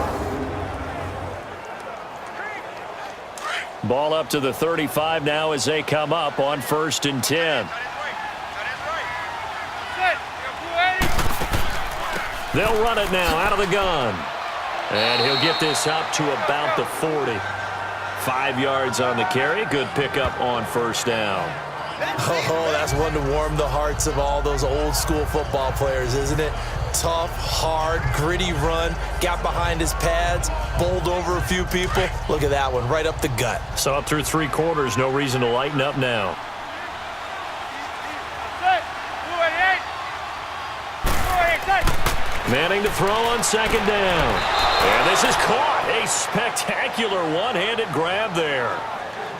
Ball up to the 35 now as they come up on 1st and 10. They'll run it now out of the gun. And he'll get this up to about the 40. 5 yards on the carry. Good pickup on 1st down. Oh, that's one to warm the hearts of all those old school football players, isn't it? Tough, hard, gritty run, got behind his pads, bowled over a few people. Look at that one, right up the gut. So up through 3 quarters, no reason to lighten up now. Manning to throw on 2nd down. And this is caught. A spectacular one-handed grab there.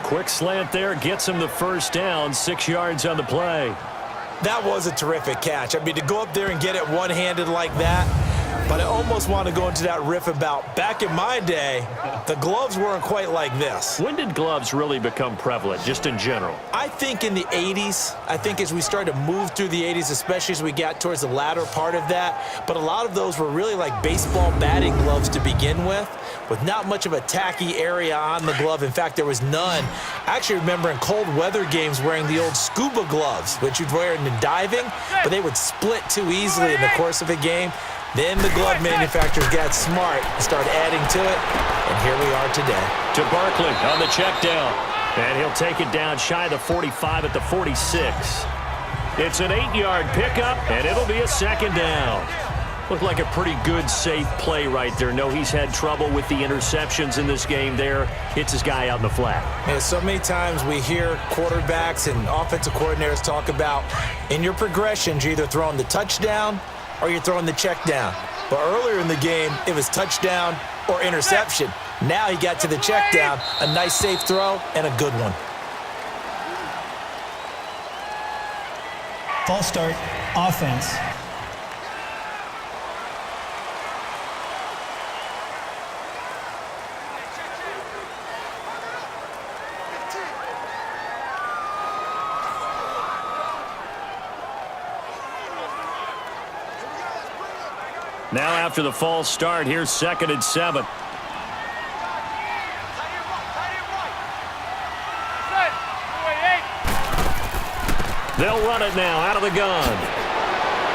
Quick slant there, gets him the 1st down, 6 yards on the play. That was a terrific catch. I mean, to go up there and get it one-handed like that, but I almost want to go into that riff about back in my day, the gloves weren't quite like this. When did gloves really become prevalent, just in general? I think in the 80s. I think as we started to move through the 80s, especially as we got towards the latter part of that. But a lot of those were really like baseball batting gloves to begin with not much of a tacky area on the glove. In fact, there was none. I actually remember in cold weather games wearing the old scuba gloves, which you'd wear in diving, but they would split too easily in the course of a game. Then the glove manufacturers got smart and started adding to it, and here we are today. To Barkley on the check down, and he'll take it down shy of the 45 at the 46. It's an 8-yard pickup, and it'll be a 2nd down. Looked like a pretty good, safe play right there. No, he's had trouble with the interceptions in this game there. Hits his guy out in the flat. Man, so many times we hear quarterbacks and offensive coordinators talk about in your progressions, you're either throwing the touchdown or you're throwing the check down. But earlier in the game, it was touchdown or interception. Now he got to the check down, a nice safe throw, and a good one. False start, offense. Now after the false start, here's 2nd and 7. They'll run it now out of the gun.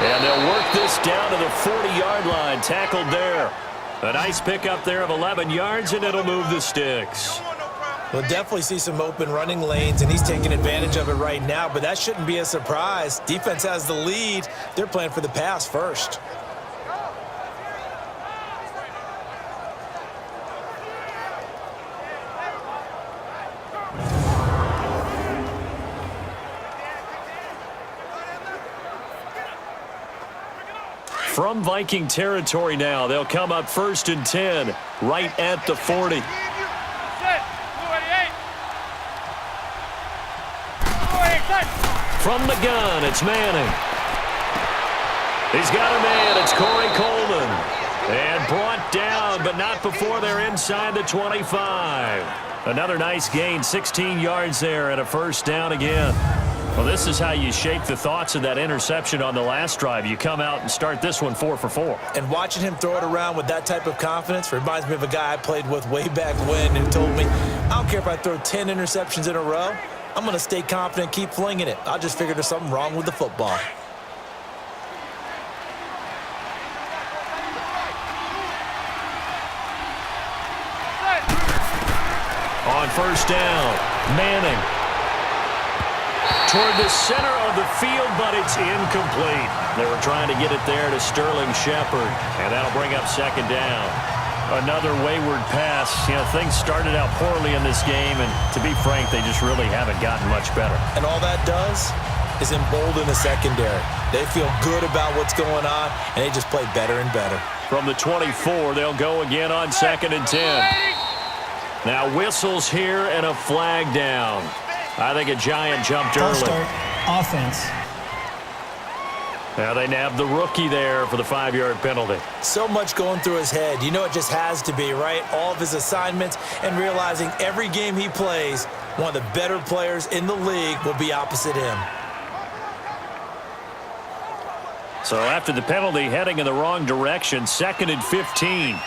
And they'll work this down to the 40-yard line. Tackled there. A nice pickup there of 11 yards, and it'll move the sticks. We'll definitely see some open running lanes, and he's taking advantage of it right now, but that shouldn't be a surprise. Defense has the lead. They're playing for the pass first. From Viking territory now, they'll come up 1st and 10, right at the 40. From the gun, it's Manning. He's got a man, it's Corey Coleman. And brought down, but not before they're inside the 25. Another nice gain, 16 yards there, and a 1st down again. Well, this is how you shake the thoughts of that interception on the last drive. You come out and start this one 4 for 4. And watching him throw it around with that type of confidence reminds me of a guy I played with way back when who told me, I don't care if I throw 10 interceptions in a row. I'm going to stay confident, keep flinging it. I just figured there's something wrong with the football. On 1st down, Manning. Toward the center of the field, but it's incomplete. They were trying to get it there to Sterling Shepard, and that'll bring up 2nd down. Another wayward pass. You know, things started out poorly in this game, and to be frank, they just really haven't gotten much better. And all that does is embolden the secondary. They feel good about what's going on, and they just play better and better. From the 24, they'll go again on 2nd and 10. Now whistles here and a flag down. I think a giant jumped early. False start, offense. Now they nabbed the rookie there for the 5-yard penalty. So much going through his head. You know it just has to be, right? All of his assignments and realizing every game he plays, one of the better players in the league will be opposite him. So after the penalty, heading in the wrong direction, 2nd and 15.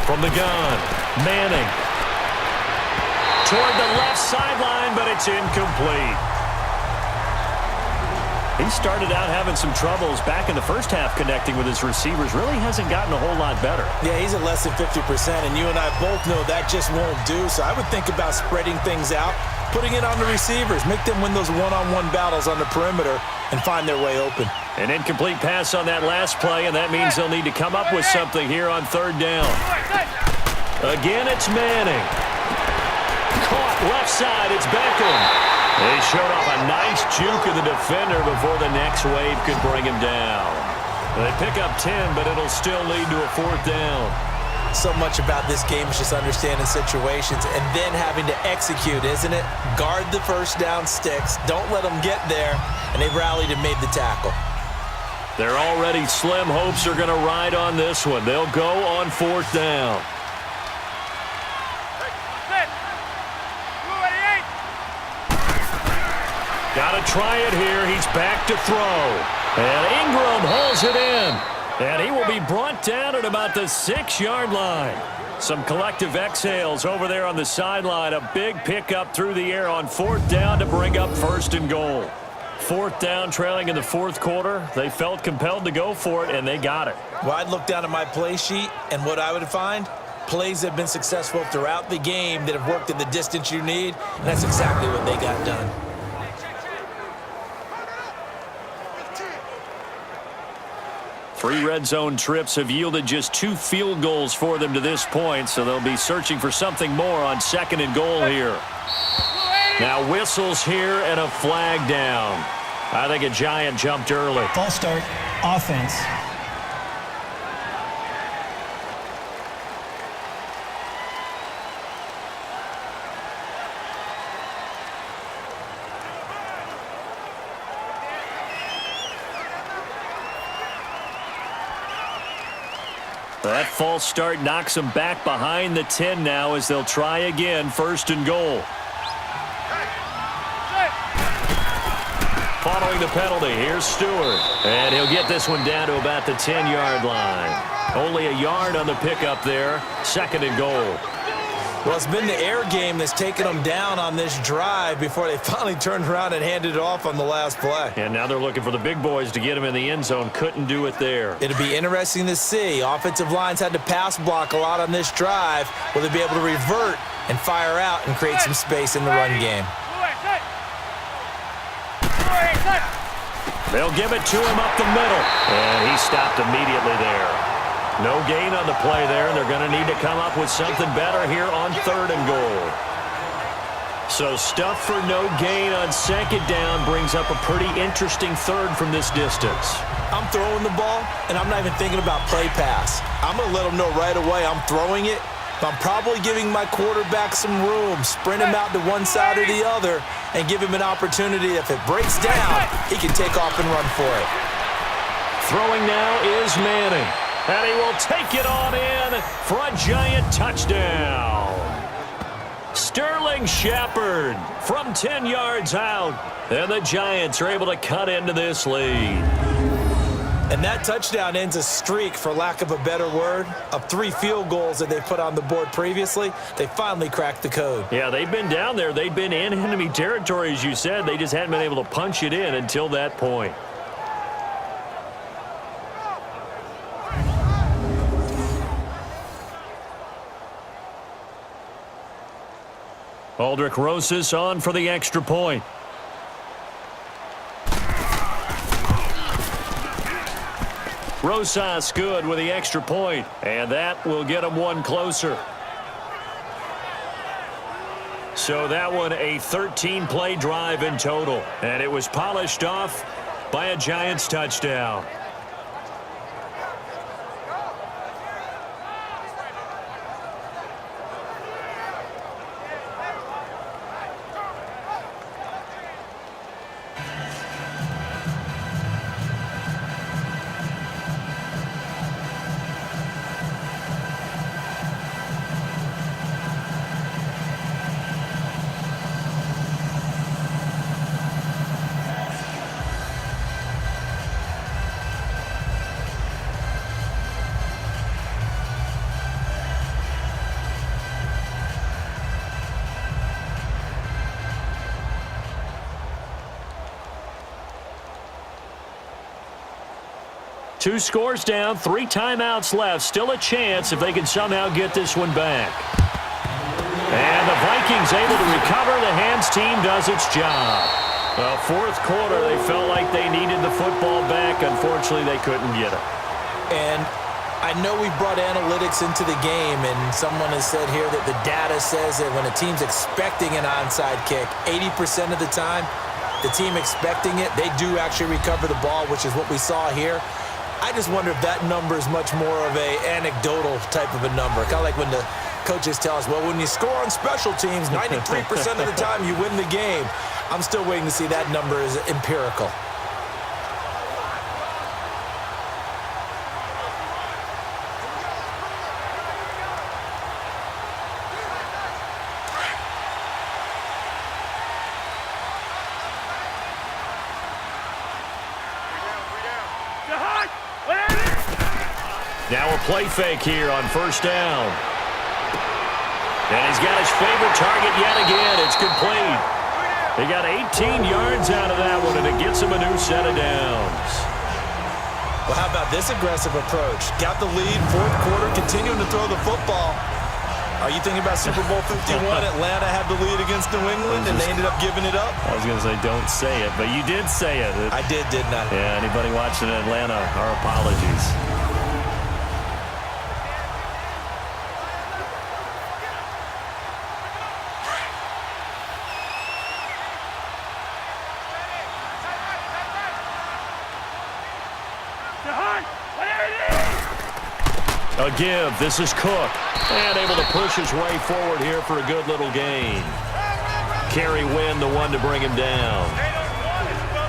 From the gun, Manning. Toward the left sideline, but it's incomplete. He started out having some troubles back in the first half connecting with his receivers. Really hasn't gotten a whole lot better. Yeah, he's at less than 50%, and you and I both know that just won't do. So I would think about spreading things out, putting it on the receivers, make them win those one-on-one battles on the perimeter and find their way open. An incomplete pass on that last play, and that means they'll need to come up with something here on third down. Again, it's Manning. Caught left side, it's Beckham. They showed off a nice juke of the defender before the next wave could bring him down. They pick up 10, but it'll still lead to a fourth down. So much about this game is just understanding situations and then having to execute, isn't it? Guard the first down sticks. Don't let them get there. And they rallied and made the tackle. They're already slim hopes are going to ride on this one. They'll go on fourth down. Got to try it here. He's back to throw. And Ingram hauls it in. And he will be brought down at about the 6-yard line. Some collective exhales over there on the sideline. A big pickup through the air on fourth down to bring up first and goal. Fourth down, trailing in the fourth quarter. They felt compelled to go for it, and they got it. Well, I'd look down at my play sheet, and what I would find, plays that have been successful throughout the game that have worked at the distance you need, and that's exactly what they got done. Three red zone trips have yielded just 2 field goals for them to this point, so they'll be searching for something more on second and goal here. Now whistles here and a flag down. I think a Giant jumped early. False start, offense. That false start knocks them back behind the 10 now as they'll try again, first and goal. Following the penalty, here's Stewart. And he'll get this one down to about the 10-yard line. Only a yard on the pickup there, second and goal. Well, it's been the air game that's taken them down on this drive before they finally turned around and handed it off on the last play. And now they're looking for the big boys to get him in the end zone. Couldn't do it there. It'll be interesting to see. Offensive lines had to pass block a lot on this drive. Will they be able to revert and fire out and create some space in the run game? They'll give it to him up the middle. And he stopped immediately there. No gain on the play there, and they're going to need to come up with something better here on third and goal. So stuff for no gain on second down brings up a pretty interesting third from this distance. I'm throwing the ball, and I'm not even thinking about play pass. I'm going to let them know right away I'm throwing it, but I'm probably giving my quarterback some room, sprint him out to one side or the other, and give him an opportunity. If it breaks down, he can take off and run for it. Throwing now is Manning. And he will take it on in for a Giant touchdown. Sterling Shepard from 10 yards out. And the Giants are able to cut into this lead. And that touchdown ends a streak, for lack of a better word, of 3 field goals that they put on the board previously. They finally cracked the code. Yeah, they've been down there. They've been in enemy territory, as you said. They just hadn't been able to punch it in until that point. Aldrich Rosas on for the extra point. Rosas good with the extra point, and that will get him one closer. So that one a 13-play drive in total, and it was polished off by a Giants touchdown. 2 scores down, 3 timeouts left. Still a chance if they can somehow get this one back. And the Vikings able to recover. The hands team does its job. Well, fourth quarter, they felt like they needed the football back. Unfortunately, they couldn't get it. And I know we brought analytics into the game, and someone has said here that the data says that when a team's expecting an onside kick, 80% of the time, the team expecting it, they do actually recover the ball, which is what we saw here. I just wonder if that number is much more of a anecdotal type of a number. Kind of like when the coaches tell us, well, when you score on special teams, 93% of the time you win the game. I'm still waiting to see that number is empirical. Now a play fake here on first down. And he's got his favorite target yet again. It's complete. He got 18 yards out of that one, and it gets him a new set of downs. Well, how about this aggressive approach? Got the lead, fourth quarter, continuing to throw the football. Are you thinking about Super Bowl 51? Atlanta had the lead against New England, and they ended up giving it up? I was going to say don't say it, but you did say it. I did, didn't I? Yeah, anybody watching Atlanta, our apologies. A give. This is Cook. And able to push his way forward here for a good little gain. Carry Wynn, the one to bring him down.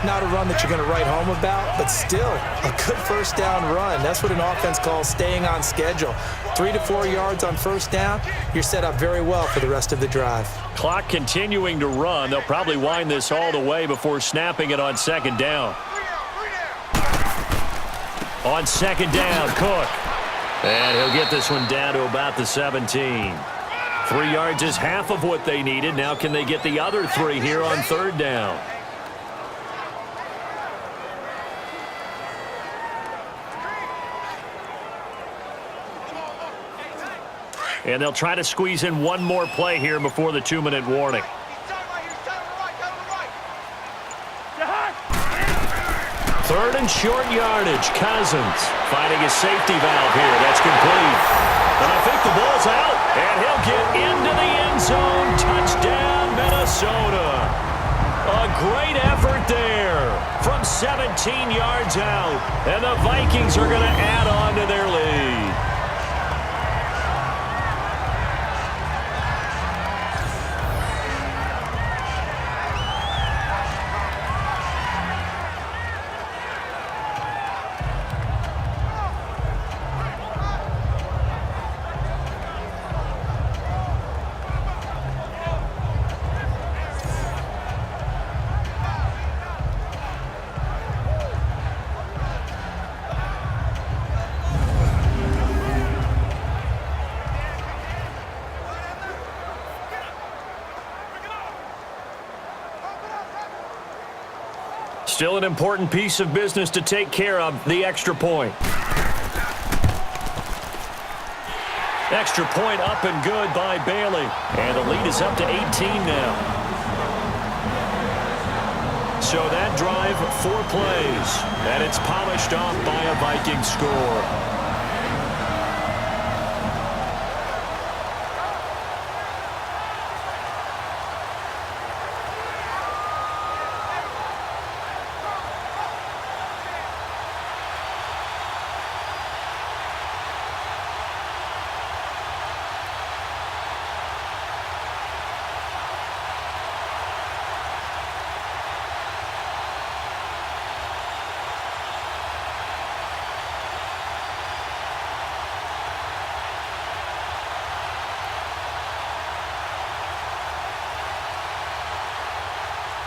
Not a run that you're going to write home about, but still a good first down run. That's what an offense calls staying on schedule. 3 to 4 yards on first down, you're set up very well for the rest of the drive. Clock continuing to run. They'll probably wind this all the way before snapping it on second down. On second down, Cook. And he'll get this one down to about the 17. 3 yards is half of what they needed. Now can they get the other 3 here on third down? And they'll try to squeeze in one more play here before the 2-minute warning. Third and short yardage. Cousins finding a safety valve here. That's complete. And I think the ball's out. And he'll get into the end zone. Touchdown, Minnesota. A great effort there from 17 yards out. And the Vikings are going to add on to their lead. Still an important piece of business to take care of, the extra point. Extra point up and good by Bailey. And the lead is up to 18 now. So that drive, 4 plays. And it's polished off by a Viking score.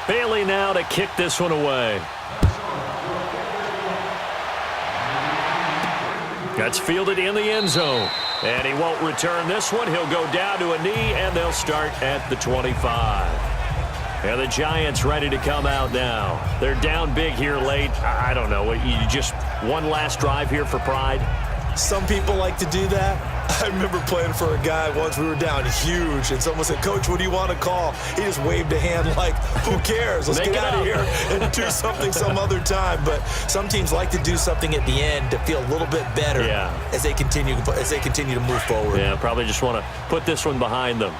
Bailey now to kick this one away. That's fielded in the end zone. And he won't return this one. He'll go down to a knee, and they'll start at the 25. And the Giants ready to come out now. They're down big here late. I don't know. You just one last drive here for pride? Some people like to do that. I remember playing for a guy once. We were down huge, and someone said, "Coach, what do you want to call?" He just waved a hand like, "Who cares? Let's get out of here and do something some other time." But some teams like to do something at the end to feel a little bit better as they continue to move forward. Yeah, probably just want to put this one behind them.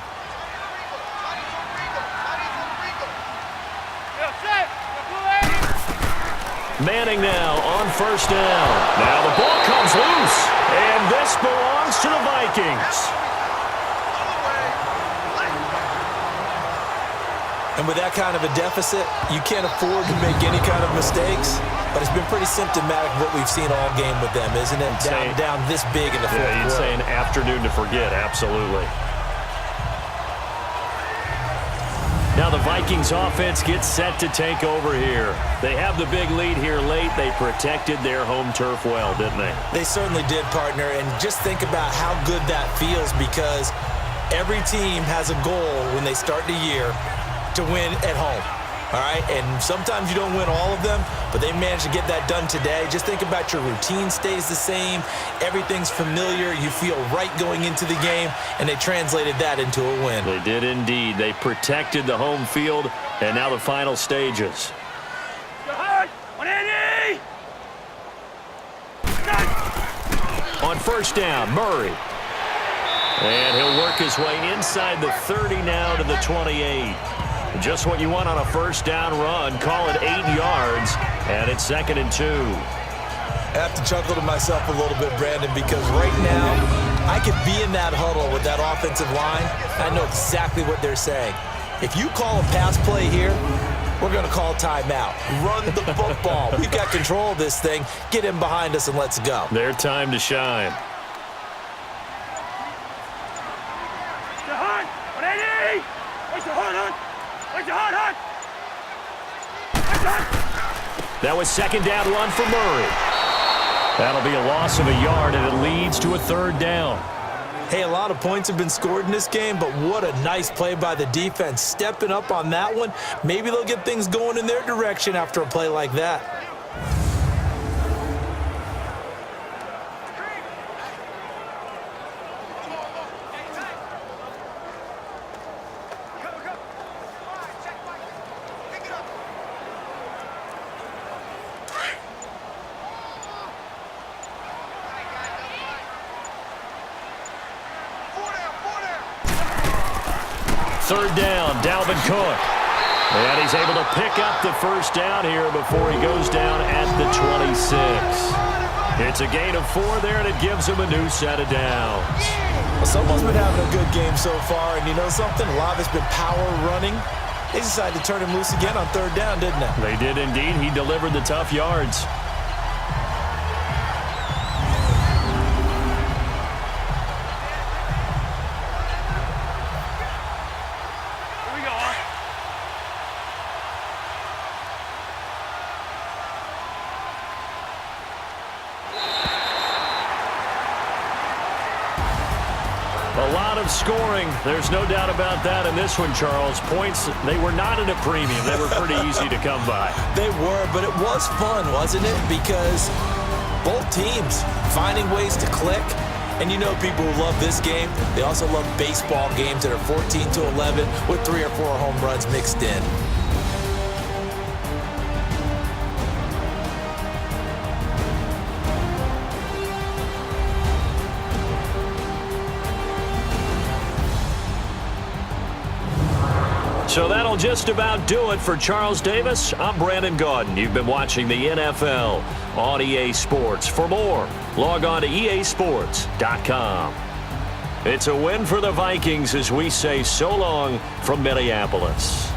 Manning now on first down. Now the ball comes loose, and this belongs to the Vikings. And with that kind of a deficit, you can't afford to make any kind of mistakes. But it's been pretty symptomatic of what we've seen all game with them, isn't it? Down this big in the fourth quarter. You'd say an afternoon to forget, absolutely. Now the Vikings offense gets set to take over here. They have the big lead here late. They protected their home turf well, didn't they? They certainly did, partner. And just think about how good that feels, because every team has a goal when they start the year to win at home. All right, and sometimes you don't win all of them, but they managed to get that done today. Just think about your routine stays the same. Everything's familiar. You feel right going into the game, and they translated that into a win. They did indeed. They protected the home field, and now the final stages. On first down, Murray. And he'll work his way inside the 30 now to the 28. Just what you want on a first down run. Call it 8 yards, and it's 2nd and 2. I have to chuckle to myself a little bit, Brandon, because right now I could be in that huddle with that offensive line. I know exactly what they're saying. If you call a pass play here, we're going to call timeout. Run the football. We've got control of this thing. Get him behind us and let's go. Their time to shine. That was 2nd down run for Murray. That'll be a loss of a yard, and it leads to a 3rd down. Hey, a lot of points have been scored in this game, but what a nice play by the defense. Stepping up on that one. Maybe they'll get things going in their direction after a play like that. Third down, Dalvin Cook. And he's able to pick up the first down here before he goes down at the 26. It's a gain of 4 there, and it gives him a new set of downs. Well, someone's been having a good game so far, and you know something? A lot of it's been power running. They decided to turn him loose again on 3rd down, didn't they? They did indeed. He delivered the tough yards. A lot of scoring. There's no doubt about that in this one, Charles. Points, they were not at a premium. They were pretty easy to come by. They were, but it was fun, wasn't it? Because both teams finding ways to click. And you know people who love this game, they also love baseball games that are 14-11 with 3 or 4 home runs mixed in. So that'll just about do it for Charles Davis. I'm Brandon Gaudin. You've been watching the NFL on EA Sports. For more, log on to easports.com. It's a win for the Vikings as we say so long from Minneapolis.